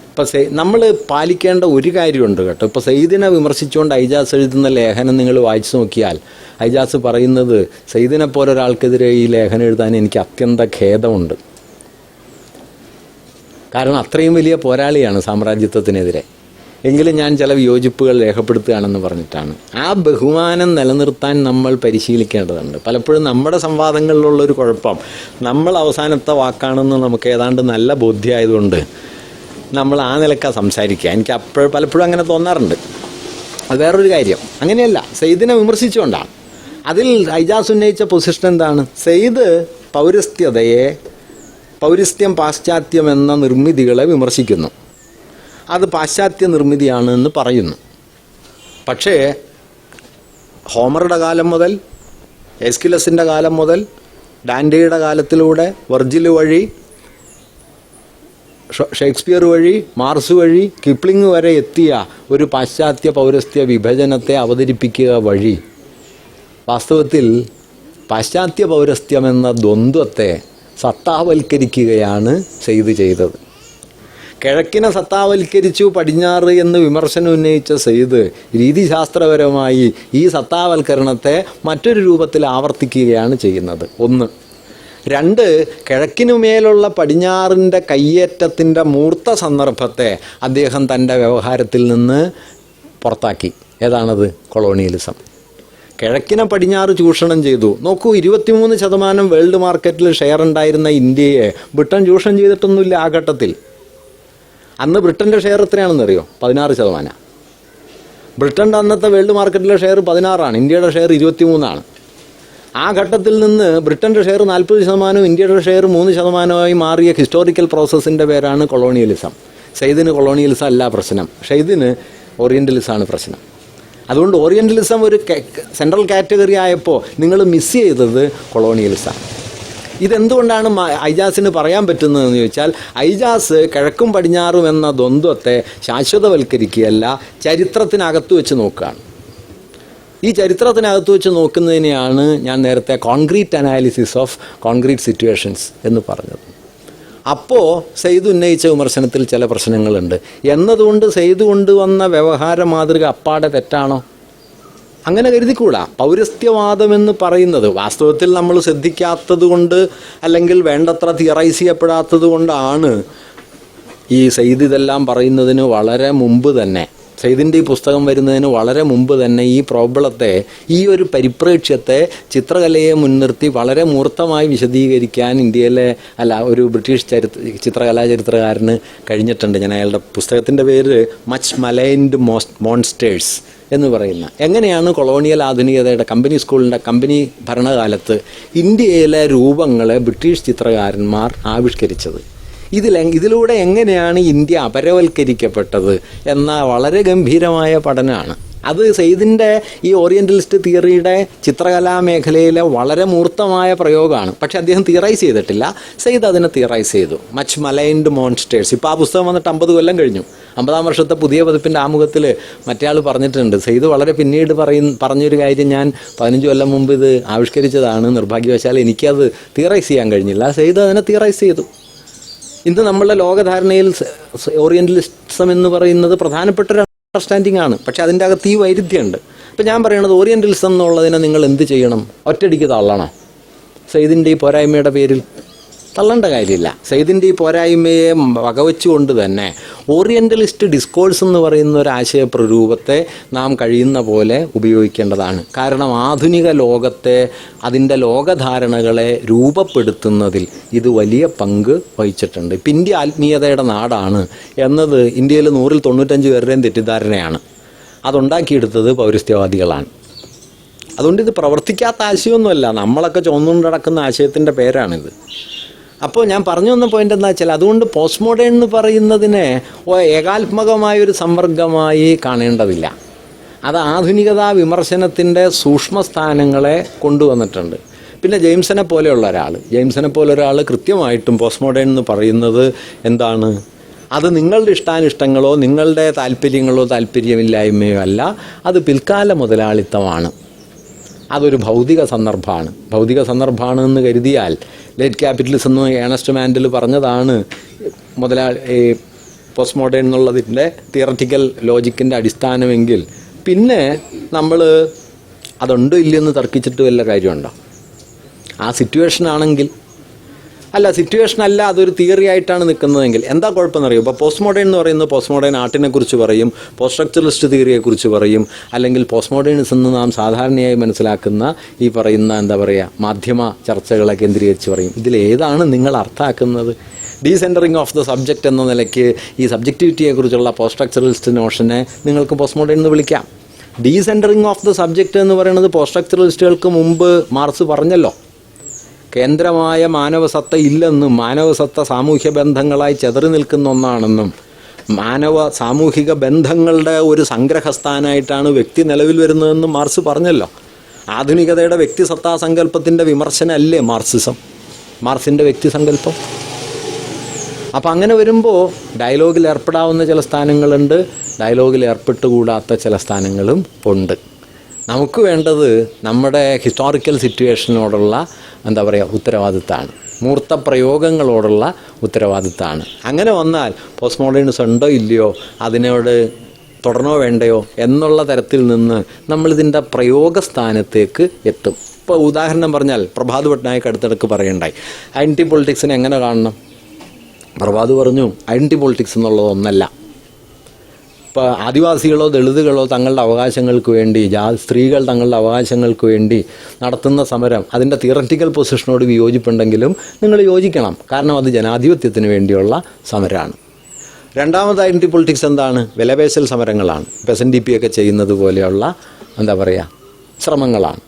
ഇപ്പോൾ ഇപ്പം നമ്മൾ പാലിക്കേണ്ട ഒരു കാര്യമുണ്ട് കേട്ടോ. ഇപ്പോൾ സെയ്ദിനെ വിമർശിച്ചുകൊണ്ട് ഐജാസ് എഴുതുന്ന ലേഖനം നിങ്ങൾ വായിച്ചു നോക്കിയാൽ ഐജാസ് പറയുന്നത് സെയ്ദിനെ പോലെ ഒരാൾക്കെതിരെ ഈ ലേഖനം എഴുതാൻ എനിക്ക് അത്യന്ത ഖേദമുണ്ട്. കാരണം അത്രയും വലിയ പോരാളിയാണ് സാമ്രാജ്യത്വത്തിനെതിരെ. എങ്കിലും ഞാൻ ചില വിയോജിപ്പുകൾ രേഖപ്പെടുത്തുകയാണെന്ന് പറഞ്ഞിട്ടാണ്. ആ ബഹുമാനം നിലനിർത്താൻ നമ്മൾ പരിശീലിക്കേണ്ടതുണ്ട്. പലപ്പോഴും നമ്മുടെ സംവാദങ്ങളിലുള്ളൊരു കുഴപ്പം, നമ്മൾ അവസാനത്തെ വാക്കാണെന്ന് നമുക്ക് ഏതാണ്ട് നല്ല ബോധ്യമായതുകൊണ്ട് നമ്മൾ ആ നിലക്കാണ് സംസാരിക്കുക. എനിക്ക് പലപ്പോഴും അങ്ങനെ തോന്നാറുണ്ട്. അത് വേറൊരു കാര്യം. അങ്ങനെയല്ല, സെയ്ദിനെ വിമർശിച്ചുകൊണ്ടാണ്. അതിൽ ഐജാസ് ഉന്നയിച്ച പൊസിഷൻ എന്താണ്? സെയ്ദ് പൗരസ്ത്യം പാശ്ചാത്യം എന്ന നിർമ്മിതികളെ വിമർശിക്കുന്നു. അത് പാശ്ചാത്യ നിർമ്മിതിയാണ് എന്ന് പറയുന്നു. പക്ഷേ ഹോമറുടെ കാലം മുതൽ, എസ്കിലസിൻ്റെ കാലം മുതൽ, ഡാൻഡെയുടെ കാലത്തിലൂടെ, വെർജിൽ വഴി, ഷേക്സ്പിയർ വഴി, മാർസ് വഴി, കിപ്ലിംഗ് വരെ എത്തിയ ഒരു പാശ്ചാത്യ പൗരസ്ത്യ വിഭജനത്തെ അവതരിപ്പിക്കുക വഴി വാസ്തവത്തിൽ പാശ്ചാത്യ പൗരസ്ത്യം എന്ന ദ്വന്ദ്വത്തെ സത്താവൽക്കരിക്കുകയാണ് ചെയ്തത്. കിഴക്കിനെ സത്താവൽക്കരിച്ചു, പടിഞ്ഞാറ് എന്ന് വിമർശനം ഉന്നയിച്ച സെയ്ദ് രീതിശാസ്ത്രപരമായി ഈ സത്താവൽക്കരണത്തെ മറ്റൊരു രൂപത്തിൽ ആവർത്തിക്കുകയാണ് ചെയ്യുന്നത്. 1. 2, കിഴക്കിനുമേലുള്ള പടിഞ്ഞാറിൻ്റെ കയ്യേറ്റത്തിൻ്റെ മൂർത്ത സന്ദർഭത്തെ അദ്ദേഹം തൻ്റെ വ്യവഹാരത്തിൽ നിന്ന് പുറത്താക്കി. ഏതാണത്? കൊളോണിയലിസം. കിഴക്കിനെ പടിഞ്ഞാറ് ചൂഷണം ചെയ്തു. നോക്കൂ, 23% വേൾഡ് മാർക്കറ്റിൽ ഷെയർ ഉണ്ടായിരുന്ന ഇന്ത്യയെ ബ്രിട്ടൻ ചൂഷണം ചെയ്തിട്ടൊന്നുമില്ല ആ ഘട്ടത്തിൽ. അന്ന് ബ്രിട്ടൻ്റെ ഷെയർ എത്രയാണെന്നറിയോ? 16%. ബ്രിട്ടൻ്റെ അന്നത്തെ വേൾഡ് മാർക്കറ്റിലെ ഷെയർ 16ആണ്, ഇന്ത്യയുടെ ഷെയർ 23ആണ്. ആ ഘട്ടത്തിൽ നിന്ന് ബ്രിട്ടൻ്റെ ഷെയർ 40%, ഇന്ത്യയുടെ ഷെയർ 3% മാറിയ ഹിസ്റ്റോറിക്കൽ പ്രോസസ്സിൻ്റെ പേരാണ് കൊളോണിയലിസം. സെയ്ദിന് കൊളോണിയലിസം അല്ല പ്രശ്നം, സെയ്ദിന് ഓറിയൻ്റലിസമാണ് പ്രശ്നം. അതുകൊണ്ട് ഓറിയൻ്റലിസം ഒരു സെൻട്രൽ കാറ്റഗറി ആയപ്പോൾ നിങ്ങൾ മിസ് ചെയ്തത് കൊളോണിയലിസം. ഇതെന്തുകൊണ്ടാണ് ഐജാസിന് പറയാൻ പറ്റുന്നതെന്ന് ചോദിച്ചാൽ, ഐജാസ് കിഴക്കും പടിഞ്ഞാറും എന്ന ദ്വന്ദ്വത്തെ ശാശ്വതവൽക്കരിക്കുകയല്ല, ചരിത്രത്തിനകത്ത് വെച്ച് നോക്കുകയാണ്. ഈ ചരിത്രത്തിനകത്ത് വെച്ച് നോക്കുന്നതിനെയാണ് ഞാൻ നേരത്തെ concrete analysis of concrete situations എന്ന് പറഞ്ഞത്. അപ്പോൾ സെയ്ദ് ഉന്നയിച്ച വിമർശനത്തിൽ ചില പ്രശ്നങ്ങളുണ്ട് എന്നതുകൊണ്ട് സെയ്ദ് കൊണ്ടുവന്ന വ്യവഹാര മാതൃക അപ്പാടെ തെറ്റാണോ? അങ്ങനെ കരുതിക്കൂടാ. പൗരസ്ത്യവാദമെന്ന് പറയുന്നത് വാസ്തവത്തിൽ നമ്മൾ ശ്രദ്ധിക്കാത്തത് കൊണ്ട് അല്ലെങ്കിൽ വേണ്ടത്ര തിയറൈസ് ചെയ്യപ്പെടാത്തത് കൊണ്ടാണ് ഈ സെയ്ദ് ഇതെല്ലാം പറയുന്നതിന് വളരെ മുമ്പ് തന്നെ, സെയ്ദിൻ്റെ ഈ പുസ്തകം വരുന്നതിന് വളരെ മുമ്പ് തന്നെ ഈ പ്രോബ്ലത്തെ, ഈ ഒരു പരിപ്രേക്ഷ്യത്തെ, ചിത്രകലയെ മുൻനിർത്തി വളരെ മൂർത്തമായി വിശദീകരിക്കാൻ ഇന്ത്യയിലെ ഒരു ബ്രിട്ടീഷ് ചിത്രകലാ ചരിത്രകാരന് കഴിഞ്ഞിട്ടുണ്ട്. ഞാൻ അയാളുടെ പുസ്തകത്തിൻ്റെ പേര് മച്ച് മലൈൻഡ് മോൺസ്റ്റേഴ്സ് എന്ന് പറയുന്ന, എങ്ങനെയാണ് കൊളോണിയൽ ആധുനികതയുടെ കമ്പനി ഭരണകാലത്ത് ഇന്ത്യയിലെ രൂപങ്ങളെ ബ്രിട്ടീഷ് ചിത്രകാരന്മാർ ആവിഷ്കരിച്ചത്, ഇതിലൂടെ എങ്ങനെയാണ് ഇന്ത്യ അപരവൽക്കരിക്കപ്പെട്ടത് എന്ന വളരെ ഗംഭീരമായ പഠനമാണ്. അത് സെയ്ദിൻ്റെ ഈ ഓറിയൻ്റലിസ്റ്റ് തിയറിയുടെ ചിത്രകലാ മേഖലയിലെ വളരെ മൂർത്തമായ പ്രയോഗമാണ്. പക്ഷെ അദ്ദേഹം തിയറൈസ് ചെയ്തിട്ടില്ല, സെയ്ദ് അതിനെ തിയറൈസ് ചെയ്തു. Much maligned monsters. ഇപ്പോൾ ആ പുസ്തകം വന്നിട്ട് 50 കൊല്ലം കഴിഞ്ഞു. 50-ാം വർഷത്തെ പുതിയ പതിപ്പിൻ്റെ ആമുഖത്തിൽ മറ്റേ ആൾ പറഞ്ഞിട്ടുണ്ട്, സെയ്ദ് വളരെ പിന്നീട് പറഞ്ഞൊരു കാര്യം, ഞാൻ 15 കൊല്ലം മുമ്പ് ഇത് ആവിഷ്കരിച്ചതാണ്, നിർഭാഗ്യവശാൽ എനിക്കത് തിയറൈസ് ചെയ്യാൻ കഴിഞ്ഞില്ല. സെയ്ദ് അതിനെ തിയറൈസ് ചെയ്തു. ഇന്ന് നമ്മളുടെ ലോകധാരണയിൽ ഓറിയൻ്റലിസം എന്ന് പറയുന്നത് പ്രധാനപ്പെട്ട ഒരു അണ്ടർസ്റ്റാൻഡിംഗ് ആണ്. പക്ഷെ അതിൻ്റെ അകത്ത് ഈ വൈരുദ്ധ്യമുണ്ട്. ഇപ്പം ഞാൻ പറയുന്നത് ഓറിയൻ്റലിസം എന്നുള്ളതിനെ നിങ്ങൾ എന്ത് ചെയ്യണം? ഒറ്റയടിക്ക് തള്ളണം. സെയ്ദിൻ്റെ ഈ പോരായ്മയുടെ പേരിൽ തള്ളേണ്ട കാര്യമില്ല. സെയ്ദിൻ്റെ ഈ പോരായ്മയെ വകവെച്ചുകൊണ്ട് തന്നെ ഓറിയൻ്റലിസ്റ്റ് ഡിസ്കോഴ്സ് എന്ന് പറയുന്ന ഒരു ആശയപ്രരൂപത്തെ നാം കഴിയുന്ന പോലെ ഉപയോഗിക്കേണ്ടതാണ്. കാരണം ആധുനിക ലോകത്തെ, അതിൻ്റെ ലോകധാരണകളെ രൂപപ്പെടുത്തുന്നതിൽ ഇത് വലിയ പങ്ക് വഹിച്ചിട്ടുണ്ട്. ഇപ്പം ഇന്ത്യ ആത്മീയതയുടെ നാടാണ് എന്നത് ഇന്ത്യയിൽ 100-ൽ 95 പേരുടെയും തെറ്റിദ്ധാരണയാണ്. അതുണ്ടാക്കിയെടുത്തത് പൗരസ്ത്യവാദികളാണ്. അതുകൊണ്ട് ഇത് പ്രവർത്തിക്കാത്ത ആശയമൊന്നുമല്ല, നമ്മളൊക്കെ ചുവന്നുകൊണ്ട് നടക്കുന്ന ആശയത്തിൻ്റെ പേരാണിത്. അപ്പോൾ ഞാൻ പറഞ്ഞു വന്ന പോയിൻ്റ് എന്താ വെച്ചാൽ, അതുകൊണ്ട് പോസ്റ്റ് മോഡേൺ എന്ന് പറയുന്നതിനെ ഏകാത്മകമായൊരു സംവർഗമായി കാണേണ്ടതില്ല. അത് ആധുനികതാ വിമർശനത്തിൻ്റെ സൂക്ഷ്മസ്ഥാനങ്ങളെ കൊണ്ടുവന്നിട്ടുണ്ട്. പിന്നെ ജെയിംസനെ പോലെ ഒരാൾ കൃത്യമായിട്ടും പോസ്റ്റ് മോഡേൺ എന്ന് പറയുന്നത് എന്താണ്, അത് നിങ്ങളുടെ ഇഷ്ടാനിഷ്ടങ്ങളോ നിങ്ങളുടെ താല്പര്യമില്ലായ്മയോ അല്ല, അത് പിൽക്കാല മുതലാളിത്തമാണ്. അതൊരു ഭൗതിക സന്ദർഭമാണ് എന്ന് കരുതിയാൽ, ലേറ്റ് ക്യാപിറ്റലിസം എന്ന് ഏണസ്റ്റ് മാൻഡൽ പറഞ്ഞതാണ്, പോസ്റ്റ് മോഡേൺ എന്നുള്ളതിൻ്റെ തിയററ്റിക്കൽ ലോജിക്കിൻ്റെ അടിസ്ഥാനമെങ്കിൽ പിന്നെ നമ്മൾ അതുണ്ടോ ഇല്ലയെന്ന് തർക്കിച്ചിട്ട് വല്ല കാര്യമുണ്ടോ? ആ സിറ്റുവേഷൻ ആണെങ്കിൽ, അല്ല സിറ്റുവേഷൻ അല്ല, അതൊരു തിയറി ആയിട്ടാണ് നിൽക്കുന്നതെങ്കിൽ എന്താ കുഴപ്പമെന്നറിയും? ഇപ്പോൾ പോസ്റ്റ് മോഡേൺ എന്ന് പറയുന്നത് പോസ്റ്റ് മോഡേൺ ആർട്ടിനെ കുറിച്ച് പറയും, പോസ്റ്റ് സ്ട്രക്ചറലിസ്റ്റ് തിയറിയെക്കുറിച്ച് പറയും, അല്ലെങ്കിൽ പോസ്റ്റ് മോഡേണിസം എന്ന് നാം സാധാരണയായി മനസ്സിലാക്കുന്ന ഈ പറയുന്ന എന്താ പറയുക മാധ്യമ ചർച്ചകളെ കേന്ദ്രീകരിച്ച് പറയും. ഇതിലേതാണ് നിങ്ങൾ അർത്ഥമാക്കുന്നത്? ഡീസെൻറ്ററിങ് ഓഫ് ദ സബ്ജക്റ്റ് എന്ന നിലയ്ക്ക് ഈ സബ്ജക്റ്റിവിറ്റിയെക്കുറിച്ചുള്ള പോസ്റ്റ് സ്ട്രക്ചറലിസ്റ്റ് നോഷനെ നിങ്ങൾക്ക് പോസ്റ്റ് മോഡേൺ എന്ന് വിളിക്കാം. ഡീസെൻറ്ററിങ് ഓഫ് ദ സബ്ജക്റ്റ് എന്ന് പറയുന്നത് പോസ്റ്റ് സ്ട്രക്ചറലിസ്റ്റുകൾക്ക് മുമ്പ് മാർക്സ് പറഞ്ഞല്ലോ. കേന്ദ്രമായ മാനവസത്ത ഇല്ലെന്നും മാനവസത്ത സാമൂഹ്യ ബന്ധങ്ങളായി ചെതറി നിൽക്കുന്ന ഒന്നാണെന്നും മാനവ സാമൂഹിക ബന്ധങ്ങളുടെ ഒരു സംഗ്രഹസ്ഥാനായിട്ടാണ് വ്യക്തി നിലവിൽ വരുന്നതെന്നും മാർക്സ് പറഞ്ഞല്ലോ. ആധുനികതയുടെ വ്യക്തിസത്താ സങ്കല്പത്തിൻ്റെ വിമർശനമല്ലേ മാർക്സിസം, മാർക്സിൻ്റെ വ്യക്തിസങ്കല്പം? അപ്പം അങ്ങനെ വരുമ്പോൾ ഡയലോഗിൽ ഏർപ്പെടാവുന്ന ചില സ്ഥാനങ്ങളുണ്ട്, ഡയലോഗിൽ ഏർപ്പെട്ടുകൂടാത്ത ചില സ്ഥാനങ്ങളും ഉണ്ട്. നമുക്ക് വേണ്ടത് നമ്മുടെ ഹിസ്റ്റോറിക്കൽ സിറ്റുവേഷനോടുള്ള എന്താ പറയുക ഉത്തരവാദിത്തമാണ്, മൂർത്ത പ്രയോഗങ്ങളോടുള്ള ഉത്തരവാദിത്തമാണ്. അങ്ങനെ വന്നാൽ പോസ്റ്റ് മോഡേണിസം ഉണ്ടോ ഇല്ലയോ, അതിനോട് തുടരണോ വേണ്ടയോ എന്നുള്ള തരത്തിൽ നിന്ന് നമ്മളിതിൻ്റെ പ്രയോഗസ്ഥാനത്തേക്ക് എത്തും. ഇപ്പോൾ ഉദാഹരണം പറഞ്ഞാൽ പ്രഭാത് പട്നായിക് അടുത്തിടക്ക് പറയണ്ടായി ഐഡൻറ്റി പൊളിറ്റിക്സിനെ എങ്ങനെ കാണണം. പ്രഭാത് പറഞ്ഞു ഐഡൻറ്റി പൊളിറ്റിക്സ് എന്നുള്ളത് ഒന്നല്ല. ഇപ്പോൾ ആദിവാസികളോ ദളിതുകളോ തങ്ങളുടെ അവകാശങ്ങൾക്ക് വേണ്ടി, സ്ത്രീകൾ തങ്ങളുടെ അവകാശങ്ങൾക്ക് വേണ്ടി നടത്തുന്ന സമരം അതിൻ്റെ തിയററ്റിക്കൽ പൊസിഷനോട് വിയോജിപ്പുണ്ടെങ്കിലും നിങ്ങൾ യോജിക്കണം, കാരണം അത് ജനാധിപത്യത്തിന് വേണ്ടിയുള്ള സമരമാണ്. രണ്ടാമത് ഐഡൻറ്റി പൊളിറ്റിക്സ് എന്താണ്? വിലപേശൽ സമരങ്ങളാണ്. ഇപ്പോൾ SNDP ഒക്കെ ചെയ്യുന്നത് പോലെയുള്ള എന്താ പറയുക ശ്രമങ്ങളാണ്.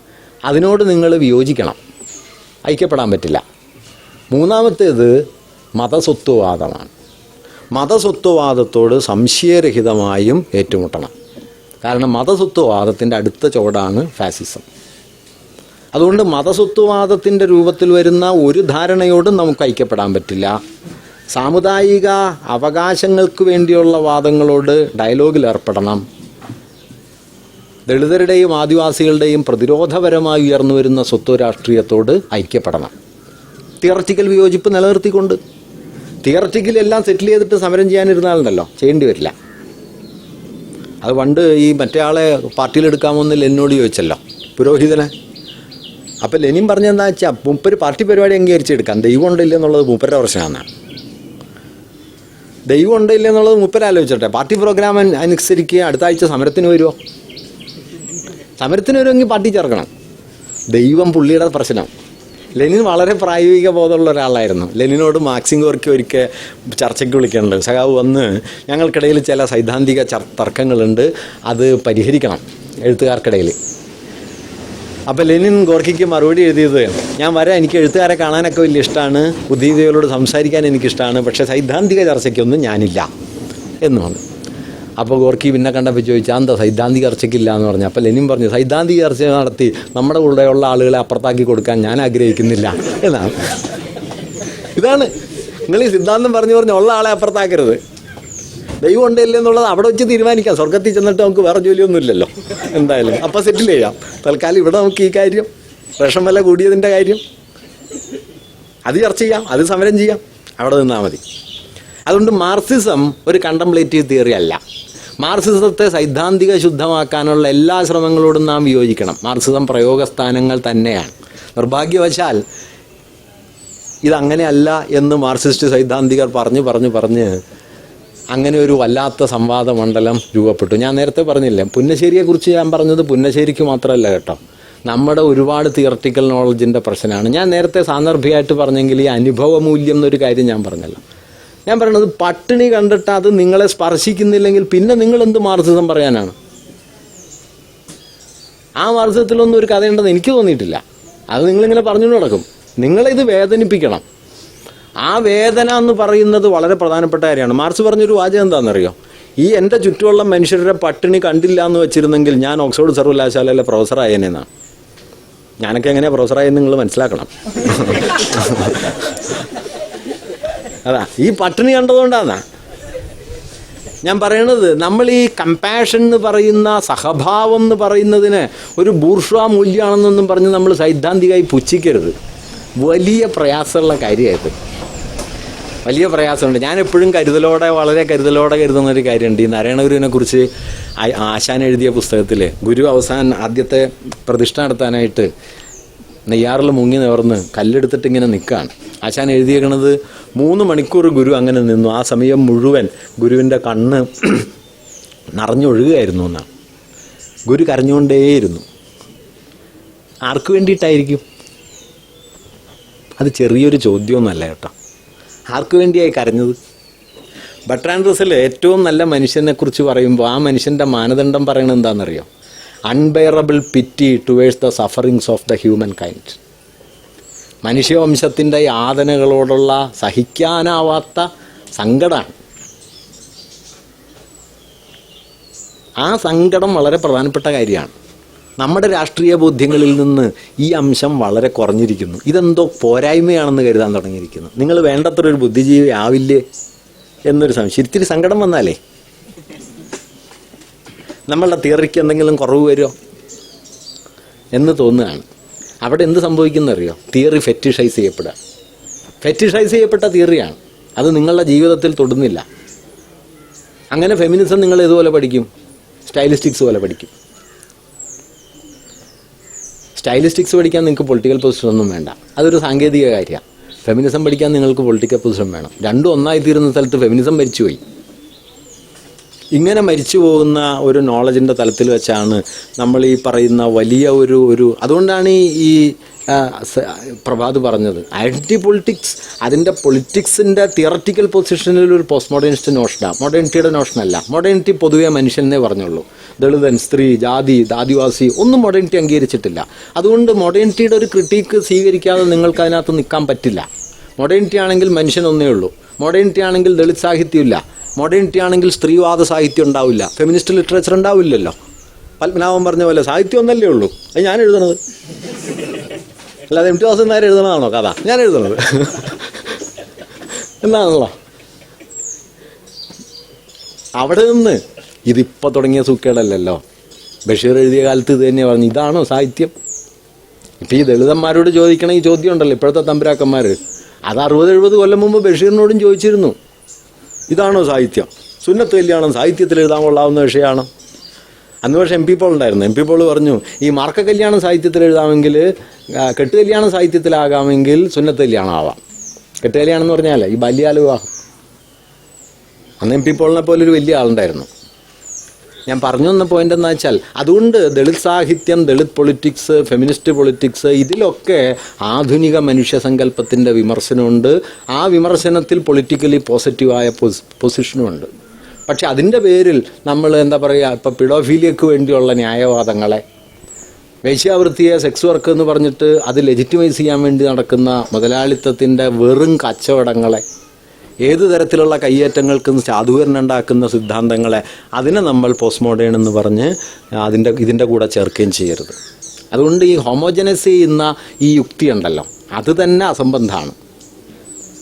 അതിനോട് നിങ്ങൾ വിയോജിക്കണം, ഐക്യപ്പെടാൻ പറ്റില്ല. മൂന്നാമത്തേത് മതസ്വത്വവാദമാണ്. മതസ്വത്വവാദത്തോട് സംശയരഹിതമായും ഏറ്റുമുട്ടണം. കാരണം മതസ്വത്വവാദത്തിൻ്റെ അടുത്ത ചോടാണ് ഫാസിസം. അതുകൊണ്ട് മതസ്വത്വവാദത്തിൻ്റെ രൂപത്തിൽ വരുന്ന ഒരു ധാരണയോടും നമുക്ക് ഐക്യപ്പെടാൻ പറ്റില്ല. സാമുദായിക അവകാശങ്ങൾക്ക് വേണ്ടിയുള്ള വാദങ്ങളോട് ഡയലോഗിൽ ഏർപ്പെടണം. ദളിതരുടെയും ആദിവാസികളുടെയും പ്രതിരോധപരമായി ഉയർന്നു വരുന്ന സ്വത്വ രാഷ്ട്രീയത്തോട് ഐക്യപ്പെടണം. തിയററ്റിക്കൽ വിയോജിപ്പ് നിലനിർത്തിക്കൊണ്ട്. തിയററ്റിക്കലി എല്ലാം സെറ്റിൽ ചെയ്തിട്ട് സമരം ചെയ്യാനിരുന്നാലുണ്ടല്ലോ, ചെയ്യേണ്ടി വരില്ല. അത് പണ്ട് ഈ മറ്റേ ആളെ പാർട്ടിയിലെടുക്കാമെന്ന് ലെനിനോട് ചോദിച്ചല്ലോ, പുരോഹിതനെ. അപ്പം ലെനിൻ പറഞ്ഞെന്താ വെച്ചാൽ മൂപ്പര് പാർട്ടി പരിപാടി അംഗീകരിച്ചെടുക്കാം, ദൈവം ഉണ്ടില്ല എന്നുള്ളത് മൂപ്പരുടെ പ്രശ്നമാണ്. ദൈവം ഉണ്ടില്ല എന്നുള്ളത് മൂപ്പര് ആലോചിച്ചോട്ടെ, പാർട്ടി പ്രോഗ്രാം അനുസരിക്കുക. അടുത്ത ആഴ്ച സമരത്തിന് വരുമോ? സമരത്തിന് വരുമെങ്കിൽ പാർട്ടി ചേർക്കണം. ദൈവം പുള്ളിയുടെ പ്രശ്നം. ലെനിൻ വളരെ പ്രായോഗിക ബോധമുള്ള ഒരാളായിരുന്നു. ലെനിനോട് മാക്സിം ഗോർക്കി ഒരിക്കൽ ചർച്ചയ്ക്ക് വിളിക്കുന്നുണ്ട്. സഖാവ് വന്ന് ഞങ്ങൾക്കിടയിൽ ചില സൈദ്ധാന്തിക തർക്കങ്ങളുണ്ട്, അത് പരിഹരിക്കണം എഴുത്തുകാർക്കിടയിൽ. അപ്പോൾ ലെനിൻ ഗോർക്കിക്ക് മറുപടി എഴുതിയത്, ഞാൻ വരാം, എനിക്ക് എഴുത്തുകാരെ കാണാനൊക്കെ വലിയ ഇഷ്ടമാണ്, ബുദ്ധിജീവികളോട് സംസാരിക്കാൻ എനിക്കിഷ്ടമാണ്, പക്ഷേ സൈദ്ധാന്തിക ചർച്ചയ്ക്കൊന്നും ഞാനില്ല എന്നുമാണ്. അപ്പോൾ ഗോർക്കി പിന്നെ കണ്ടപ്പോൾ ചോദിച്ചാൽ എന്താ സൈദ്ധാന്തിക ചർച്ചയ്ക്കില്ല എന്ന് പറഞ്ഞു. അപ്പോൾ ലെനിൻ പറഞ്ഞു, സൈദ്ധാന്തിക ചർച്ച നടത്തി നമ്മുടെ കൂടെയുള്ള ആളുകളെ അപ്പുറത്താക്കി കൊടുക്കാൻ ഞാൻ ആഗ്രഹിക്കുന്നില്ല എന്നാണ്. ഇതാണ് നിങ്ങൾ ഈ സിദ്ധാന്തം പറഞ്ഞു ഉള്ള ആളെ അപ്പുറത്താക്കരുത്. ദൈവം ഉണ്ടല്ലേ എന്നുള്ളത് അവിടെ വെച്ച് തീരുമാനിക്കാം. സ്വർഗത്തിൽ ചെന്നിട്ട് നമുക്ക് വേറെ ജോലിയൊന്നും ഇല്ലല്ലോ എന്തായാലും. അപ്പോൾ സെറ്റിൽ ചെയ്യാം. തൽക്കാലം ഇവിടെ നമുക്ക് ഈ കാര്യം റേഷൻ വില കൂടിയതിൻ്റെ കാര്യം അത് ചർച്ച ചെയ്യാം, അത് സമരം ചെയ്യാം, അവിടെ നിന്നാൽ മതി. അതുകൊണ്ട് മാർക്സിസം ഒരു കണ്ടംപ്ലേറ്റീവ് തിയറി അല്ല. മാർക്സിസത്തെ സൈദ്ധാന്തിക ശുദ്ധമാക്കാനുള്ള എല്ലാ ശ്രമങ്ങളോടും നാം വിയോജിക്കണം. മാർക്സിസം പ്രയോഗസ്ഥാനങ്ങൾ തന്നെയാണ്. നിർഭാഗ്യവശാൽ ഇതങ്ങനെയല്ല എന്ന് മാർക്സിസ്റ്റ് സൈദ്ധാന്തികർ പറഞ്ഞ് അങ്ങനെ ഒരു വല്ലാത്ത സംവാദ മണ്ഡലം രൂപപ്പെട്ടു. ഞാൻ നേരത്തെ പറഞ്ഞില്ലേ, പുന്നശ്ശേരിയെക്കുറിച്ച് ഞാൻ പറഞ്ഞത് പുന്നശ്ശേരിക്ക് മാത്രമല്ല കേട്ടോ, നമ്മുടെ ഒരുപാട് തിയററ്റിക്കൽ നോളജിൻ്റെ പ്രശ്നമാണ്. ഞാൻ നേരത്തെ സാന്ദർഭികമായിട്ട് പറഞ്ഞെങ്കിൽ ഈ അനുഭവ മൂല്യം എന്നൊരു കാര്യം ഞാൻ പറഞ്ഞല്ലോ. ഞാൻ പറയണത് പട്ടിണി കണ്ടിട്ട് അത് നിങ്ങളെ സ്പർശിക്കുന്നില്ലെങ്കിൽ പിന്നെ നിങ്ങളെന്ത് മാർക്സിസം പറയാനാണ്? ആ മാർക്സിസത്തിലൊന്നും ഒരു കഥയുണ്ടെന്ന് എനിക്ക് തോന്നിയിട്ടില്ല. അത് നിങ്ങളിങ്ങനെ പറഞ്ഞുകൊണ്ട് നടക്കും. നിങ്ങളിത് വേദനിപ്പിക്കണം. ആ വേദന എന്ന് പറയുന്നത് വളരെ പ്രധാനപ്പെട്ട കാര്യമാണ്. മാർക്സ് പറഞ്ഞൊരു വാചകം എന്താണെന്നറിയോ? ഈ എൻ്റെ ചുറ്റുമുള്ള മനുഷ്യരുടെ പട്ടിണി കണ്ടില്ല എന്ന് വെച്ചിരുന്നെങ്കിൽ ഞാൻ ഓക്സ്ഫോർഡ് സർവകലാശാലയിലെ പ്രൊഫസറായേനെന്നാണ്. ഞാനൊക്കെ എങ്ങനെയാണ് പ്രൊഫസറായെന്ന് നിങ്ങൾ മനസ്സിലാക്കണം. അതാ ഈ പട്ടിണി കണ്ടതുകൊണ്ടാണ് ഞാൻ പറയണത്. നമ്മൾ ഈ കമ്പാഷൻ എന്ന് പറയുന്ന സഹഭാവം എന്ന് പറയുന്നതിന് ഒരു ബൂർഷ്വാ മൂല്യമാണെന്നൊന്നും പറഞ്ഞ് നമ്മൾ സൈദ്ധാന്തികമായി പുച്ഛിക്കരുത്. വലിയ പ്രയാസമുള്ള കാര്യമായത്. വലിയ പ്രയാസമുണ്ട്. ഞാൻ എപ്പോഴും വളരെ കരുതലോടെ കരുതുന്ന ഒരു കാര്യമുണ്ട്. ഈ നാരായണഗുരുവിനെ കുറിച്ച് ആശാൻ എഴുതിയ പുസ്തകത്തിൽ ഗുരു ആദ്യത്തെ പ്രതിഷ്ഠ നടത്താനായിട്ട് നെയ്യാറിൽ മുങ്ങി നിവർന്ന് കല്ലെടുത്തിട്ട് ഇങ്ങനെ നിൽക്കുകയാണ്. ആശാൻ എഴുതിയേക്കണത് 3 മണിക്കൂർ ഗുരു അങ്ങനെ നിന്നു. ആ സമയം മുഴുവൻ ഗുരുവിൻ്റെ കണ്ണ് നിറഞ്ഞൊഴുകുകയായിരുന്നു എന്നാണ്. ഗുരു കരഞ്ഞുകൊണ്ടേയിരുന്നു. ആർക്ക് വേണ്ടിയിട്ടായിരിക്കും? അത് ചെറിയൊരു ചോദ്യമൊന്നുമല്ല കേട്ടോ. ആർക്ക് വേണ്ടിയായി കരഞ്ഞത്? ബർട്രാൻഡ് റസൽ ഏറ്റവും നല്ല മനുഷ്യനെക്കുറിച്ച് പറയുമ്പോൾ ആ മനുഷ്യൻ്റെ മാനദണ്ഡം പറയണത് എന്താണെന്നറിയോ? Unbearable pity towards the sufferings of the human kind. മനുഷ്യവംശത്തിൻ്റെ യാതനകളോടുള്ള സഹിക്കാനാവാത്ത സങ്കടമാണ്. ആ സങ്കടം വളരെ പ്രധാനപ്പെട്ട കാര്യമാണ്. നമ്മുടെ രാഷ്ട്രീയ ബോധ്യങ്ങളിൽ നിന്ന് ഈ അംശം വളരെ കുറഞ്ഞിരിക്കുന്നു. ഇതെന്തോ പോരായ്മയാണെന്ന് കരുതാൻ തുടങ്ങിയിരിക്കുന്നു. നിങ്ങൾ വേണ്ടത്ര ഒരു ബുദ്ധിജീവി ആവില്ലേ എന്നൊരു സംശയം. ഇത്തിരി സങ്കടം വന്നാലേ നമ്മളുടെ തിയറിക്ക് എന്തെങ്കിലും കുറവ് വരുമോ എന്ന് തോന്നുകയാണ്. അവിടെ എന്ത് സംഭവിക്കുന്നറിയോ? തിയറി ഫെറ്റിഷൈസ് ചെയ്യപ്പെടുക. ഫെറ്റിഷൈസ് ചെയ്യപ്പെട്ട തിയറിയാണ്. അത് നിങ്ങളുടെ ജീവിതത്തിൽ തൊടുന്നില്ല. അങ്ങനെ ഫെമിനിസം നിങ്ങൾ ഏതുപോലെ പഠിക്കും? സ്റ്റൈലിസ്റ്റിക്സ് പോലെ പഠിക്കും. സ്റ്റൈലിസ്റ്റിക്സ് പഠിക്കാൻ നിങ്ങൾക്ക് പൊളിറ്റിക്കൽ പൊസിഷൻ ഒന്നും വേണ്ട. അതൊരു സാങ്കേതിക കാര്യമാണ്. ഫെമിനിസം പഠിക്കാൻ നിങ്ങൾക്ക് പൊളിറ്റിക്കൽ പൊസിഷൻ വേണം. രണ്ടും ഒന്നായിത്തീരുന്ന സ്ഥലത്ത് ഫെമിനിസം മരിച്ചുപോയി. ഇങ്ങനെ മരിച്ചു പോകുന്ന ഒരു നോളജിൻ്റെ തലത്തിൽ വെച്ചാണ് നമ്മൾ ഈ പറയുന്ന വലിയ ഒരു അതുകൊണ്ടാണ് ഈ പ്രഭാത് പറഞ്ഞത് ഐഡന്റിറ്റി പൊളിറ്റിക്സ്. അതിൻ്റെ പൊളിറ്റിക്സിൻ്റെ തിയററ്റിക്കൽ പൊസിഷനിൽ ഒരു പോസ്റ്റ് മോഡേണിസ്റ്റ് നോഷനാണ്. മോഡേണിറ്റിയുടെ നോഷനല്ല. മോഡേണിറ്റി പൊതുവെ മനുഷ്യനെ പറഞ്ഞുള്ളൂ. ദളിതൻ, സ്ത്രീ, ജാതി, ആദിവാസി ഒന്നും മോഡേണിറ്റി അംഗീകരിച്ചിട്ടില്ല. അതുകൊണ്ട് മോഡേണിറ്റിയുടെ ഒരു ക്രിട്ടീക്ക് സ്വീകരിക്കാതെ നിങ്ങൾക്ക് അതിനകത്ത് നിൽക്കാൻ പറ്റില്ല. മോഡേണിറ്റി ആണെങ്കിൽ മനുഷ്യനൊന്നേ ഉള്ളൂ. മോഡേണിറ്റി ആണെങ്കിൽ ദളിത് സാഹിത്യമില്ല. മോഡേണിറ്റി ആണെങ്കിൽ സ്ത്രീവാദ സാഹിത്യം ഉണ്ടാവില്ല. ഫെമിനിസ്റ്റ് ലിറ്ററേച്ചർ ഉണ്ടാവില്ലല്ലോ. പത്മനാഭൻ പറഞ്ഞ പോലെ സാഹിത്യം ഒന്നല്ലേ ഉള്ളൂ. അത് ഞാൻ എഴുതണത്, അല്ലാതെ എം ടി വാസൻ നേരെ എഴുതണതാണോ കഥ? ഞാൻ എഴുതണത് എന്നാണല്ലോ. അവിടെ നിന്ന് ഇതിപ്പോൾ തുടങ്ങിയ സൂക്കേടല്ലല്ലോ. ബഷീർ എഴുതിയ കാലത്ത് ഇത് തന്നെ പറഞ്ഞു, ഇതാണോ സാഹിത്യം? ഇപ്പം ഈ ദളിതന്മാരോട് ചോദിക്കണ ഈ ചോദ്യം ഉണ്ടല്ലോ, ഇപ്പോഴത്തെ തമ്പുരാക്കന്മാർ, അത് 60-70 കൊല്ലം മുമ്പ് ബഷീറിനോടും ചോദിച്ചിരുന്നു. ഇതാണോ സാഹിത്യം? സുന്നത്ത് കല്യാണം സാഹിത്യത്തിൽ എഴുതാൻ കൊള്ളാവുന്ന വിഷയമാണ്. അന്ന് പക്ഷേ എം പി പോൾ ഉണ്ടായിരുന്നു. എം പി പോൾ പറഞ്ഞു, ഈ മാർക്ക കല്യാണം സാഹിത്യത്തിൽ എഴുതാമെങ്കിൽ, കെട്ട് കല്യാണം സാഹിത്യത്തിലാകാമെങ്കിൽ സുന്നത്ത് കല്യാണം ആവാം. കെട്ട് കല്യാണം എന്ന് പറഞ്ഞാൽ ഈ ബാല്യകാല വിവാഹം. അന്ന് എം പി പോളിനെ പോലെ ഒരു വലിയ ആളുണ്ടായിരുന്നു. ഞാൻ പറഞ്ഞു വന്ന പോയിന്റ് എന്താ വെച്ചാൽ, അതുകൊണ്ട് ദളിത് സാഹിത്യം, ദളിത് പൊളിറ്റിക്സ്, ഫെമിനിസ്റ്റ് പൊളിറ്റിക്സ്, ഇതിലൊക്കെ ആധുനിക മനുഷ്യസങ്കല്പത്തിൻ്റെ വിമർശനമുണ്ട്. ആ വിമർശനത്തിൽ പൊളിറ്റിക്കലി പോസിറ്റീവായ പൊസിഷനുമുണ്ട്. പക്ഷെ അതിൻ്റെ പേരിൽ നമ്മൾ എന്താ പറയുക, ഇപ്പോൾ പിഡോഫീലിയക്ക് വേണ്ടിയുള്ള ന്യായവാദങ്ങളെ, വേശ്യാവൃത്തിയെ, സെക്സ് വർക്ക് എന്ന് പറഞ്ഞിട്ട് അത് ലെജിറ്റിമൈസ് ചെയ്യാൻ വേണ്ടി നടക്കുന്ന മുതലാളിത്തത്തിൻ്റെ വെറും കച്ചവടങ്ങളെ, ഏതു തരത്തിലുള്ള കയ്യേറ്റങ്ങൾക്കും സാധൂകരണം ഉണ്ടാക്കുന്ന സിദ്ധാന്തങ്ങളെ, അതിനെ നമ്മൾ പോസ്റ്റ് മോഡേൺ എന്ന് പറഞ്ഞ് ഇതിൻ്റെ കൂടെ ചേർക്കുകയും ചെയ്യരുത്. അതുകൊണ്ട് ഈ ഹോമോജനൈസ് ചെയ്യുന്ന ഈ യുക്തി ഉണ്ടല്ലോ, അത് തന്നെ അസംബന്ധമാണ്.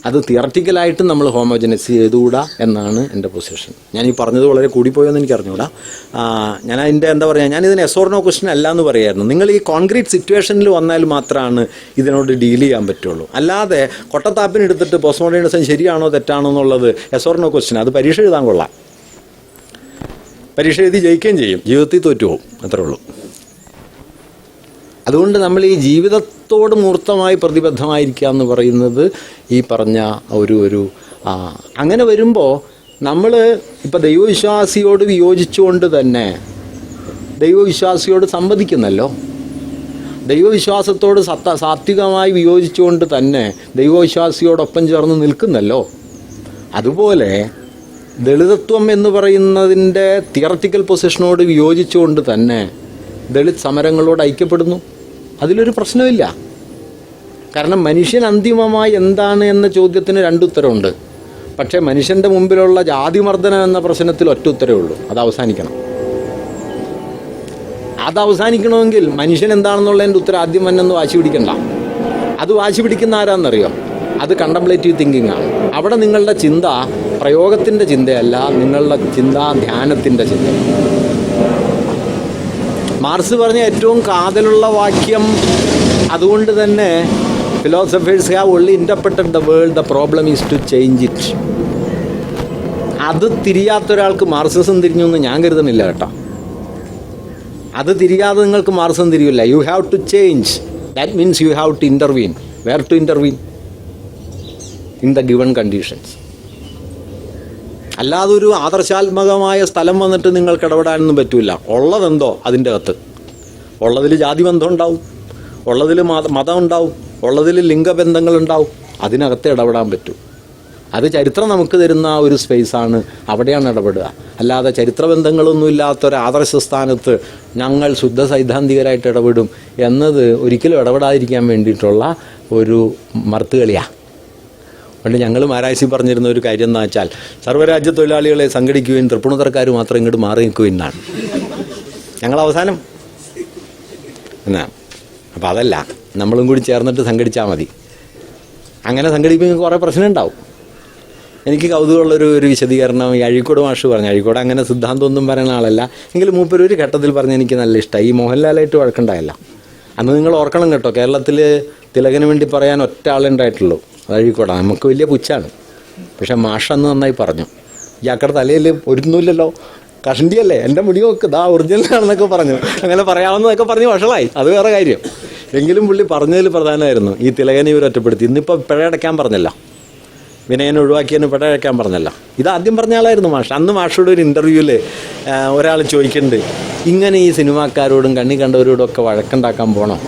അത് തിയററ്റിക്കലായിട്ട് നമ്മൾ ഹോമോജനൈസ് ചെയ്തുകൂടാ എന്നാണ് എൻ്റെ പൊസിഷൻ. ഞാൻ ഈ പറഞ്ഞത് വളരെ കൂടിപ്പോയെന്ന് എനിക്ക് അറിഞ്ഞുകൂടാ. ഞാൻ അതിൻ്റെ എന്താ പറയുക, ഞാനിതിന് എസ് ഓർ നോ ക്വസ്റ്റ്യൻ അല്ല എന്ന് പറയായിരുന്നു. നിങ്ങൾ ഈ കോൺക്രീറ്റ് സിറ്റുവേഷനിൽ വന്നാൽ മാത്രമാണ് ഇതിനോട് ഡീൽ ചെയ്യാൻ പറ്റുള്ളൂ. അല്ലാതെ കൊട്ടത്താപ്പിന് എടുത്തിട്ട് പോസ്റ്റ് മോഡേണിസം ശരിയാണോ തെറ്റാണോ എന്നുള്ളത് എസ് ഓർ നോ ക്വസ്റ്റ്യൻ. അത് പരീക്ഷ എഴുതാൻ കൊള്ളാം. പരീക്ഷ എഴുതി ജയിക്കുകയും ചെയ്യും, ജീവിതത്തിൽ തോറ്റുപോകും, അത്രേ ഉള്ളൂ. അതുകൊണ്ട് നമ്മൾ ഈ ജീവിതത്തോട് മൂർത്തമായി പ്രതിബദ്ധമായിരിക്കുക എന്ന് പറയുന്നത് ഈ പറഞ്ഞ ഒരു അങ്ങനെ വരുമ്പോൾ നമ്മൾ ഇപ്പോൾ ദൈവവിശ്വാസിയോട് വിയോജിച്ചുകൊണ്ട് തന്നെ ദൈവവിശ്വാസിയോട് സംവദിക്കുന്നല്ലോ. ദൈവവിശ്വാസത്തോട് സാത്വികമായി വിയോജിച്ചുകൊണ്ട് തന്നെ ദൈവവിശ്വാസിയോടൊപ്പം ചേർന്ന് നിൽക്കുന്നല്ലോ. അതുപോലെ ദളിതത്വം എന്ന് പറയുന്നതിൻ്റെ തിയററ്റിക്കൽ പൊസിഷനോട് വിയോജിച്ചുകൊണ്ട് തന്നെ ദളിത് സമരങ്ങളോട് ഐക്യപ്പെടുന്നു. അതിലൊരു പ്രശ്നമില്ല. കാരണം മനുഷ്യൻ അന്തിമമായി എന്താണ് എന്ന ചോദ്യത്തിന് 2 ഉത്തരമുണ്ട്. പക്ഷേ മനുഷ്യൻ്റെ മുമ്പിലുള്ള ജാതിമർദ്ദനം എന്ന പ്രശ്നത്തിൽ ഒറ്റ ഉത്തരവേ ഉള്ളൂ. അത് അവസാനിക്കണം. അത് അവസാനിക്കണമെങ്കിൽ മനുഷ്യൻ എന്താണെന്നുള്ളതിൻ്റെ ഉത്തരം ആദ്യം വന്നെന്ന് വാശി പിടിക്കണ്ട. അത് വാശി പിടിക്കുന്ന ആരാന്നറിയോ? അത് കണ്ടംപ്ലേറ്റീവ് തിങ്കിങ് ആണ്. അവിടെ നിങ്ങളുടെ ചിന്ത പ്രയോഗത്തിൻ്റെ ചിന്തയല്ല, നിങ്ങളുടെ ചിന്ത ധ്യാനത്തിൻ്റെ ചിന്ത. മാർക്സ് പറഞ്ഞ ഏറ്റവും കാതലുള്ള വാക്യം അതുകൊണ്ട് തന്നെ Philosophers have only interpreted the world. The problem is to change it. അത് തിരിയാത്ത ഒരാൾക്ക് മാർക്സിസം തിരിഞ്ഞു എന്ന് ഞാൻ കരുതുന്നില്ല കേട്ടോ. അത് തിരിയാതെ നിങ്ങൾക്ക് മാർക്സിസം തിരിയില്ല. You have to change. That means you have to intervene. Where to intervene? In the given conditions. അല്ലാതെ ഒരു ആദർശാത്മകമായ സ്ഥലം വന്നിട്ട് നിങ്ങൾക്ക് ഇടപെടാനൊന്നും പറ്റില്ല. ഉള്ളതെന്തോ അതിൻ്റെ അകത്ത്. ഉള്ളതിൽ ജാതി ബന്ധം ഉണ്ടാവും, ഉള്ളതിൽ മതം ഉണ്ടാവും, ഉള്ളതിൽ ലിംഗബന്ധങ്ങളുണ്ടാവും. അതിനകത്ത് ഇടപെടാൻ പറ്റും. അത് ചരിത്രം നമുക്ക് തരുന്ന ഒരു സ്പേസാണ്. അവിടെയാണ് ഇടപെടുക. അല്ലാതെ ചരിത്രബന്ധങ്ങളൊന്നും ഇല്ലാത്തൊരു ആദർശ സ്ഥാനത്ത് ഞങ്ങൾ ശുദ്ധ സൈദ്ധാന്തികരായിട്ട് ഇടപെടും എന്നത് ഒരിക്കലും ഇടപെടാതിരിക്കാൻ വേണ്ടിയിട്ടുള്ള ഒരു മർത്തുകളിയാണ്. പണ്ട് ഞങ്ങൾ മാരാശി പറഞ്ഞിരുന്ന ഒരു കാര്യം എന്ന് വെച്ചാൽ സർവ്വരാജ്യ തൊഴിലാളികളെ സംഘടിക്കുകയും തൃപ്പൂണിത്തറക്കാർ മാത്രം ഇങ്ങോട്ട് മാറി നിൽക്കുകയും എന്നാണ് ഞങ്ങൾ അവസാനം എന്നാ. അപ്പം അതല്ല, നമ്മളും കൂടി ചേർന്നിട്ട് സംഘടിച്ചാൽ മതി. അങ്ങനെ സംഘടിപ്പിക്കുന്ന കുറേ പ്രശ്നം ഉണ്ടാവും. എനിക്ക് കൗതുകമുള്ളൊരു വിശദീകരണം ഈ അഴീക്കോട് മാഷ് പറഞ്ഞു. അഴീക്കോട് അങ്ങനെ സിദ്ധാന്തമൊന്നും പറയുന്ന ആളല്ല, എങ്കിലും മൂപ്പര് ഒരു ഘട്ടത്തിൽ പറഞ്ഞ് എനിക്ക് നല്ല ഇഷ്ടമായി. ഈ മോഹൻലാലായിട്ട് വഴക്കുണ്ടായല്ല. അന്ന് നിങ്ങൾ ഓർക്കണം കേട്ടോ, കേരളത്തിൽ തിലകന് വേണ്ടി പറയാൻ ഒറ്റ ആളുണ്ടായിട്ടുള്ളൂ, അത് അഴീക്കോടാണ്. നമുക്ക് വലിയ പുച്ഛാണ്. പക്ഷെ മാഷ് അന്ന് നന്നായി പറഞ്ഞു. ഇയാക്കടെ തലയിൽ ഒരുന്നുമില്ലല്ലോ, കഷണ്ടിയല്ലേ, എൻ്റെ മുടി നോക്ക്, ദാ ഒറിജിനലാണെന്നൊക്കെ പറഞ്ഞു. അങ്ങനെ പറയാവുന്നതൊക്കെ പറഞ്ഞ് വഷളായി, അത് വേറെ കാര്യം. എങ്കിലും പുള്ളി പറഞ്ഞതിൽ പ്രധാനമായിരുന്നു ഈ തിലകനെ ഇവർ ഒറ്റപ്പെടുത്തി. ഇന്നിപ്പോൾ പിഴയടയ്ക്കാൻ പറഞ്ഞല്ല, വിനയനെ ഒഴിവാക്കിയതിന് പിഴയടയ്ക്കാൻ പറഞ്ഞല്ല. ഇതാദ്യം പറഞ്ഞ ആളായിരുന്നു മാഷ്. അന്ന് മാഷോട് ഒരു ഇൻ്റർവ്യൂവിൽ ഒരാൾ ചോദിക്കുന്നുണ്ട്, ഇങ്ങനെ ഈ സിനിമാക്കാരോടും കണ്ണി കണ്ടവരോടും ഒക്കെ വഴക്കുണ്ടാക്കാൻ പോകണം,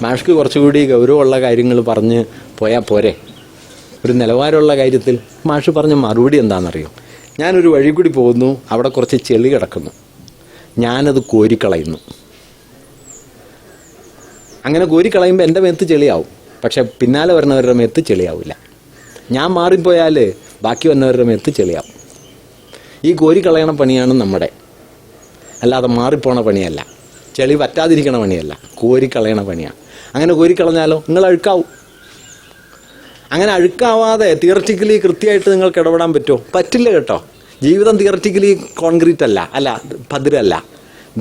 മാഷ്ക്ക് കുറച്ചുകൂടി ഗൗരവമുള്ള കാര്യങ്ങൾ പറഞ്ഞ് പോയാൽ പോരെ, ഒരു നിലവാരമുള്ള കാര്യത്തിൽ. മാഷ് പറഞ്ഞ മറുപടി എന്താണെന്നറിയോ? ഞാനൊരു വഴി കൂടി പോകുന്നു, അവിടെ കുറച്ച് ചെളി കിടക്കുന്നു, ഞാനത് കോരിക്കളയുന്നു. അങ്ങനെ കോരിക്കളയുമ്പോൾ എൻ്റെ മേത്ത് ചെളിയാവും, പക്ഷെ പിന്നാലെ വരുന്നവരുടെ മേത്ത് ചെളിയാവില്ല. ഞാൻ മാറിപ്പോയാൽ ബാക്കി വന്നവരുടെ മേത്ത് ചെളിയാവും. ഈ കോരിക്കളയണ പണിയാണ് നമ്മുടെ, അല്ലാതെ മാറിപ്പോണ പണിയല്ല. ചെളി പറ്റാതിരിക്കണ പണിയല്ല, കോരിക്കളയണ പണിയാണ്. അങ്ങനെ കോരിക്കളഞ്ഞാലോ നിങ്ങൾ അഴുക്കാവും. അങ്ങനെ അഴുക്കാവാതെ തിയററ്റിക്കലി കൃത്യമായിട്ട് നിങ്ങൾക്ക് ഇടപെടാൻ പറ്റുമോ? പറ്റില്ല കേട്ടോ. ജീവിതം തിയററ്റിക്കലി കോൺക്രീറ്റ് അല്ല ഭദ്രമല്ല.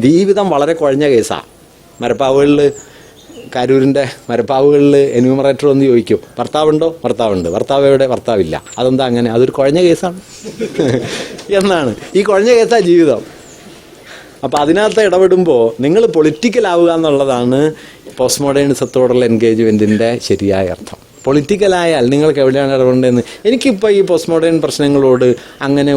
ജീവിതം വളരെ കുഴഞ്ഞ കേസാണ്. മരപ്പാവുകളിൽ, കാരൂരിൻ്റെ മരപ്പാവുകളിൽ എന്യൂമറേറ്റർ ഒന്ന് ചോദിക്കും, ഭർത്താവുണ്ടോ? ഭർത്താവുണ്ട്. ഭർത്താവ് എവിടെ? ഭർത്താവില്ല. അതെന്താ അങ്ങനെ? അതൊരു കുഴഞ്ഞ കേസാണ് എന്നാണ്. ഈ കുഴഞ്ഞ കേസാണ് ജീവിതം. അപ്പോൾ അതിനകത്ത് ഇടപെടുമ്പോൾ നിങ്ങൾ പൊളിറ്റിക്കലാവുക എന്നുള്ളതാണ് പോസ്റ്റ് മോഡേണിസത്തോടുള്ള എൻഗേജ്മെൻറ്റിൻ്റെ ശരിയായ അർത്ഥം. പൊളിറ്റിക്കലായാൽ നിങ്ങൾക്ക് എവിടെയാണ് ഇടപെടേണ്ടതെന്ന്. എനിക്കിപ്പോൾ ഈ പോസ്റ്റ് മോഡേൺ പ്രശ്നങ്ങളോട് അങ്ങനെ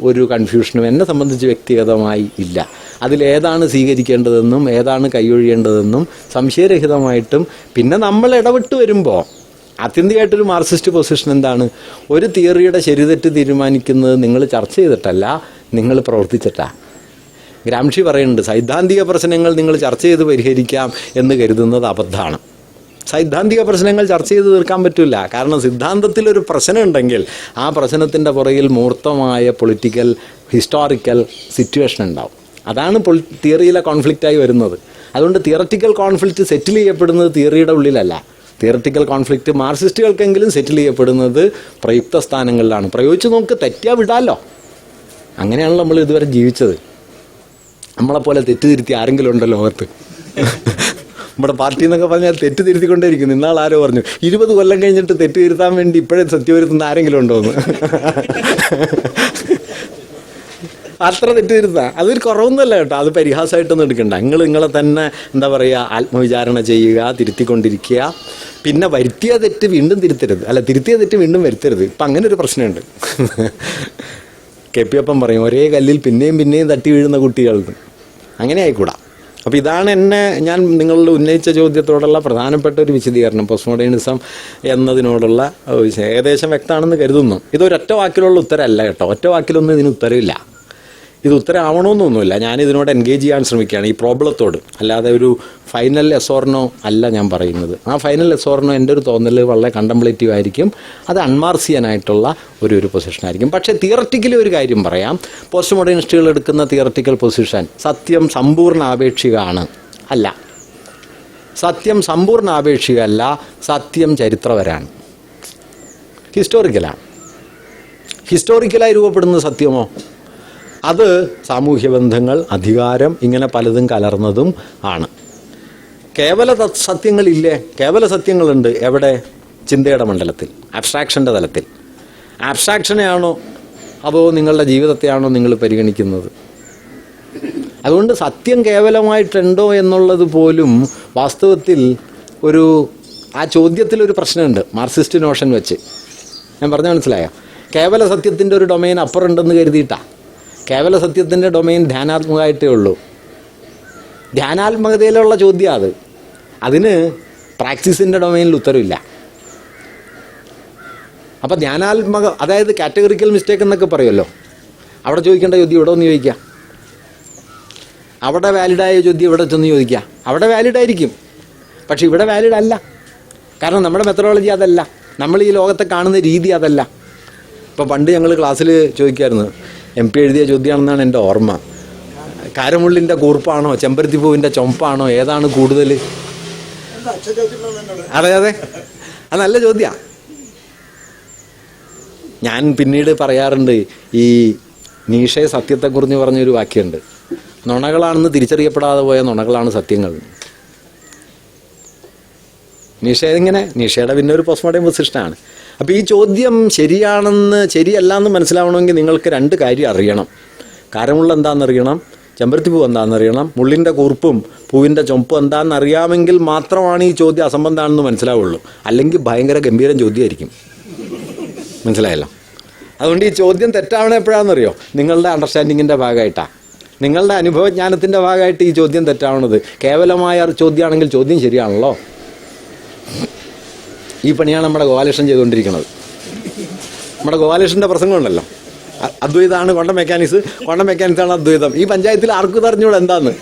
ഒരു കൺഫ്യൂഷനും എന്നെ സംബന്ധിച്ച് വ്യക്തിഗതമായി ഇല്ല. അതിലേതാണ് സ്വീകരിക്കേണ്ടതെന്നും ഏതാണ് കൈയൊഴിയേണ്ടതെന്നും സംശയരഹിതമായിട്ടും. പിന്നെ നമ്മൾ ഇടപെട്ട് വരുമ്പോൾ ആത്യന്തികമായിട്ടൊരു മാർക്സിസ്റ്റ് പൊസിഷൻ എന്താണ്? ഒരു തിയറിയുടെ ശരിതെറ്റ് തീരുമാനിക്കുന്നത് നിങ്ങൾ ചർച്ച ചെയ്തിട്ടല്ല, നിങ്ങൾ പ്രവർത്തിച്ചിട്ടാണ്. ഗ്രാംഷി പറയുന്നുണ്ട്, സൈദ്ധാന്തിക പ്രശ്നങ്ങൾ നിങ്ങൾ ചർച്ച ചെയ്ത് പരിഹരിക്കാം എന്ന് കരുതുന്നത് അബദ്ധമാണ്. സൈദ്ധാന്തിക പ്രശ്നങ്ങൾ ചർച്ച ചെയ്ത് തീർക്കാൻ പറ്റില്ല. കാരണം സിദ്ധാന്തത്തിലൊരു പ്രശ്നം ഉണ്ടെങ്കിൽ ആ പ്രശ്നത്തിൻ്റെ പുറകിൽ മൂർത്തമായ പൊളിറ്റിക്കൽ ഹിസ്റ്റോറിക്കൽ സിറ്റുവേഷൻ ഉണ്ടാവും. അതാണ് തിയറിയിലെ കോൺഫ്ലിക്റ്റായി വരുന്നത്. അതുകൊണ്ട് തിയററ്റിക്കൽ കോൺഫ്ലിക്റ്റ് സെറ്റിൽ ചെയ്യപ്പെടുന്നത് തിയറിയുടെ ഉള്ളിലല്ല. തിയററ്റിക്കൽ കോൺഫ്ലിക്റ്റ് മാർക്സിസ്റ്റുകൾക്കെങ്കിലും സെറ്റിൽ ചെയ്യപ്പെടുന്നത് പ്രയുക്ത സ്ഥാനങ്ങളിലാണ്. പ്രയോഗിച്ച് നോക്ക്, തെറ്റിയാൽ വിടാമല്ലോ. അങ്ങനെയാണല്ലോ നമ്മൾ ഇതുവരെ ജീവിച്ചത്. നമ്മളെപ്പോലെ തെറ്റ് തിരുത്തി ആരെങ്കിലും ഉണ്ടോ ലോകത്ത്? നമ്മുടെ പാർട്ടി എന്നൊക്കെ പറഞ്ഞാൽ തെറ്റ് തിരുത്തിക്കൊണ്ടേയിരിക്കുന്നു. ഇന്നാൾ ആരോ പറഞ്ഞു 20 കൊല്ലം കഴിഞ്ഞിട്ട് തെറ്റ് തിരുത്താൻ വേണ്ടി ഇപ്പോഴേ സത്യം വരുത്തുന്ന ആരെങ്കിലും ഉണ്ടോ എന്ന്. അത്ര തെറ്റ് തിരുത്താം. അതൊരു കുറവൊന്നുമല്ല കേട്ടോ. അത് പരിഹാസമായിട്ടൊന്നും എടുക്കണ്ട. നിങ്ങളെ തന്നെ എന്താ പറയുക, ആത്മവിചാരണ ചെയ്യുക, തിരുത്തിക്കൊണ്ടിരിക്കുക. പിന്നെ വരുത്തിയ തെറ്റ് വീണ്ടും തിരുത്തരുത്, അല്ല തിരുത്തിയ തെറ്റ് വീണ്ടും വരുത്തരുത്. ഇപ്പം അങ്ങനെ ഒരു പ്രശ്നമുണ്ട്. KP അപ്പം പറയും, ഒരേ കല്ലിൽ പിന്നെയും തട്ടി വീഴുന്ന കുട്ടികൾക്ക്. അങ്ങനെ ആയിക്കൂടാ. അപ്പോൾ ഇതാണ് ഞാൻ നിങ്ങളിൽ ഉന്നയിച്ച ചോദ്യത്തോടുള്ള പ്രധാനപ്പെട്ട ഒരു വിശദീകരണം. പോസ്റ്റ് മോഡേണിസം എന്നതിനോടുള്ള ഏകദേശം വ്യക്തമാണെന്ന് കരുതുന്നു. ഇതൊരൊറ്റ വാക്കിലുള്ള ഉത്തരമല്ല കേട്ടോ. ഒറ്റ വാക്കിലൊന്നും ഇതിന് ഉത്തരവില്ല. ഇത് ഉത്തരമാവണമെന്നൊന്നുമില്ല. ഞാനിതിനോട് എൻഗേജ് ചെയ്യാൻ ശ്രമിക്കുകയാണ്, ഈ പ്രോബ്ലത്തോട്. അല്ലാതെ ഒരു ഫൈനൽ എസോർണോ അല്ല ഞാൻ പറയുന്നത്. ആ ഫൈനൽ എസോർണോ എൻ്റെ ഒരു തോന്നൽ വളരെ കണ്ടംപ്ലേറ്റീവ് ആയിരിക്കും. അത് അൺമാർസിയനായിട്ടുള്ള ഒരു പൊസിഷനായിരിക്കും. പക്ഷേ തിയററ്റിക്കലി ഒരു കാര്യം പറയാം. പോസ്റ്റ് മോഡേണിസ്റ്റുകൾ എടുക്കുന്ന തിയററ്റിക്കൽ പൊസിഷൻ സത്യം സമ്പൂർണ്ണ ആപേക്ഷികമാണ് അല്ല. സത്യം സമ്പൂർണ്ണ ആപേക്ഷികമല്ല, സത്യം ചരിത്രപരമാണ്, ഹിസ്റ്റോറിക്കലാണ്. ഹിസ്റ്റോറിക്കലായി രൂപപ്പെടുന്ന സത്യമോ അത് സാമൂഹ്യ ബന്ധങ്ങൾ, അധികാരം, ഇങ്ങനെ പലതും കലർന്നതും ആണ്. കേവല സത്യങ്ങളില്ലേ? കേവല സത്യങ്ങളുണ്ട്. എവിടെ? ചിന്തയുടെ മണ്ഡലത്തിൽ, അബ്സ്ട്രാക്ഷൻ്റെ തലത്തിൽ. ആബ്സ്ട്രാക്ഷനെയാണോ അതോ നിങ്ങളുടെ ജീവിതത്തെയാണോ നിങ്ങൾ പരിഗണിക്കുന്നത്? അതുകൊണ്ട് സത്യം കേവലമായിട്ടുണ്ടോ എന്നുള്ളത് പോലും വാസ്തവത്തിൽ ആ ചോദ്യത്തിലൊരു പ്രശ്നമുണ്ട് മാർക്സിസ്റ്റ് നോഷൻ വെച്ച്. ഞാൻ പറഞ്ഞ മനസ്സിലായോ? കേവല സത്യത്തിൻ്റെ ഒരു ഡൊമൈൻ അപ്പുറമുണ്ടെന്ന് കരുതിയിട്ടാ. കേവല സത്യത്തിൻ്റെ ഡൊമൈൻ ധ്യാനാത്മകമായിട്ടേ ഉള്ളൂ. ധ്യാനാത്മകതയിലുള്ള ചോദ്യം അത്. അതിന് പ്രാക്ടീസിൻ്റെ ഡൊമൈനിൽ ഉത്തരവില്ല. അപ്പോൾ അതായത് കാറ്റഗറിക്കൽ മിസ്റ്റേക്ക് എന്നൊക്കെ പറയുമല്ലോ, അവിടെ ചോദിക്കേണ്ട ചോദ്യം ഇവിടെ ഒന്ന് ചോദിക്കുക, അവിടെ വാലിഡായ ചോദ്യം ഇവിടെ ചെന്ന് ചോദിക്കുക. അവിടെ വാലിഡായിരിക്കും, പക്ഷെ ഇവിടെ വാലിഡ് അല്ല. കാരണം നമ്മുടെ മെത്തഡോളജി അതല്ല, നമ്മൾ ഈ ലോകത്തെ കാണുന്ന രീതി അതല്ല. ഇപ്പോൾ പണ്ട് ഞങ്ങൾ ക്ലാസ്സിൽ ചോദിക്കുമായിരുന്നു, MP എഴുതിയ ചോദ്യമാണെന്നാണ് എൻ്റെ ഓർമ്മ, കാരമുള്ളിൻ്റെ കൂർപ്പാണോ ചെമ്പരത്തിപ്പൂവിൻ്റെ ചുമപ്പാണോ ഏതാണ് കൂടുതൽ? അതെ അത് നല്ല ചോദ്യമാണ്. ഞാൻ പിന്നീട് പറയാറുണ്ട്, ഈ നീഷെ സത്യത്തെക്കുറിച്ച് പറഞ്ഞൊരു വാക്യമുണ്ട്, നുണകളാണെന്ന് തിരിച്ചറിയപ്പെടാതെ പോയ നുണകളാണ് സത്യങ്ങൾ. നീഷയുടെ പിന്നെ ഒരു പോസ്റ്റ്മോർട്ടം പൊസിഷനാണ്. അപ്പോൾ ഈ ചോദ്യം ശരിയല്ല എന്ന് മനസ്സിലാവണമെങ്കിൽ നിങ്ങൾക്ക് 2 കാര്യം അറിയണം. കാരമുള്ള എന്താണെന്നറിയണം, ചെമ്പരത്തിപ്പൂ എന്താണെന്നറിയണം, മുള്ളിൻ്റെ കൂർപ്പും പൂവിൻ്റെ ചുമപ്പും എന്താണെന്ന് അറിയാമെങ്കിൽ മാത്രമാണ് ഈ ചോദ്യം അസംബന്ധമാണെന്ന് മനസ്സിലാവുള്ളൂ. അല്ലെങ്കിൽ ഭയങ്കര ഗംഭീരം ചോദ്യമായിരിക്കും. മനസ്സിലായല്ലോ? അതുകൊണ്ട് ഈ ചോദ്യം തെറ്റാവണ എപ്പോഴാണെന്നറിയോ? നിങ്ങളുടെ അണ്ടർസ്റ്റാൻഡിങ്ങിൻ്റെ ഭാഗമായിട്ടാണ്, നിങ്ങളുടെ അനുഭവജ്ഞാനത്തിൻ്റെ ഭാഗമായിട്ട് ഈ ചോദ്യം തെറ്റാവണത്. കേവലമായ ചോദ്യമാണെങ്കിൽ ചോദ്യം ശരിയാണല്ലോ. ഈ പണിയാണ് നമ്മുടെ ഗോപാലകൃഷ്ണൻ ചെയ്തുകൊണ്ടിരിക്കുന്നത്. നമ്മുടെ ഗോപാലകൃഷ്ണൻ്റെ പ്രസംഗമുണ്ടല്ലോ, അദ്വൈതമാണ് ക്വാണ്ടം മെക്കാനിക്സാണ് അദ്വൈതം. ഈ പഞ്ചായത്തിൽ ആർക്കും അറിഞ്ഞൂടെ എന്താന്ന്?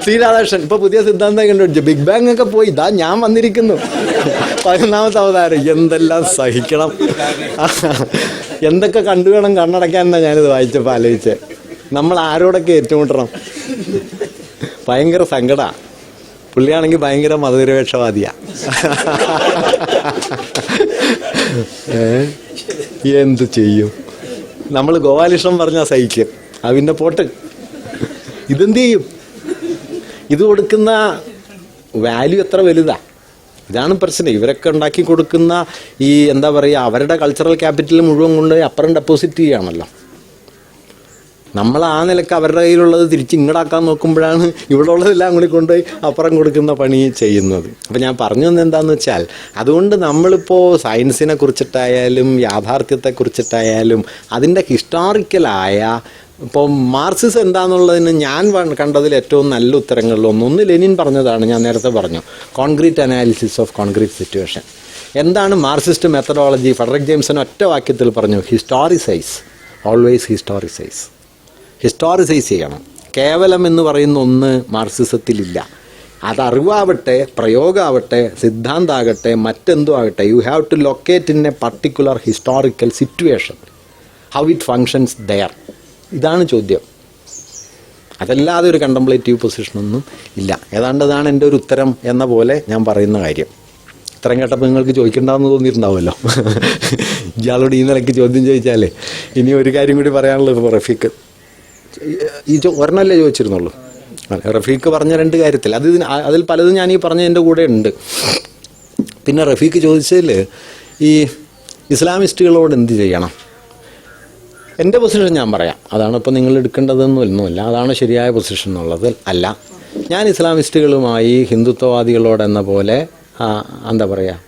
സി രാധാകൃഷ്ണൻ ഇപ്പോൾ പുതിയ സിദ്ധാന്തം കണ്ടുപിടിച്ചു, ബിഗ് ബാങ് ഒക്കെ പോയി, ഇതാ ഞാൻ വന്നിരിക്കുന്നു, 11ാമത്തെ അവതാരം. എന്തെല്ലാം സഹിക്കണം, എന്തൊക്കെ കണ്ടുവേണം കണ്ണടയ്ക്കാൻ എന്നാ ഞാനിത് വായിച്ചപ്പോൾ ആലോചിച്ച്. നമ്മൾ ആരോടൊക്കെ ഏറ്റുമുട്ടണം? ഭയങ്കര സങ്കടമാണ്. പുള്ളിയാണെങ്കിൽ ഭയങ്കര മതനിരപേക്ഷവാദിയാ. എന്ത് ചെയ്യും? നമ്മൾ ഗോപാലകൃഷ്ണൻ പറഞ്ഞാൽ സഹിക്കും, അതിൻ്റെ പോട്ട്. ഇതെന്ത് ചെയ്യും? ഇത് കൊടുക്കുന്ന വാല്യൂ എത്ര വലുതാ? ഇതാണ് പ്രശ്നം. ഇവരൊക്കെ ഉണ്ടാക്കി കൊടുക്കുന്ന ഈ എന്താ പറയുക, അവരുടെ കൾച്ചറൽ ക്യാപിറ്റൽ മുഴുവൻ കൊണ്ടുപോയി അപ്പുറം ഡെപ്പോസിറ്റ് ചെയ്യുകയാണല്ലോ. നമ്മൾ ആ നിലക്ക് അവരുടെ കയ്യിലുള്ളത് തിരിച്ച് ഇങ്ങടാക്കാൻ നോക്കുമ്പോഴാണ് ഇവിടെ ഉള്ളതെല്ലാം കൂടി കൊണ്ടുപോയി അപ്പുറം കൊടുക്കുന്ന പണി ചെയ്യുന്നത്. അപ്പം ഞാൻ പറഞ്ഞു തന്നെ എന്താണെന്ന് വെച്ചാൽ, അതുകൊണ്ട് നമ്മളിപ്പോൾ സയൻസിനെ കുറിച്ചിട്ടായാലും യാഥാർത്ഥ്യത്തെക്കുറിച്ചിട്ടായാലും അതിൻ്റെ ഹിസ്റ്റോറിക്കലായ ഇപ്പോൾ മാർക്സിസം എന്താണെന്നുള്ളതിന് ഞാൻ കണ്ടതിൽ ഏറ്റവും നല്ല ഉത്തരങ്ങളിലൊന്ന് ലെനിൻ പറഞ്ഞതാണ്. ഞാൻ നേരത്തെ പറഞ്ഞു, concrete analysis of concrete situation. എന്താണ് മാർക്സിസ്റ്റ് മെത്തഡോളജി? ഫ്രെഡറിക് ജെയിംസൺ ഒറ്റ വാക്യത്തിൽ പറഞ്ഞു, ഹിസ്റ്റോറിസൈസ്, ഓൾവേസ് ഹിസ്റ്റോറിസൈസ്. ഹിസ്റ്റോറിസൈസ് ചെയ്യണം. കേവലം എന്ന് പറയുന്ന ഒന്ന് മാർക്സിസത്തിലില്ല. അത് അറിവാവട്ടെ, പ്രയോഗമാവട്ടെ, സിദ്ധാന്തമാകട്ടെ, മറ്റെന്തോ ആകട്ടെ, you have to locate in a particular historical situation, how it functions there. ഇതാണ് ചോദ്യം. അതല്ലാതെ ഒരു കണ്ടംപ്ലേറ്റീവ് പൊസിഷനൊന്നും ഇല്ല. ഏതാണ്ട് അതാണ് എൻ്റെ ഒരു ഉത്തരം എന്ന പോലെ ഞാൻ പറയുന്ന കാര്യം. ഇത്രയും കേട്ടപ്പോൾ നിങ്ങൾക്ക് ചോദിക്കേണ്ടതെന്ന് തോന്നിയിട്ടുണ്ടാവുമല്ലോ. ഇയാളോട് ഈ നിലയ്ക്ക് ചോദ്യം ചോദിച്ചാലേ. ഇനി ഒരു കാര്യം കൂടി പറയാനുള്ളത്, ഇപ്പോൾ റഫീഖ് ഒരെണ്ണല്ലേ ചോദിച്ചിരുന്നുള്ളൂ. റഫീഖ് പറഞ്ഞ 2 കാര്യത്തിൽ അതിൽ പലതും ഞാൻ ഈ പറഞ്ഞ എൻ്റെ കൂടെ ഉണ്ട്. പിന്നെ റഫീഖ് ചോദിച്ചതിൽ ഈ ഇസ്ലാമിസ്റ്റുകളോട് എന്ത് ചെയ്യണം? എൻ്റെ പൊസിഷൻ ഞാൻ പറയാം. അതാണ് ഇപ്പോൾ നിങ്ങൾ എടുക്കേണ്ടതെന്നൊന്നുമില്ല, അതാണ് ശരിയായ പൊസിഷൻ എന്നുള്ളത് അല്ല. ഞാൻ ഇസ്ലാമിസ്റ്റുകളുമായി ഹിന്ദുത്വവാദികളോടെന്ന പോലെ എന്താ പറയുക,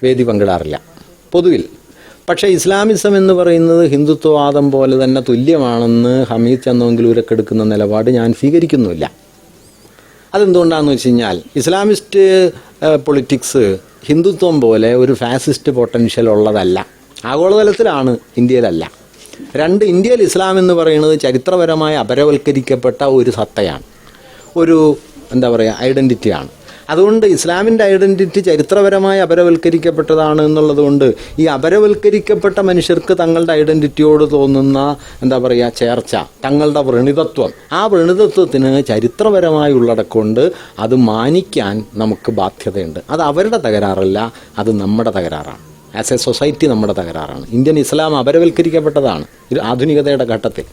വേദി പങ്കിടാറില്ല പൊതുവിൽ. പക്ഷേ ഇസ്ലാമിസം എന്ന് പറയുന്നത് ഹിന്ദുത്വവാദം പോലെ തന്നെ തുല്യമാണെന്ന് ഹമീദ് ചന്ദോങ്കിലൂരൊക്കെ എടുക്കുന്ന നിലപാട് ഞാൻ സ്വീകരിക്കുന്നില്ല. അതെന്തുകൊണ്ടാണെന്ന് വെച്ച് കഴിഞ്ഞാൽ, ഇസ്ലാമിസ്റ്റ് പൊളിറ്റിക്സ് ഹിന്ദുത്വം പോലെ ഒരു ഫാസിസ്റ്റ് പൊട്ടൻഷ്യൽ ഉള്ളതല്ല. ആഗോളതലത്തിലാണ്, ഇന്ത്യയിലല്ല. 2, ഇന്ത്യയിൽ ഇസ്ലാം എന്ന് പറയുന്നത് ചരിത്രപരമായി അപരവൽക്കരിക്കപ്പെട്ട ഒരു സത്തയാണ്, ഒരു എന്താ പറയുക ഐഡൻറ്റിറ്റിയാണ്. അതുകൊണ്ട് ഇസ്ലാമിൻ്റെ ഐഡൻറ്റിറ്റി ചരിത്രപരമായി അപരവൽക്കരിക്കപ്പെട്ടതാണ് എന്നുള്ളത് കൊണ്ട് ഈ അപരവൽക്കരിക്കപ്പെട്ട മനുഷ്യർക്ക് തങ്ങളുടെ ഐഡൻറ്റിറ്റിയോട് തോന്നുന്ന എന്താ പറയുക ചേർച്ച, തങ്ങളുടെ വ്രണിതത്വം, ആ വ്രണിതത്വത്തിന് ചരിത്രപരമായി ഉള്ളടക്കൊണ്ട് അത് മാനിക്കാൻ നമുക്ക് ബാധ്യതയുണ്ട്. അത് അവരുടെ തകരാറല്ല, അത് നമ്മുടെ തകരാറാണ്. ആസ് എ സൊസൈറ്റി നമ്മുടെ തകരാറാണ്. ഇന്ത്യൻ ഇസ്ലാം അപരവൽക്കരിക്കപ്പെട്ടതാണ് ആധുനികതയുടെ ഘട്ടത്തിൽ.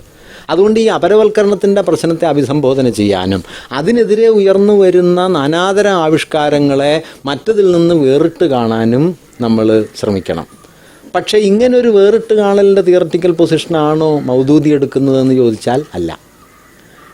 അതുകൊണ്ട് ഈ അപരവൽക്കരണത്തിൻ്റെ പ്രശ്നത്തെ അഭിസംബോധന ചെയ്യാനും അതിനെതിരെ ഉയർന്നു വരുന്ന നാനാതര ആവിഷ്കാരങ്ങളെ മറ്റതിൽ നിന്ന് വേറിട്ട് കാണാനും നമ്മൾ ശ്രമിക്കണം. പക്ഷേ ഇങ്ങനൊരു വേറിട്ട് കാണലിൻ്റെ തിയററ്റിക്കൽ പൊസിഷനാണോ മൗദൂദി എടുക്കുന്നതെന്ന് ചോദിച്ചാൽ അല്ല.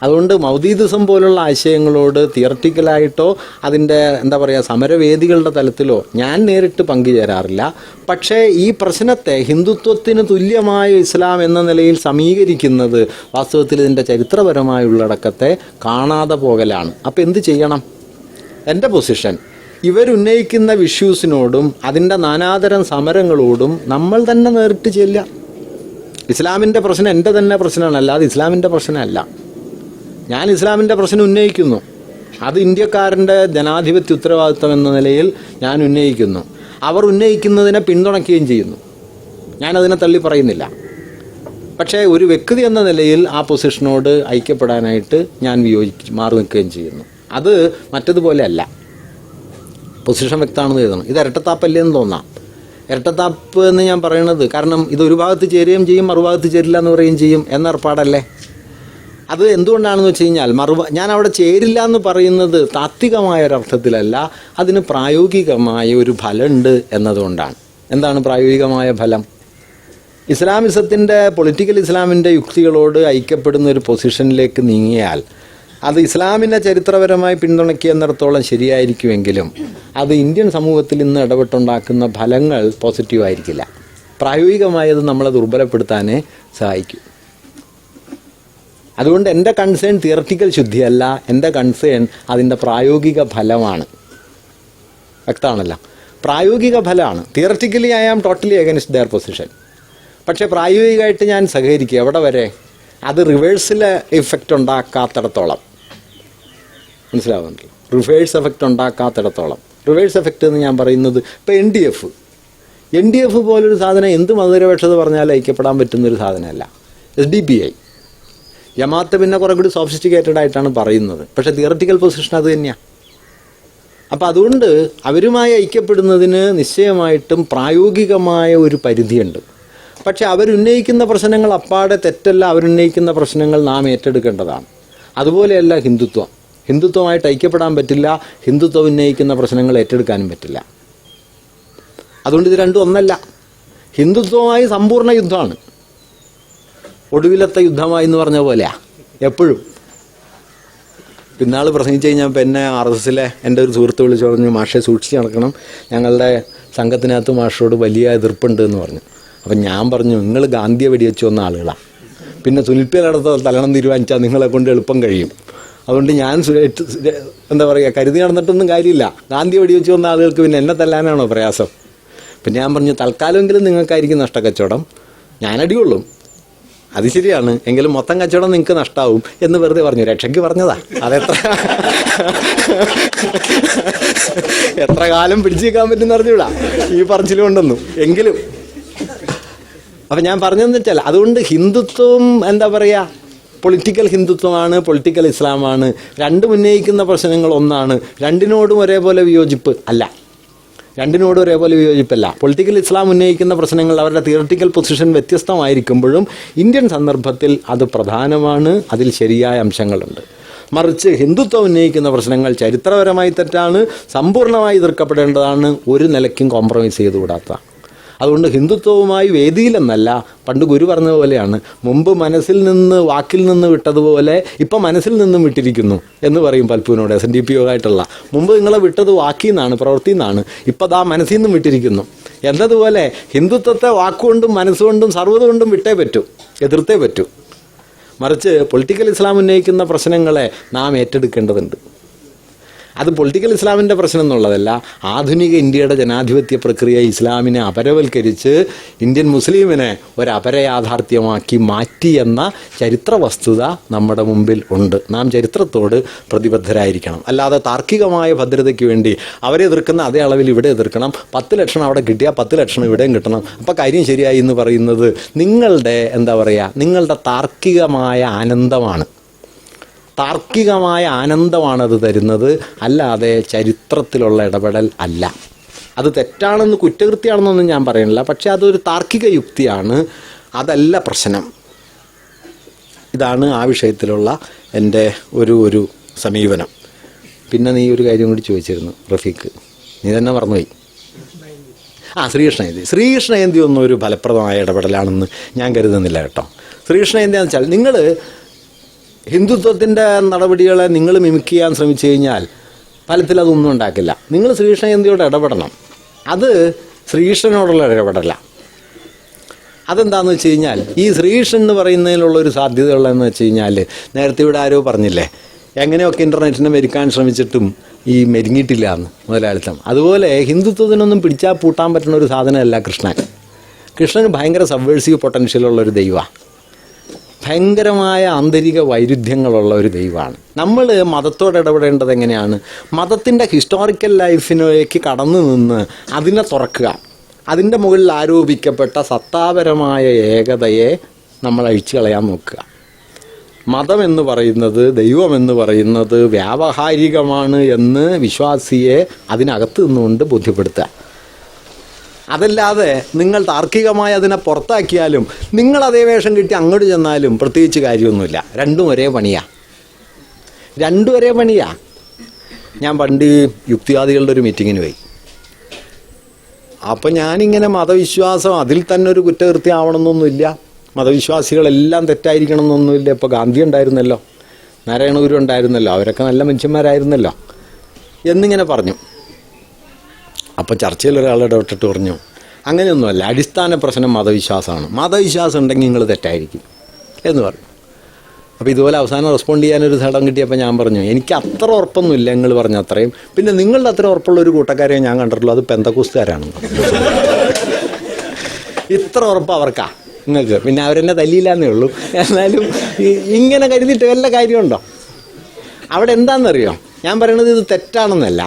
അതുകൊണ്ട് മൗദൂദിസം പോലുള്ള ആശയങ്ങളോട് തിയററ്റിക്കലായിട്ടോ അതിൻ്റെ എന്താ പറയുക സമരവേദികളുടെ തലത്തിലോ ഞാൻ നേരിട്ട് പങ്കുചേരാറില്ല. പക്ഷേ ഈ പ്രശ്നത്തെ ഹിന്ദുത്വത്തിന് തുല്യമായ ഇസ്ലാം എന്ന നിലയിൽ സമീകരിക്കുന്നത് വാസ്തവത്തിൽ ഇതിൻ്റെ ചരിത്രപരമായ ഉള്ളടക്കത്തെ കാണാതെ പോകലാണ്. അപ്പോൾ എന്ത് ചെയ്യണം? എൻ്റെ പൊസിഷൻ ഇവരുന്നയിക്കുന്ന വിഷ്യൂസിനോടും അതിൻ്റെ നാനാതരം സമരങ്ങളോടും നമ്മൾ തന്നെ നേരിട്ട് ചെല്ലുക. ഇസ്ലാമിൻ്റെ പ്രശ്നം എൻ്റെ തന്നെ പ്രശ്നമാണ്, അല്ലാതെ ഇസ്ലാമിൻ്റെ പ്രശ്നമല്ല. ഞാൻ ഇസ്ലാമിൻ്റെ പ്രശ്നം ഉന്നയിക്കുന്നു, അത് ഇന്ത്യക്കാരൻ്റെ ജനാധിപത്യ ഉത്തരവാദിത്വം എന്ന നിലയിൽ ഞാൻ ഉന്നയിക്കുന്നു. അവർ ഉന്നയിക്കുന്നതിനെ പിന്തുണയ്ക്കുകയും ചെയ്യുന്നു. ഞാനതിനെ തള്ളി പറയുന്നില്ല. പക്ഷേ ഒരു വ്യക്തി എന്ന നിലയിൽ ആ പൊസിഷനോട് ഐക്യപ്പെടാനായിട്ട് ഞാൻ മാറി നിൽക്കുകയും ചെയ്യുന്നു. അത് മറ്റതുപോലെ അല്ല. പൊസിഷൻ വ്യക്തമാണെന്ന് എഴുതണം. ഇത് ഇരട്ടത്താപ്പല്ലേ എന്ന് തോന്നാം. ഇരട്ടത്താപ്പ് എന്ന് ഞാൻ പറയണത് കാരണം ഇത് ഒരു ഭാഗത്ത് ചേരുകയും ചെയ്യും, മറുഭാഗത്ത് ചേരില്ല എന്ന് പറയുകയും ചെയ്യും എന്ന ഏർപ്പാടല്ലേ. അത് എന്തുകൊണ്ടാണെന്ന് വെച്ച് കഴിഞ്ഞാൽ ഞാൻ അവിടെ ചേരില്ല എന്ന് പറയുന്നത് താത്വികമായ ഒരർത്ഥത്തിലല്ല, അതിന് പ്രായോഗികമായ ഒരു ഫലമുണ്ട് എന്നതുകൊണ്ടാണ്. എന്താണ് പ്രായോഗികമായ ഫലം? ഇസ്ലാമിസത്തിൻ്റെ പൊളിറ്റിക്കൽ ഇസ്ലാമിൻ്റെ യുക്തികളോട് ഐക്യപ്പെടുന്ന ഒരു പൊസിഷനിലേക്ക് നീങ്ങിയാൽ അത് ഇസ്ലാമിനെ ചരിത്രപരമായി പിന്തുണയ്ക്കുക എന്നിടത്തോളം ശരിയായിരിക്കുമെങ്കിലും അത് ഇന്ത്യൻ സമൂഹത്തിൽ ഇന്ന് ഇടപെട്ടുണ്ടാക്കുന്ന ഫലങ്ങൾ പോസിറ്റീവായിരിക്കില്ല. പ്രായോഗികമായത് നമ്മളെ ദുർബലപ്പെടുത്താനേ സഹായിക്കും. അതുകൊണ്ട് എൻ്റെ കൺസേൺ തിയററ്റിക്കൽ ശുദ്ധിയല്ല, എൻ്റെ കൺസേൺ അതിൻ്റെ പ്രായോഗിക ഫലമാണ്. വ്യക്തമാണല്ലോ, പ്രായോഗിക ഫലമാണ്. Theoretically I am totally against their position. പക്ഷേ പ്രായോഗികമായിട്ട് ഞാൻ സഹകരിക്കുക. എവിടെ വരെ? അത് റിവേഴ്സിലെ ഇഫക്റ്റ് ഉണ്ടാക്കാത്തിടത്തോളം. മനസ്സിലാവുന്നുണ്ടല്ലോ, റിവേഴ്സ് എഫക്റ്റ് ഉണ്ടാക്കാത്തിടത്തോളം. റിവേഴ്സ് എഫക്റ്റ് എന്ന് ഞാൻ പറയുന്നത് ഇപ്പോൾ എൻ ഡി എഫ് പോലൊരു സാധനം എന്ത് മതനിരപേക്ഷത പറഞ്ഞാലും ഐക്യപ്പെടാൻ പറ്റുന്നൊരു സാധനമല്ല. SDPI ജമാഅത്ത് പിന്നെ കുറേ കൂടി സോഫിസ്റ്റിക്കേറ്റഡ് ആയിട്ടാണ് പറയുന്നത്, പക്ഷേ തിയററ്റിക്കൽ പൊസിഷൻ അത് തന്നെയാണ്. അപ്പോൾ അതുകൊണ്ട് അവരുമായി ഐക്യപ്പെടുന്നതിന് നിശ്ചയമായിട്ടും പ്രായോഗികമായ ഒരു പരിധിയുണ്ട്. പക്ഷെ അവരുന്നയിക്കുന്ന പ്രശ്നങ്ങൾ അപ്പാടെ തെറ്റല്ല, അവരുന്നയിക്കുന്ന പ്രശ്നങ്ങൾ നാം ഏറ്റെടുക്കേണ്ടതാണ്. അതുപോലെയല്ല ഹിന്ദുത്വമായിട്ട് ഐക്യപ്പെടാൻ പറ്റില്ല, ഹിന്ദുത്വം ഉന്നയിക്കുന്ന പ്രശ്നങ്ങൾ ഏറ്റെടുക്കാനും പറ്റില്ല. അതുകൊണ്ട് ഇത് രണ്ടും ഒന്നല്ല. ഹിന്ദുത്വമായി സമ്പൂർണ്ണ യുദ്ധമാണ്, ഒടുവിലത്തെ യുദ്ധമായി എന്ന് പറഞ്ഞ പോലെയാ എപ്പോഴും. പിന്നാൾ പ്രസംഗിച്ച് കഴിഞ്ഞാൽ പിന്നെ RSSലെ എൻ്റെ ഒരു സുഹൃത്ത് വിളിച്ചു പറഞ്ഞു, മാഷെ സൂക്ഷിച്ച് നടക്കണം, ഞങ്ങളുടെ സംഘത്തിനകത്ത് മാഷോട് വലിയ എതിർപ്പുണ്ട് എന്ന് പറഞ്ഞു. അപ്പം ഞാൻ പറഞ്ഞു, നിങ്ങൾ ഗാന്ധിയെ വെടിവെച്ച് വന്ന ആളുകളാണ്, പിന്നെ സുനിൽപ്പിയലടത്ത് തലണം തീരുമാനിച്ചാൽ നിങ്ങളെ കൊണ്ട് എളുപ്പം കഴിയും. അതുകൊണ്ട് ഞാൻ എന്താ പറയുക, കരുതി നടന്നിട്ടൊന്നും കാര്യമില്ല. ഗാന്ധിയെ വെടിവെച്ച് വന്ന ആളുകൾക്ക് പിന്നെ എന്നെ തല്ലാനാണോ പ്രയാസം? പിന്നെ ഞാൻ പറഞ്ഞു, തൽക്കാലമെങ്കിലും നിങ്ങൾക്കായിരിക്കും നഷ്ടക്കച്ചവടം, ഞാനടികൊള്ളും, അത് ശരിയാണ്, എങ്കിലും മൊത്തം കച്ചവടം നിങ്ങൾക്ക് നഷ്ടാവും എന്ന് വെറുതെ പറഞ്ഞു. രക്ഷയ്ക്ക് പറഞ്ഞതാ. എത്ര കാലം പിടിച്ചു നിൽക്കാൻ പറ്റുമെന്ന് അറിഞ്ഞൂടാ ഈ പറച്ചിലും ഉണ്ടെന്നു. എങ്കിലും അപ്പം ഞാൻ പറഞ്ഞതെന്ന് വെച്ചാൽ, അതുകൊണ്ട് ഹിന്ദുത്വം എന്താ പറയുക, പൊളിറ്റിക്കൽ ഹിന്ദുത്വമാണ്, പൊളിറ്റിക്കൽ ഇസ്ലാമാണ്. രണ്ടും ഉന്നയിക്കുന്ന പ്രശ്നങ്ങൾ ഒന്നാണ്. രണ്ടിനോടും ഒരേപോലെ വിയോജിപ്പ് അല്ല. പൊളിറ്റിക്കൽ ഇസ്ലാം ഉന്നയിക്കുന്ന പ്രശ്നങ്ങൾ അവരുടെ തിയററ്റിക്കൽ പൊസിഷൻ വ്യത്യസ്തമായിരിക്കുമ്പോഴും ഇന്ത്യൻ സന്ദർഭത്തിൽ അത് പ്രധാനമാണ്, അതിൽ ശരിയായ അംശങ്ങളുണ്ട്. മറിച്ച് ഹിന്ദുത്വം ഉന്നയിക്കുന്ന പ്രശ്നങ്ങൾ ചരിത്രപരമായി തെറ്റാണ്, സമ്പൂർണ്ണമായി എതിർക്കപ്പെടേണ്ടതാണ്, ഒരു നിലയ്ക്കും കോംപ്രമൈസ് ചെയ്തുകൂടാത്ത. അതുകൊണ്ട് ഹിന്ദുത്വവുമായി വേദിയിലെന്നല്ല, പണ്ട് ഗുരു പറഞ്ഞ പോലെയാണ്, മുമ്പ് മനസ്സിൽ നിന്ന് വാക്കിൽ നിന്ന് വിട്ടതുപോലെ ഇപ്പം മനസ്സിൽ നിന്നും വിട്ടിരിക്കുന്നു എന്ന് പറയും പൽപ്പുവിനോട്. SNDP യോഗമായിട്ടുള്ള മുമ്പ് നിങ്ങളെ വിട്ടത് വാക്കിൽ നിന്നാണ്, പ്രവൃത്തിയിൽ നിന്നാണ്, ഇപ്പം ആ മനസ്സിൽ നിന്നും വിട്ടിരിക്കുന്നു എന്നതുപോലെ ഹിന്ദുത്വത്തെ വാക്കുകൊണ്ടും മനസ്സുകൊണ്ടും സർവ്വതുകൊണ്ടും വിട്ടേ പറ്റൂ, എതിർത്തേ പറ്റൂ. മറിച്ച് പൊളിറ്റിക്കൽ ഇസ്ലാം ഉന്നയിക്കുന്ന പ്രശ്നങ്ങളെ നാം ഏറ്റെടുക്കേണ്ടതുണ്ട്. അത് പൊളിറ്റിക്കൽ ഇസ്ലാമിൻ്റെ പ്രശ്നം എന്നുള്ളതല്ല, ആധുനിക ഇന്ത്യയുടെ ജനാധിപത്യ പ്രക്രിയ ഇസ്ലാമിനെ അപരവൽക്കരിച്ച് ഇന്ത്യൻ മുസ്ലിമിനെ ഒരപരയാഥാർത്ഥ്യമാക്കി മാറ്റി എന്ന ചരിത്ര വസ്തുത നമ്മുടെ മുമ്പിൽ ഉണ്ട്. നാം ചരിത്രത്തോട് പ്രതിബദ്ധരായിരിക്കണം. അല്ലാതെ താർക്കികമായ ഭദ്രതയ്ക്ക് വേണ്ടി അവരെ എതിർക്കുന്ന അതേ അളവിൽ ഇവിടെ എതിർക്കണം, 10 ലക്ഷം അവിടെ കിട്ടിയാൽ 10 ലക്ഷം ഇവിടെയും കിട്ടണം, അപ്പോൾ കാര്യം ശരിയായി എന്ന് പറയുന്നത് നിങ്ങളുടെ എന്താ പറയുക, നിങ്ങളുടെ താർക്കികമായ ആനന്ദമാണ്. ആനന്ദമാണത് തരുന്നത്, അല്ലാതെ ചരിത്രത്തിലുള്ള ഇടപെടൽ അല്ല. അത് തെറ്റാണെന്ന് കുറ്റകൃത്യമാണെന്നൊന്നും ഞാൻ പറയുന്നില്ല, പക്ഷേ അതൊരു താർക്കിക യുക്തിയാണ്, അതല്ല പ്രശ്നം. ഇതാണ് ആ വിഷയത്തിലുള്ള എൻ്റെ ഒരു സമീപനം. പിന്നെ നീ ഒരു കാര്യം കൂടി ചോദിച്ചിരുന്നു റഫീഖ്, നീ തന്നെ മറന്നുപോയി. ശ്രീകൃഷ്ണ ജയന്തി ഒന്നും ഒരു ഫലപ്രദമായ ഇടപെടലാണെന്ന് ഞാൻ കരുതുന്നില്ല കേട്ടോ. ശ്രീകൃഷ്ണ ജയന്തി എന്ന് വെച്ചാൽ നിങ്ങൾ ഹിന്ദുത്വത്തിൻ്റെ നടപടികളെ നിങ്ങൾ മിമിക് ചെയ്യാൻ ശ്രമിച്ചു കഴിഞ്ഞാൽ ഫലത്തിൽ അതൊന്നും ഉണ്ടാക്കില്ല. നിങ്ങൾ ശ്രീകൃഷ്ണ ജയന്തിയോട് ഇടപെടണം. അത് ശ്രീകൃഷ്ണനോടുള്ള ഇടപെടല. അതെന്താണെന്ന് വെച്ച് കഴിഞ്ഞാൽ ഈ ശ്രീകൃഷ്ണൻ എന്ന് പറയുന്നതിനുള്ളൊരു സാധ്യതയുള്ളതെന്ന് വെച്ച് കഴിഞ്ഞാൽ നേരത്തെ ഇവിടെ ആരോ പറഞ്ഞില്ലേ, എങ്ങനെയൊക്കെ ഇൻ്റർനെറ്റിനെ മെരുക്കാൻ ശ്രമിച്ചിട്ടും ഈ മെരുങ്ങിയിട്ടില്ല എന്ന് മുതലാളിത്തം. അതുപോലെ ഹിന്ദുത്വത്തിനൊന്നും പിടിച്ചാൽ പൂട്ടാൻ പറ്റുന്ന ഒരു സാധനമല്ല കൃഷ്ണൻ. കൃഷ്ണന് ഭയങ്കര സബ്വേഴ്സീവ് പൊട്ടൻഷ്യലുള്ളൊരു ദൈവമാണ്. ഭയങ്കരമായ ആന്തരിക വൈരുദ്ധ്യങ്ങളുള്ള ഒരു ദൈവമാണ്. നമ്മൾ മതത്തോട് ഇടപെടേണ്ടത് എങ്ങനെയാണ്? മതത്തിൻ്റെ ഹിസ്റ്റോറിക്കൽ ലൈഫിലേക്ക് കടന്നു നിന്ന് അതിനെ തുറക്കുക. അതിൻ്റെ മുകളിൽ ആരോപിക്കപ്പെട്ട സത്താപരമായ ഏകതയെ നമ്മൾ അഴിച്ചു കളയാൻ നോക്കുക. മതമെന്ന് പറയുന്നത്, ദൈവമെന്ന് പറയുന്നത് വ്യാവഹാരികമാണ് എന്ന് വിശ്വാസിയെ അതിനകത്ത് നിന്നുകൊണ്ട് ബോധ്യപ്പെടുത്തുക. അതല്ലാതെ നിങ്ങൾ താർക്കികമായി അതിനെ പുറത്താക്കിയാലും നിങ്ങൾ അതേ വേഷം കിട്ടി അങ്ങോട്ട് ചെന്നാലും പ്രത്യേകിച്ച് കാര്യമൊന്നുമില്ല. രണ്ടും ഒരേ പണിയാ. ഞാൻ പണ്ട് യുക്തിവാദികളുടെ ഒരു മീറ്റിങ്ങിന് പോയി. അപ്പം ഞാനിങ്ങനെ മതവിശ്വാസം അതിൽ തന്നെ ഒരു കുറ്റകൃത്യം ആവണമെന്നൊന്നുമില്ല, മതവിശ്വാസികളെല്ലാം തെറ്റായിരിക്കണം എന്നൊന്നുമില്ല. ഇപ്പോൾ ഗാന്ധി ഉണ്ടായിരുന്നല്ലോ, നാരായണ ഗുരു ഉണ്ടായിരുന്നല്ലോ, അവരൊക്കെ നല്ല മനുഷ്യന്മാരായിരുന്നല്ലോ എന്നിങ്ങനെ പറഞ്ഞു. അപ്പോൾ ചർച്ചയിൽ ഒരാൾ ഇടപെട്ടിട്ട് പറഞ്ഞു, അങ്ങനെയൊന്നുമല്ല, അടിസ്ഥാന പ്രശ്നം മതവിശ്വാസമാണ്, മതവിശ്വാസം ഉണ്ടെങ്കിൽ നിങ്ങൾ തെറ്റായിരിക്കും എന്ന് പറഞ്ഞു. അപ്പോൾ ഇതുപോലെ അവസാനം റെസ്പോണ്ട് ചെയ്യാനൊരു സ്ഥലം കിട്ടിയപ്പോൾ ഞാൻ പറഞ്ഞു, എനിക്ക് അത്ര ഉറപ്പൊന്നുമില്ല നിങ്ങൾ പറഞ്ഞ അത്രയും, പിന്നെ നിങ്ങളുടെ അത്ര ഉറപ്പുള്ള ഒരു കൂട്ടക്കാരെ ഞാൻ കണ്ടിട്ടുള്ളൂ, അത് പെന്തക്കോസ്തുകാരാണ്. ഇത്ര ഉറപ്പ് അവർക്കാ നിങ്ങൾക്ക്, പിന്നെ അവരെന്നെ തല്ലിയില്ലാന്നേ ഉള്ളൂ. എന്നാലും ഇങ്ങനെ കരുതിയിട്ട് വല്ല കാര്യമുണ്ടോ? അവിടെ എന്താണെന്നറിയോ, ഞാൻ പറയണത് ഇത് തെറ്റാണെന്നല്ല,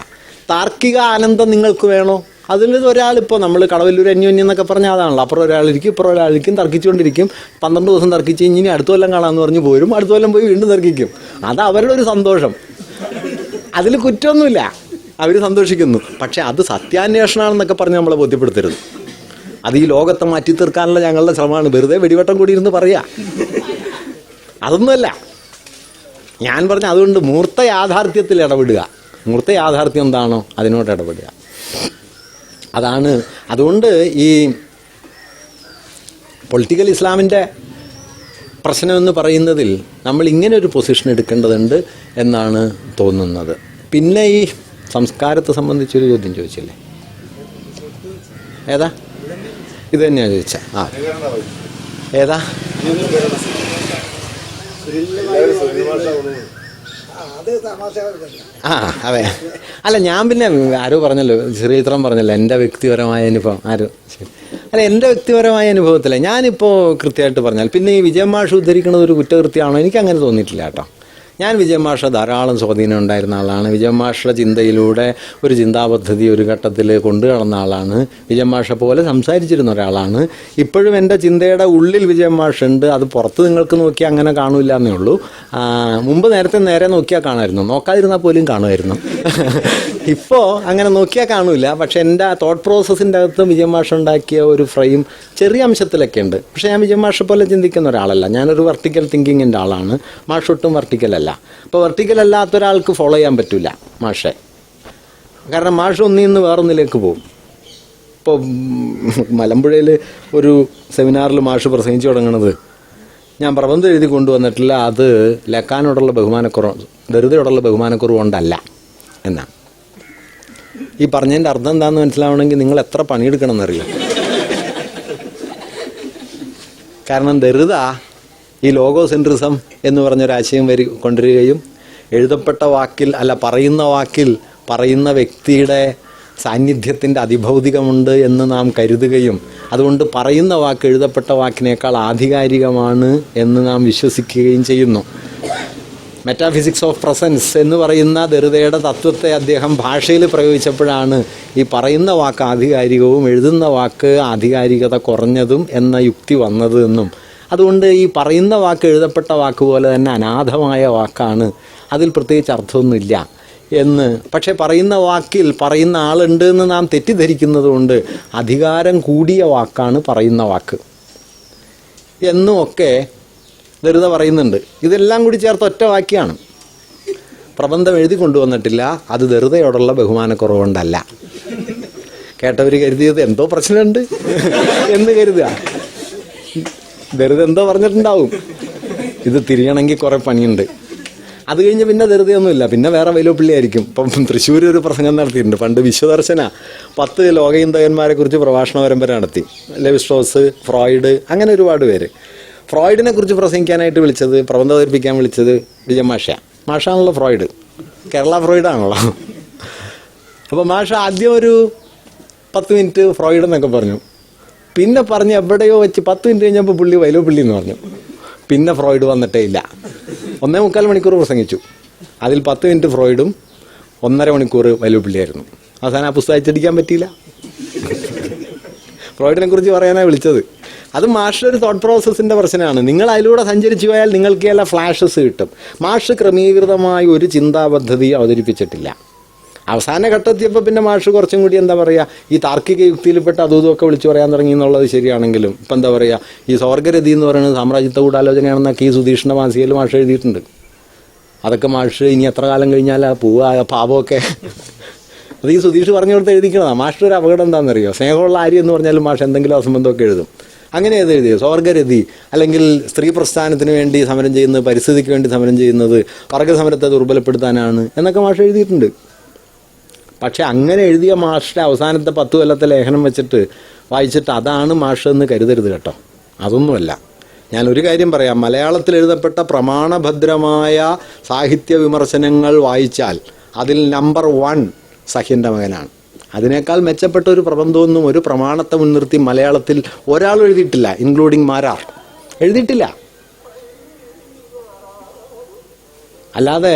താർക്കിക ആനന്ദം നിങ്ങൾക്ക് വേണോ? അതിൽ ഒരാളിപ്പോൾ നമ്മൾ കടവല്ലൂർ അന്യോന്യം എന്നൊക്കെ പറഞ്ഞാൽ അതാണല്ലോ, അപ്പുറം ഒരാളിരിക്കും ഇപ്പുറം ഒരാളിരിക്കും, തർക്കിച്ചുകൊണ്ടിരിക്കും. 12 ദിവസം തർക്കിച്ച് ഇനി അടുത്ത കൊല്ലം കാണാമെന്ന് പറഞ്ഞ് പോരും, അടുത്ത കൊല്ലം പോയി വീണ്ടും തർക്കിക്കും. അത് അവരുടെ ഒരു സന്തോഷം, അതിൽ കുറ്റമൊന്നുമില്ല, അവർ സന്തോഷിക്കുന്നു. പക്ഷെ അത് സത്യാന്വേഷണമാണെന്നൊക്കെ പറഞ്ഞ് നമ്മളെ ബോധ്യപ്പെടുത്തരുത്. അത് ഈ ലോകത്തെ മാറ്റി തീർക്കാനുള്ള ഞങ്ങളുടെ ശ്രമമാണ്. വെറുതെ വെടിവട്ടം കൂടി ഇരുന്ന് പറയാ, അതൊന്നുമല്ല ഞാൻ പറഞ്ഞ. അതുകൊണ്ട് മൂർത്ത യാഥാർത്ഥ്യത്തിൽ ഇടപെടുക. മൂർത്ത യാഥാർത്ഥ്യം എന്താണോ അതിനോട് ഇടപെടുക, അതാണ്. അതുകൊണ്ട് ഈ പൊളിറ്റിക്കൽ ഇസ്ലാമിൻ്റെ പ്രശ്നമെന്ന് പറയുന്നതിൽ നമ്മൾ ഇങ്ങനെ ഒരു പൊസിഷൻ എടുക്കേണ്ടതുണ്ട് എന്നാണ് തോന്നുന്നത്. പിന്നെ ഈ സംസ്കാരത്തെ സംബന്ധിച്ചൊരു ചോദ്യം ചോദിച്ചില്ലേ, ഏതാ? ഇത് തന്നെയാണ് ചോദിച്ച. ഏതാ? അതെ. അല്ല, ഞാൻ പിന്നെ ആരോ പറഞ്ഞല്ലോ, ശ്രീചിത്രം പറഞ്ഞല്ലോ, എൻ്റെ വ്യക്തിപരമായ അനുഭവം. അല്ല, എൻ്റെ വ്യക്തിപരമായ അനുഭവത്തിലെ ഞാനിപ്പോൾ കൃത്യമായിട്ട് പറഞ്ഞാൽ, പിന്നെ ഈ വിജയൻ മാഷ് ഉദ്ധരിക്കുന്നത് ഒരു കുറ്റകൃത്യമാണോ? എനിക്കങ്ങനെ തോന്നിയിട്ടില്ല കേട്ടോ. ഞാൻ വിജയൻ മാഷ ധാരാളം സ്വാധീനം ഉണ്ടായിരുന്ന ആളാണ്. വിജയൻ മാഷയുടെ ചിന്തയിലൂടെ ഒരു ചിന്താപദ്ധതി ഒരു ഘട്ടത്തിൽ കൊണ്ടു നടന്ന ആളാണ്. വിജയൻ മാഷ പോലെ സംസാരിച്ചിരുന്ന ഒരാളാണ്. ഇപ്പോഴും എൻ്റെ ചിന്തയുടെ ഉള്ളിൽ വിജയൻ മാഷുണ്ട്. അത് പുറത്ത് നിങ്ങൾക്ക് നോക്കിയാൽ അങ്ങനെ കാണില്ല എന്നേ ഉള്ളൂ. മുമ്പ് നേരെ നോക്കിയാൽ കാണുമായിരുന്നു, നോക്കാതിരുന്നാൽ പോലും കാണുമായിരുന്നു. ഇപ്പോൾ അങ്ങനെ നോക്കിയാൽ കാണില്ല. പക്ഷെ എൻ്റെ തോട്ട് പ്രോസസ്സിൻ്റെ അകത്ത് വിജയൻ മാഷ ഉണ്ടാക്കിയ ഒരു ഫ്രെയിം ചെറിയ അംശത്തിലൊക്കെ ഉണ്ട്. പക്ഷേ ഞാൻ വിജയൻ മാഷ പോലെ ചിന്തിക്കുന്ന ഒരാളല്ല. ഞാനൊരു വെർട്ടിക്കൽ തിങ്കിങ്ങിൻ്റെ ആളാണ്. മാഷ് ഒട്ടും വെർട്ടിക്കലല്ല. അപ്പോൾ വെർട്ടിക്കൽ അല്ലാത്ത ഒരാൾക്ക് ഫോളോ ചെയ്യാൻ പറ്റില്ല മാഷെ. കാരണം മാഷ് ഒന്നിൽ നിന്ന് വേറൊന്നിലേക്ക് പോകും. ഇപ്പോൾ മലമ്പുഴയിൽ ഒരു സെമിനാറിൽ മാഷ് പ്രസംഗിച്ചു തുടങ്ങുന്നത്, ഞാൻ പ്രബന്ധം എഴുതി കൊണ്ടുവന്നിട്ടില്ല, അത് ലക്കാനോടുള്ള ബഹുമാനക്കുറവ്, ദരിദ്രയോടുള്ള ബഹുമാനക്കുറവ് കൊണ്ടല്ല എന്നാണ്. ഈ പറഞ്ഞതിൻ്റെ അർത്ഥം എന്താണെന്ന് മനസ്സിലാവണമെങ്കിൽ നിങ്ങൾ എത്ര പണിയെടുക്കണം എന്നറിയാം. കാരണം ദരിദ്ര ഈ ലോഗോസെൻട്രിസം എന്ന് പറഞ്ഞൊരാശയം കൊണ്ടുവരികയും എഴുതപ്പെട്ട വാക്കിൽ അല്ല പറയുന്ന വാക്കിൽ പറയുന്ന വ്യക്തിയുടെ സാന്നിധ്യത്തിൻ്റെ അതിഭൗതികമുണ്ട് എന്ന് നാം കരുതുകയും അതുകൊണ്ട് പറയുന്ന വാക്ക് എഴുതപ്പെട്ട വാക്കിനേക്കാൾ ആധികാരികമാണ് എന്ന് നാം വിശ്വസിക്കുകയും ചെയ്യുന്നു. മെറ്റാഫിസിക്സ് ഓഫ് പ്രസൻസ് എന്ന് പറയുന്ന ദരിദ്രയുടെ തത്വത്തെ അദ്ദേഹം ഭാഷയിൽ പ്രയോഗിച്ചപ്പോഴാണ് ഈ പറയുന്ന വാക്ക് ആധികാരികവും എഴുതുന്ന വാക്ക് ആധികാരികത കുറഞ്ഞതും എന്ന യുക്തി വന്നത് എന്നും, അതുകൊണ്ട് ഈ പറയുന്ന വാക്ക് എഴുതപ്പെട്ട വാക്ക് പോലെ തന്നെ അനാഥമായ വാക്കാണ്, അതിൽ പ്രത്യേകിച്ച് അർത്ഥമൊന്നുമില്ല എന്ന്. പക്ഷേ പറയുന്ന വാക്കിൽ പറയുന്ന ആളുണ്ട് എന്ന് നാം തെറ്റിദ്ധരിക്കുന്നത് കൊണ്ട് അധികാരം കൂടിയ വാക്കാണ് പറയുന്ന വാക്ക് എന്നുമൊക്കെ ദരിദ്ര പറയുന്നുണ്ട്. ഇതെല്ലാം കൂടി ചേർത്ത് ഒറ്റ വാക്യാണ്. പ്രബന്ധം എഴുതി കൊണ്ടുവന്നിട്ടില്ല, അത് ദരിദ്രയോടുള്ള ബഹുമാനക്കുറവുകൊണ്ടല്ല. കേട്ടവർ കരുതിയത് എന്തോ പ്രശ്നമുണ്ട് എന്ന് കരുതുക. വെറുതെ എന്തോ പറഞ്ഞിട്ടുണ്ടാവും. ഇത് തിരിയണമെങ്കിൽ കുറേ പണിയുണ്ട്. അത് കഴിഞ്ഞ് പിന്നെ ധൃതിയൊന്നുമില്ല, പിന്നെ വേറെ വൈലോപ്പിള്ളിയായിരിക്കും. ഇപ്പം തൃശ്ശൂർ ഒരു പ്രസംഗം നടത്തിയിട്ടുണ്ട് പണ്ട്. വിശ്വദർശന 10 ലോകചിന്തകന്മാരെ കുറിച്ച് പ്രഭാഷണ പരമ്പര നടത്തി. ലെവി സ്ട്രോസ്, ഫ്രോയിഡ്, അങ്ങനെ ഒരുപാട് പേര്. ഫ്രോയിഡിനെ കുറിച്ച് പ്രസംഗിക്കാനായിട്ട് വിളിച്ചത്, പ്രബന്ധം അവതരിപ്പിക്കാൻ വിളിച്ചത് വിജയ മാഷാണല്ലോ. ഫ്രോയിഡ് കേരള ഫ്രോയിഡാണല്ലോ. അപ്പോൾ മാഷ ആദ്യം ഒരു 10 മിനിറ്റ് ഫ്രോയിഡ് എന്നൊക്കെ പറഞ്ഞു. പിന്നെ പറഞ്ഞ് എവിടെയോ വെച്ച് 10 മിനിറ്റ് കഴിഞ്ഞപ്പോൾ പുള്ളി വൈലോപ്പിള്ളി എന്ന് പറഞ്ഞു. പിന്നെ ഫ്രോയിഡ് വന്നിട്ടേ ഇല്ല. 1.25 മണിക്കൂർ പ്രസംഗിച്ചു. അതിൽ 10 മിനിറ്റ് ഫ്രോയിഡും 1.5 മണിക്കൂർ വൈലോപ്പിള്ളിയായിരുന്നു. അവസാനം ആ പുസ്തകം അച്ചടിക്കാൻ പറ്റിയില്ല. ഫ്രോയിഡിനെ കുറിച്ച് പറയാനാണ് വിളിച്ചത്. അത് മാഷിൻ്റെ ഒരു തോട്ട് പ്രോസസ്സിൻ്റെ പ്രശ്നമാണ്. നിങ്ങൾ അതിലൂടെ സഞ്ചരിച്ചു പോയാൽ നിങ്ങൾക്ക് എല്ലാ ഫ്ലാഷസ് കിട്ടും. മാഷ് ക്രമീകൃതമായി ഒരു ചിന്താ പദ്ധതി അവതരിപ്പിച്ചിട്ടില്ല. അവസാന ഘട്ടത്തിയപ്പോൾ പിന്നെ മാഷ് കുറച്ചും കൂടി എന്താ പറയുക, ഈ താർക്കിക യുക്തിയിൽപ്പെട്ട അതും ഇതൊക്കെ വിളിച്ചു പറയാൻ തുടങ്ങി എന്നുള്ളത് ശരിയാണെങ്കിലും ഇപ്പം എന്താ പറയുക, ഈ സ്വർഗരതി എന്ന് പറയുന്നത് സാമ്രാജ്യത്വ ഗൂഢാലോചനയാണെന്നൊക്കെ ഈ സുധീഷ്ണ മാസികയിൽ മാഷ് എഴുതിയിട്ടുണ്ട്. അതൊക്കെ മാഷ് ഇനി എത്ര കാലം കഴിഞ്ഞാൽ പോവുക പാപമൊക്കെ അത് ഈ സുധീഷ് പറഞ്ഞു കൊടുത്ത് എഴുതിക്കണതാണ്. മാഷിൻ്റെ ഒരു അപകടം എന്താണെന്നറിയോ, സ്നേഹമുള്ള ആര്യ എന്ന് പറഞ്ഞാലും മാഷ് എന്തെങ്കിലും അസംബന്ധമൊക്കെ എഴുതും. അങ്ങനെ ഏത് എഴുതിയത്, സ്വർഗരതി, അല്ലെങ്കിൽ സ്ത്രീ പ്രസ്ഥാനത്തിന് വേണ്ടി സമരം ചെയ്യുന്നത്, പരിസ്ഥിതിക്ക് വേണ്ടി സമരം ചെയ്യുന്നത് വർഗസമരത്തെ ദുർബലപ്പെടുത്താനാണ് എന്നൊക്കെ മാഷ് എഴുതിയിട്ടുണ്ട്. പക്ഷെ അങ്ങനെ എഴുതിയ മാഷിൻ്റെ അവസാനത്തെ 10 കൊല്ലത്തെ ലേഖനം വെച്ചിട്ട് വായിച്ചിട്ട് അതാണ് മാഷ് എന്ന് കരുതരുത് കേട്ടോ. അതൊന്നുമല്ല. ഞാനൊരു കാര്യം പറയാം, മലയാളത്തിൽ എഴുതപ്പെട്ട പ്രമാണഭദ്രമായ സാഹിത്യ വിമർശനങ്ങൾ വായിച്ചാൽ അതിൽ നമ്പർ 1 സഹ്യൻ്റെ മകനാണ്. അതിനേക്കാൾ മെച്ചപ്പെട്ട ഒരു പ്രബന്ധമൊന്നും ഒരു പ്രമാണത്തെ മുൻനിർത്തി മലയാളത്തിൽ ഒരാളും എഴുതിയിട്ടില്ല, ഇൻക്ലൂഡിങ് മാരാർ എഴുതിയിട്ടില്ല. അല്ലാതെ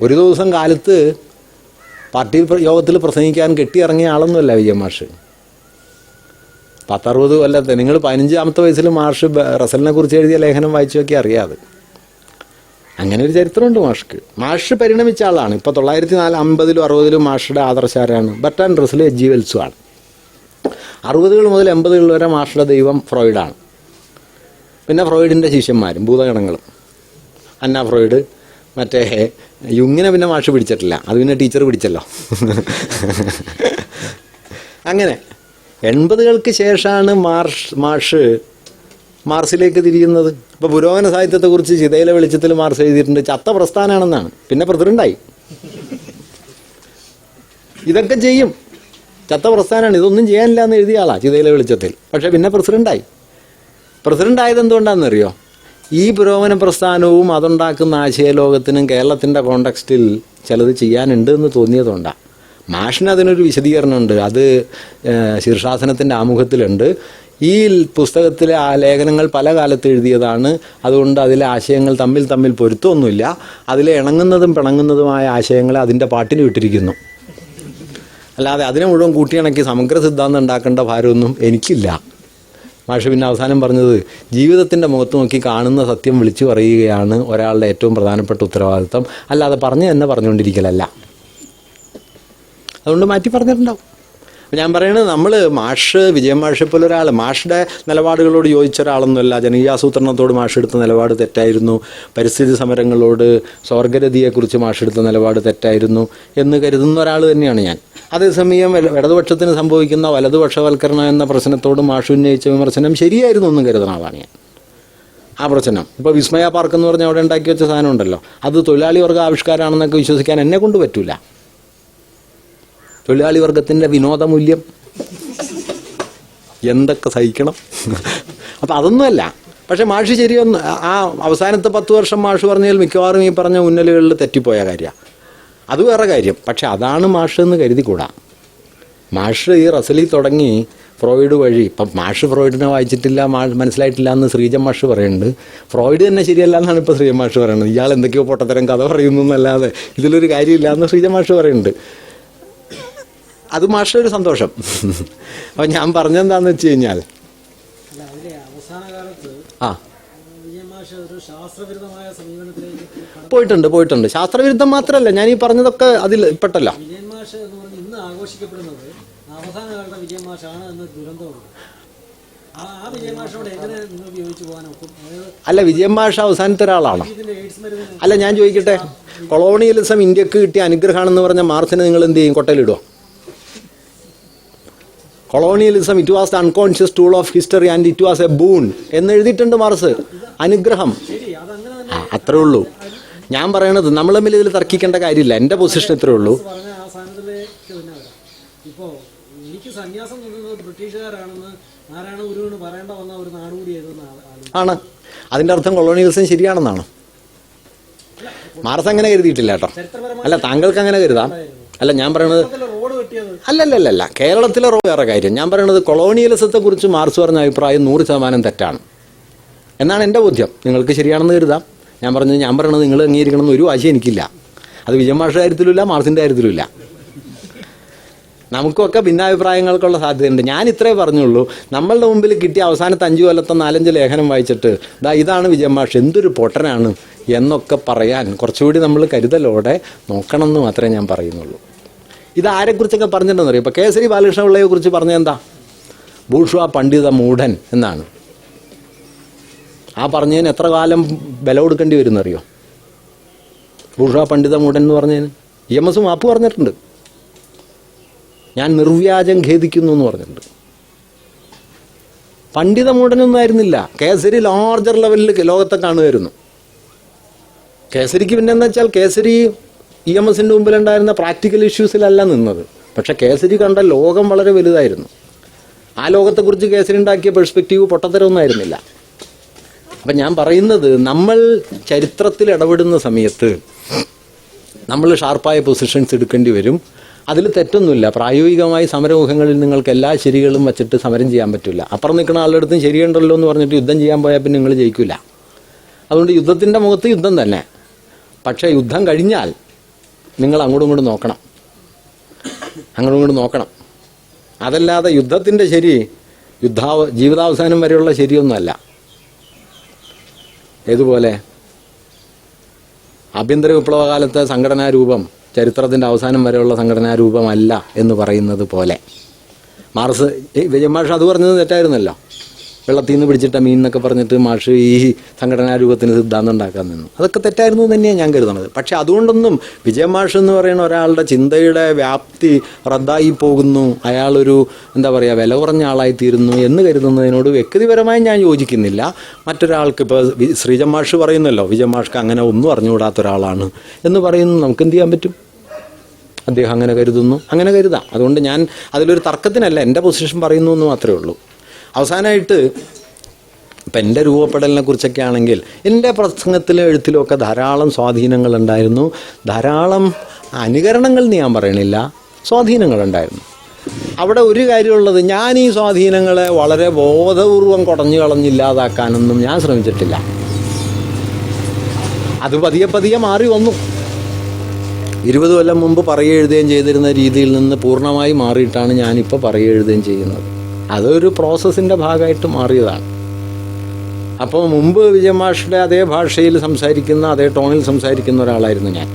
ഒരു ദിവസം കാലത്ത് പാർട്ടി യോഗത്തിൽ പ്രസംഗിക്കാൻ കെട്ടിയിറങ്ങിയ ആളൊന്നുമല്ല വിജയ മാഷ്. 10-60 കൊല്ലത്തെ, നിങ്ങൾ 15-ാമത്തെ വയസ്സിൽ മാഷ് റസലിനെ കുറിച്ച് എഴുതിയ ലേഖനം വായിച്ചു നോക്കിയാൽ അറിയാതെ. അങ്ങനെ ഒരു ചരിത്രമുണ്ട് മാഷ്ക്ക്. മാഷ് പരിണമിച്ച ആളാണ്. ഇപ്പോൾ 1950-ലും 60-ലും മാഷുടെ ആദർശാരാണ് ബർട്രാൻഡ് റസലും എച്ച് ജി വെൽസുമാണ്. 60-കൾ മുതൽ 80-കൾ വരെ മാഷുടെ ദൈവം ഫ്രോയിഡാണ്. പിന്നെ ഫ്രോയിഡിൻ്റെ ശിഷ്യന്മാരും ഭൂതഗണങ്ങളും. അന്ന ഫ്രോയിഡ്, മറ്റേ യുങ്ങിനെ പിന്നെ മാഷ് പിടിച്ചിട്ടില്ല, അത് പിന്നെ ടീച്ചർ പിടിച്ചല്ലോ. അങ്ങനെ 80-കൾക്ക് ശേഷമാണ് മാഷ് മാർസിലേക്ക് തിരിയുന്നത്. ഇപ്പോൾ പുരോഗമന സാഹിത്യത്തെക്കുറിച്ച് ചിതയിലെ വെളിച്ചത്തിൽ മാർസ് എഴുതിയിട്ടുണ്ട്, ചത്ത പ്രസ്ഥാനമാണെന്നാണ്. പിന്നെ പ്രസിഡൻ്റായി. ഇതൊക്കെ ചെയ്യും, ചത്ത പ്രസ്ഥാനമാണ്, ഇതൊന്നും ചെയ്യാനില്ല എന്ന് എഴുതിയ ആളാണ് ചിതയിലെ വെളിച്ചത്തിൽ. പക്ഷേ പിന്നെ പ്രസിഡൻ്റായി. പ്രസിഡൻ്റായത് എന്തുകൊണ്ടാണെന്നറിയോ, ഈ പുരോഗമന പ്രസ്ഥാനവും അതുണ്ടാക്കുന്ന ആശയലോകത്തിനും കേരളത്തിൻ്റെ കോണ്ടക്സ്റ്റിൽ ചിലത് ചെയ്യാനുണ്ട് എന്ന് തോന്നിയതുകൊണ്ടാണ്. മാഷിന് അതിനൊരു വിശദീകരണമുണ്ട്, അത് ശീർഷാസനത്തിൻ്റെ ആമുഖത്തിലുണ്ട്. ഈ പുസ്തകത്തിലെ ആ ലേഖനങ്ങൾ പല കാലത്ത് എഴുതിയതാണ്, അതുകൊണ്ട് അതിലെ ആശയങ്ങൾ തമ്മിൽ പൊരുത്തമൊന്നുമില്ല. അതിലെ ഇണങ്ങുന്നതും പിണങ്ങുന്നതുമായ ആശയങ്ങളെ അതിൻ്റെ പാട്ടിന് വിട്ടിരിക്കുന്നു. അല്ലാതെ അതിനെ മുഴുവൻ കൂട്ടിയിണക്കി സമഗ്ര സിദ്ധാന്തം ഉണ്ടാക്കേണ്ട ഭാരമൊന്നും എനിക്കില്ല. മാഷ് പിന്നെ അവസാനം പറഞ്ഞത്, ജീവിതത്തിൻ്റെ മുഖത്ത് നോക്കി കാണുന്ന സത്യം വിളിച്ചു പറയുകയാണ് ഒരാളുടെ ഏറ്റവും പ്രധാനപ്പെട്ട ഉത്തരവാദിത്വം, അല്ലാതെ പറഞ്ഞു തന്നെ പറഞ്ഞുകൊണ്ടിരിക്കലല്ല. അതുകൊണ്ട് മാറ്റി പറഞ്ഞിട്ടുണ്ടാവും. ഞാൻ പറയുന്നത്, നമ്മൾ മാഷ്, വിജയ മാഷെ പോലെ ഒരാൾ മാഷുടെ നിലപാടുകളോട് യോജിച്ച ഒരാളൊന്നുമല്ല. ജനകീയാസൂത്രണത്തോട് മാഷ് എടുത്ത നിലപാട് തെറ്റായിരുന്നു, പരിസ്ഥിതി സമരങ്ങളോട് സ്വർഗരതിയെക്കുറിച്ച് മാഷ് എടുത്ത നിലപാട് തെറ്റായിരുന്നു എന്ന് കരുതുന്ന ഒരാൾ തന്നെയാണ് ഞാൻ. അതേസമയം ഇടതുപക്ഷത്തിന് സംഭവിക്കുന്ന വലതുപക്ഷവൽക്കരണം എന്ന പ്രശ്നത്തോട് മാഷ് ഉന്നയിച്ച വിമർശനം ശരിയായിരുന്നു എന്നും കരുതുന്ന ആളാണ് ഞാൻ. ആ പ്രശ്നം ഇപ്പോൾ വിസ്മയ പാർക്ക് എന്ന് പറഞ്ഞാൽ അവിടെ ഉണ്ടാക്കി വെച്ച സാധനം ഉണ്ടല്ലോ, അത് തൊഴിലാളി വർഗ ആവിഷ്കാരമാണെന്നൊക്കെ വിശ്വസിക്കാൻ എന്നെ കൊണ്ട് പറ്റൂല. തൊഴിലാളി വർഗത്തിൻ്റെ വിനോദമൂല്യം എന്തൊക്കെ സഹിക്കണം. അപ്പം അതൊന്നുമല്ല. പക്ഷെ മാഷ് ശരിയൊന്നും, ആ അവസാനത്തെ 10 വർഷം മാഷ് പറഞ്ഞാൽ മിക്കവാറും ഈ പറഞ്ഞ ഉന്നലുകളിൽ തെറ്റിപ്പോയ കാര്യമാണ്. അത് വേറെ കാര്യം. പക്ഷെ അതാണ് മാഷ് എന്ന് കരുതിക്കൂടാ. മാഷ് ഈ റസലിൽ തുടങ്ങി ഫ്രോയിഡ് വഴി, ഇപ്പം മാഷ് ഫ്രോയിഡിനെ വായിച്ചിട്ടില്ല, മനസ്സിലായിട്ടില്ല എന്ന് ശ്രീജൻ മാഷ് പറയുന്നുണ്ട്. ഫ്രോയിഡ് തന്നെ ശരിയല്ല എന്നാണ് ഇപ്പോൾ ശ്രീജൻ മാഷ് പറയുന്നത്. ഇയാൾ എന്തൊക്കെയോ പൊട്ടത്തരം കഥ പറയുന്നു എന്നല്ലാതെ ഇതിലൊരു കാര്യമില്ല എന്ന് ശ്രീജൻ മാഷ് പറയുന്നുണ്ട്. അത് മാഷയുടെ ഒരു സന്തോഷം. അപ്പം ഞാൻ പറഞ്ഞെന്താണെന്ന് വെച്ച് കഴിഞ്ഞാൽ, ആ പോയിട്ടുണ്ട്. ശാസ്ത്രവിരുദ്ധം മാത്രമല്ല, ഞാൻ ഈ പറഞ്ഞതൊക്കെ അതിൽ പെട്ടല്ലോ. അല്ല, വിജയൻ മാഷ് അവസാനത്തെ ഒരാളാണോ? അല്ല, ഞാൻ ചോദിക്കട്ടെ, കൊളോണിയലിസം ഇന്ത്യക്ക് കിട്ടിയ അനുഗ്രഹമാണെന്ന് പറഞ്ഞ മാർസിനെ നിങ്ങൾ എന്ത് ചെയ്യും? കൊട്ടയിലിടുമോ? Colonialism it was the unconscious tool of history and it was a boon എന്ന് എഴുതിയിട്ടുണ്ട് മാർക്സ്. അനുഗ്രഹം. അത്രേ ഉള്ളൂ ഞാൻ പറയണത്. നമ്മൾ തമ്മിൽ ഇതിൽ തർക്കിക്കേണ്ട കാര്യമില്ല. എൻ്റെ പൊസിഷൻ ഇത്രേ ഉള്ളൂ. ഇപ്പോൾ എനിക്ക് സന്യാസം നൽകുന്നത് ബ്രിട്ടീഷുകാരാണെന്ന് നാരായണ ഗുരുവിന് പറയേണ്ട വന്ന ഒരു നാടുകൂടി ആണ്. അതിൻ്റെ അർത്ഥം കൊളോണിയലിസം ശരിയാണെന്നാണ്. മാർക്സ് അങ്ങനെ കരുതിയിട്ടില്ല കേട്ടോ. അല്ല, താങ്കൾക്ക് അങ്ങനെ കരുതാം. അല്ല, ഞാൻ പറയണത് അല്ലല്ലല്ല, കേരളത്തിലെ വേറെ കാര്യം. ഞാൻ പറയണത് കൊളോണിയലിസത്തെ കുറിച്ച് മാർക്സ് പറഞ്ഞ അഭിപ്രായം 100% തെറ്റാണ് എന്നാണ് എൻ്റെ ബോധ്യം. നിങ്ങൾക്ക് ശരിയാണെന്ന് കരുതാം. ഞാൻ പറയണത് നിങ്ങൾ അംഗീകരിക്കണമെന്ന് ഒരു വാശി എനിക്കില്ല. അത് വിജയമാഷയുടെ കാര്യത്തിലുമില്ല, മാർക്സിൻ്റെ കാര്യത്തിലുമില്ല. നമുക്കൊക്കെ ഭിന്നാഭിപ്രായങ്ങൾക്കുള്ള സാധ്യതയുണ്ട്. ഞാൻ ഇത്രേ പറഞ്ഞുള്ളൂ, നമ്മളുടെ മുമ്പിൽ കിട്ടിയ അവസാനത്തെ 5 കൊല്ലത്തെ 4-5 ലേഖനം വായിച്ചിട്ട് ഇതാണ് വിജയമാഷ്, എന്തൊരു പൊട്ടനാണ് എന്നൊക്കെ പറയാൻ കുറച്ചുകൂടി നമ്മൾ കരുതലോടെ നോക്കണം എന്ന് മാത്രമേ ഞാൻ പറയുന്നുള്ളൂ. ഇത് ആരെക്കുറിച്ചൊക്കെ പറഞ്ഞിട്ടുണ്ടെന്ന് അറിയാം. ഇപ്പോൾ കേസരി ബാലകൃഷ്ണപിള്ളയെ കുറിച്ച് പറഞ്ഞെന്താ? ബൂർഷ്വാ പണ്ഡിത മൂഢൻ എന്നാണ്. ആ പറഞ്ഞതിന് എത്ര കാലം വില കൊടുക്കേണ്ടി വരുമെന്നറിയോ? ബൂർഷ്വാ പണ്ഡിത മൂഢൻ എന്ന് പറഞ്ഞതിന് EMS മാപ്പ് പറഞ്ഞിട്ടുണ്ട്. ഞാൻ നിർവ്യാജം ഖേദിക്കുന്നു എന്ന് പറഞ്ഞിട്ടുണ്ട്. പണ്ഡിത മൂഢനൊന്നും ആയിരുന്നില്ല. കേസരി ലാർജർ ലെവലിൽ ലോകത്തെ കാണുമായിരുന്നു. കേസരിക്ക് പിന്നെന്താ വെച്ചാൽ കേസരി EMSന്റെ മുമ്പിലുണ്ടായിരുന്ന പ്രാക്ടിക്കൽ ഇഷ്യൂസിലല്ല നിന്നത്. പക്ഷെ കേസരി കണ്ട ലോകം വളരെ വലുതായിരുന്നു. ആ ലോകത്തെക്കുറിച്ച് കേസരി ഉണ്ടാക്കിയ പെർസ്പെക്റ്റീവ് പൊട്ടത്തരമൊന്നും ആയിരുന്നില്ല. അപ്പം ഞാൻ പറയുന്നത്, നമ്മൾ ചരിത്രത്തിൽ ഇടപെടുന്ന സമയത്ത് നമ്മൾ ഷാർപ്പായ പൊസിഷൻസ് എടുക്കേണ്ടി വരും. അതിൽ തെറ്റൊന്നുമില്ല. പ്രായോഗികമായി സമരമുഖങ്ങളിൽ നിങ്ങൾക്ക് എല്ലാ ശരികളും വച്ചിട്ട് സമരം ചെയ്യാൻ പറ്റില്ല. അപ്പുറം നിൽക്കുന്ന ആളുടെ അടുത്തും ശരിയുണ്ടല്ലോ എന്ന് പറഞ്ഞിട്ട് യുദ്ധം ചെയ്യാൻ പോയാൽ പിന്നെ നിങ്ങൾ ജയിക്കില്ല. അതുകൊണ്ട് യുദ്ധത്തിൻ്റെ മുഖത്ത് യുദ്ധം തന്നെ. പക്ഷേ യുദ്ധം കഴിഞ്ഞാൽ നിങ്ങൾ അങ്ങോട്ടും ഇങ്ങോട്ടും നോക്കണം. അതല്ലാതെ യുദ്ധത്തിൻ്റെ ശരി ജീവിതാവസാനം വരെയുള്ള ശരിയൊന്നുമല്ല. ഏതുപോലെ ആഭ്യന്തര വിപ്ലവകാലത്തെ സംഘടനാ രൂപം ചരിത്രത്തിൻ്റെ അവസാനം വരെയുള്ള സംഘടനാ രൂപമല്ല എന്ന് പറയുന്നത് പോലെ മാർക്സ് വിജയമാഷ് അത് പറഞ്ഞത് തെറ്റായിരുന്നല്ലോ. വെള്ളത്തിൽ നിന്ന് പിടിച്ചിട്ട മീൻ എന്നൊക്കെ പറഞ്ഞിട്ട് മാഷ് ഈ സംഘടനാ രൂപത്തിന് സിദ്ധാന്തം ഉണ്ടാക്കാൻ നിന്നു. അതൊക്കെ തെറ്റായിരുന്നു തന്നെയാണ് ഞാൻ കരുതുന്നത്. പക്ഷെ അതുകൊണ്ടൊന്നും വിജയമാഷ് എന്ന് പറയുന്ന ഒരാളുടെ ചിന്തയുടെ വ്യാപ്തി റദ്ദായി പോകുന്നു, അയാളൊരു വില കുറഞ്ഞ ആളായിത്തീരുന്നു എന്ന് കരുതുന്നതിനോട് വ്യക്തിപരമായി ഞാൻ യോജിക്കുന്നില്ല. മറ്റൊരാൾക്ക് ഇപ്പോൾ ശ്രീജമാഷ് പറയുന്നല്ലോ വിജയമാഷ്ക്ക് അങ്ങനെ ഒന്നും അറിഞ്ഞുകൂടാത്ത ഒരാളാണ് എന്ന് പറയുന്നു. നമുക്ക് എന്ത് ചെയ്യാൻ പറ്റും? അദ്ദേഹം അങ്ങനെ കരുതുന്നു, അങ്ങനെ കരുതാം. അതുകൊണ്ട് ഞാൻ അതിലൊരു തർക്കത്തിനല്ല, എൻ്റെ പൊസിഷൻ പറയുന്നു എന്ന് മാത്രമേ ഉള്ളൂ. അവസാനമായിട്ട് ഇപ്പം എൻ്റെ രൂപപ്പെടലിനെ കുറിച്ചൊക്കെ ആണെങ്കിൽ എൻ്റെ പ്രസംഗത്തിലും എഴുത്തിലും ഒക്കെ ധാരാളം സ്വാധീനങ്ങളുണ്ടായിരുന്നു. ധാരാളം അനുകരണങ്ങൾ എന്ന് ഞാൻ പറയണില്ല, സ്വാധീനങ്ങളുണ്ടായിരുന്നു. അവിടെ ഒരു കാര്യമുള്ളത്, ഞാൻ ഈ സ്വാധീനങ്ങളെ വളരെ ബോധപൂർവം കുടഞ്ഞു കളഞ്ഞില്ലാതാക്കാനൊന്നും ഞാൻ ശ്രമിച്ചിട്ടില്ല. അത് പതിയെ മാറി വന്നു. 20 കൊല്ലം മുമ്പ് പറയുകയും എഴുതുകയും ചെയ്തിരുന്ന രീതിയിൽ നിന്ന് പൂർണ്ണമായി മാറിയിട്ടാണ് ഞാനിപ്പോൾ പറയുകയും എഴുതുകയും ചെയ്യുന്നത്. അതൊരു പ്രോസസ്സിൻ്റെ ഭാഗമായിട്ട് മാറിയതാണ്. അപ്പോൾ മുമ്പ് വിജയമാഷയുടെ അതേ ഭാഷയിൽ സംസാരിക്കുന്ന, അതേ ടോണിൽ സംസാരിക്കുന്ന ഒരാളായിരുന്നു ഞാൻ.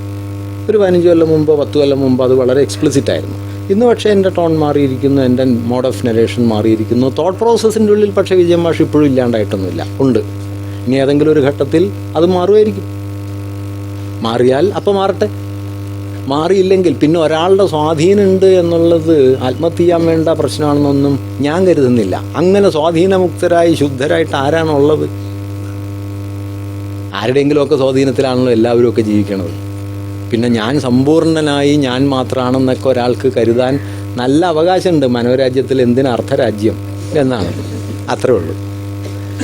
ഒരു 15 കൊല്ലം മുമ്പ് 10 കൊല്ലം മുമ്പ് അത് വളരെ എക്സ്പ്ലിസിറ്റ് ആയിരുന്നു. ഇന്ന് പക്ഷേ എൻ്റെ ടോൺ മാറിയിരിക്കുന്നു, എൻ്റെ മോഡ് ഓഫ് നരേഷൻ മാറിയിരിക്കുന്നു. തോട്ട് പ്രോസസ്സിൻ്റെ ഉള്ളിൽ പക്ഷേ വിജയമാഷ് ഇപ്പോഴും ഇല്ലാണ്ടായിട്ടൊന്നുമില്ല, ഉണ്ട്. ഇനി ഏതെങ്കിലും ഒരു ഘട്ടത്തിൽ അത് മാറുമായിരിക്കും. മാറിയാൽ അപ്പോൾ മാറട്ടെ. മാറിയില്ലെങ്കിൽ പിന്നെ ഒരാളുടെ സ്വാധീനമുണ്ട് എന്നുള്ളത് ആത്മഹത്യ ചെയ്യാൻ വേണ്ട പ്രശ്നമാണെന്നൊന്നും ഞാൻ കരുതുന്നില്ല. അങ്ങനെ സ്വാധീനമുക്തരായി ശുദ്ധരായിട്ട് ആരാണുള്ളത്? ആരുടെയെങ്കിലുമൊക്കെ സ്വാധീനത്തിലാണല്ലോ എല്ലാവരും ഒക്കെ ജീവിക്കണത്. പിന്നെ ഞാൻ സമ്പൂർണ്ണനായി ഞാൻ മാത്രമാണെന്നൊക്കെ ഒരാൾക്ക് കരുതാൻ നല്ല അവകാശമുണ്ട്. മനോരാജ്യത്തിൽ എന്തിന് അർത്ഥരാജ്യം എന്നാണ്. അത്രേ ഉള്ളൂ.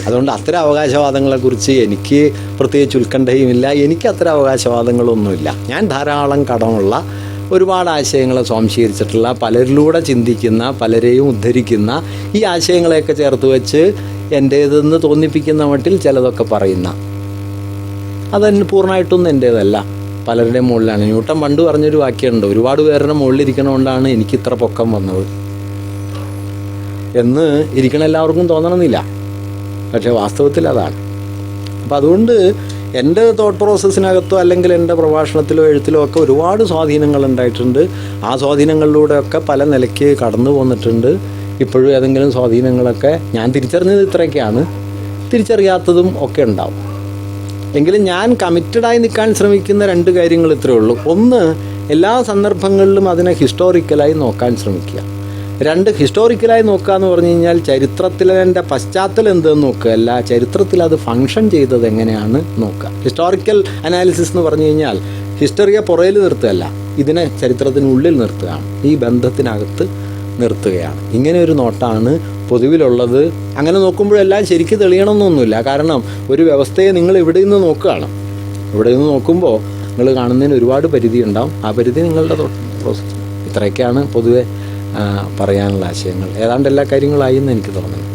അതുകൊണ്ട് അത്തരം അവകാശവാദങ്ങളെക്കുറിച്ച് എനിക്ക് പ്രത്യേകിച്ച് ഉത്കണ്ഠയുമില്ല. എനിക്ക് അത്തരം അവകാശവാദങ്ങളൊന്നുമില്ല. ഞാൻ ധാരാളം കടമുള്ള, ഒരുപാട് ആശയങ്ങളെ സ്വാംശീകരിച്ചിട്ടുള്ള, പലരിലൂടെ ചിന്തിക്കുന്ന, പലരെയും ഉദ്ധരിക്കുന്ന, ഈ ആശയങ്ങളെയൊക്കെ ചേർത്ത് വെച്ച് എൻ്റേതെന്ന് തോന്നിപ്പിക്കുന്ന മട്ടിൽ ചിലതൊക്കെ പറയുന്ന, അതെന്നെ പൂർണ്ണമായിട്ടൊന്നും എൻ്റേതല്ല, പലരുടെയും മുകളിലാണ്. ന്യൂട്ടൻ പണ്ട് പറഞ്ഞൊരു വാക്യമുണ്ട്, ഒരുപാട് പേരുടെ മുകളിലിരിക്കണോണ്ടാണ് എനിക്കിത്ര പൊക്കം വന്നത് എന്ന് ഇരിക്കണ എല്ലാവർക്കും തോന്നണമെന്നില്ല. പക്ഷേ വാസ്തവത്തിൽ അതാണ്. അപ്പം അതുകൊണ്ട് എൻ്റെ തോട്ട് പ്രോസസ്സിനകത്തോ അല്ലെങ്കിൽ എൻ്റെ പ്രഭാഷണത്തിലോ എഴുത്തിലോ ഒക്കെ ഒരുപാട് സ്വാധീനങ്ങൾ ഉണ്ടായിട്ടുണ്ട്. ആ സ്വാധീനങ്ങളിലൂടെയൊക്കെ പല നിലയ്ക്ക് കടന്നു പോന്നിട്ടുണ്ട്. ഇപ്പോഴും ഏതെങ്കിലും സ്വാധീനങ്ങളൊക്കെ ഞാൻ തിരിച്ചറിഞ്ഞത് ഇത്രയൊക്കെയാണ്, തിരിച്ചറിയാത്തതും ഒക്കെ ഉണ്ടാവും. എങ്കിലും ഞാൻ കമ്മിറ്റഡായി നിൽക്കാൻ ശ്രമിക്കുന്ന 2 കാര്യങ്ങൾ ഇത്രയേ ഉള്ളൂ. ഒന്ന്, എല്ലാ സന്ദർഭങ്ങളിലും അതിനെ ഹിസ്റ്റോറിക്കലായി നോക്കാൻ ശ്രമിക്കുക. 2 ഹിസ്റ്റോറിക്കലായി നോക്കുക എന്ന് പറഞ്ഞു കഴിഞ്ഞാൽ ചരിത്രത്തിലെ പശ്ചാത്തലം എന്തെന്ന് നോക്കുക അല്ല, ചരിത്രത്തിൽ അത് ഫങ്ഷൻ ചെയ്തത് എങ്ങനെയാണ് നോക്കുക. ഹിസ്റ്റോറിക്കൽ അനാലിസിസ് എന്ന് പറഞ്ഞു കഴിഞ്ഞാൽ ഹിസ്റ്ററിയെ പുറയിൽ നിർത്തുകയല്ല, ഇതിനെ ചരിത്രത്തിനുള്ളിൽ നിർത്തുകയാണ്, ഈ ബന്ധത്തിനകത്ത് നിർത്തുകയാണ്. ഇങ്ങനെ ഒരു നോട്ടാണ് പൊതുവിലുള്ളത്. അങ്ങനെ നോക്കുമ്പോഴെല്ലാം ശരിക്കും തെളിയണമെന്നൊന്നുമില്ല. കാരണം ഒരു വ്യവസ്ഥയെ നിങ്ങൾ ഇവിടെ നിന്ന് നോക്കുകയാണ്, ഇവിടെ നിന്ന് നോക്കുമ്പോൾ നിങ്ങൾ കാണുന്നതിന് ഒരുപാട് പരിധി ഉണ്ടാവും. ആ പരിധി നിങ്ങളുടെ പ്രോസസ്സ്. ഇത്രയൊക്കെയാണ് പൊതുവെ പറയാനുള്ള ആശയങ്ങൾ. ഏതാണ്ട് എല്ലാ കാര്യങ്ങളായി എന്ന് എനിക്ക് തോന്നുന്നു.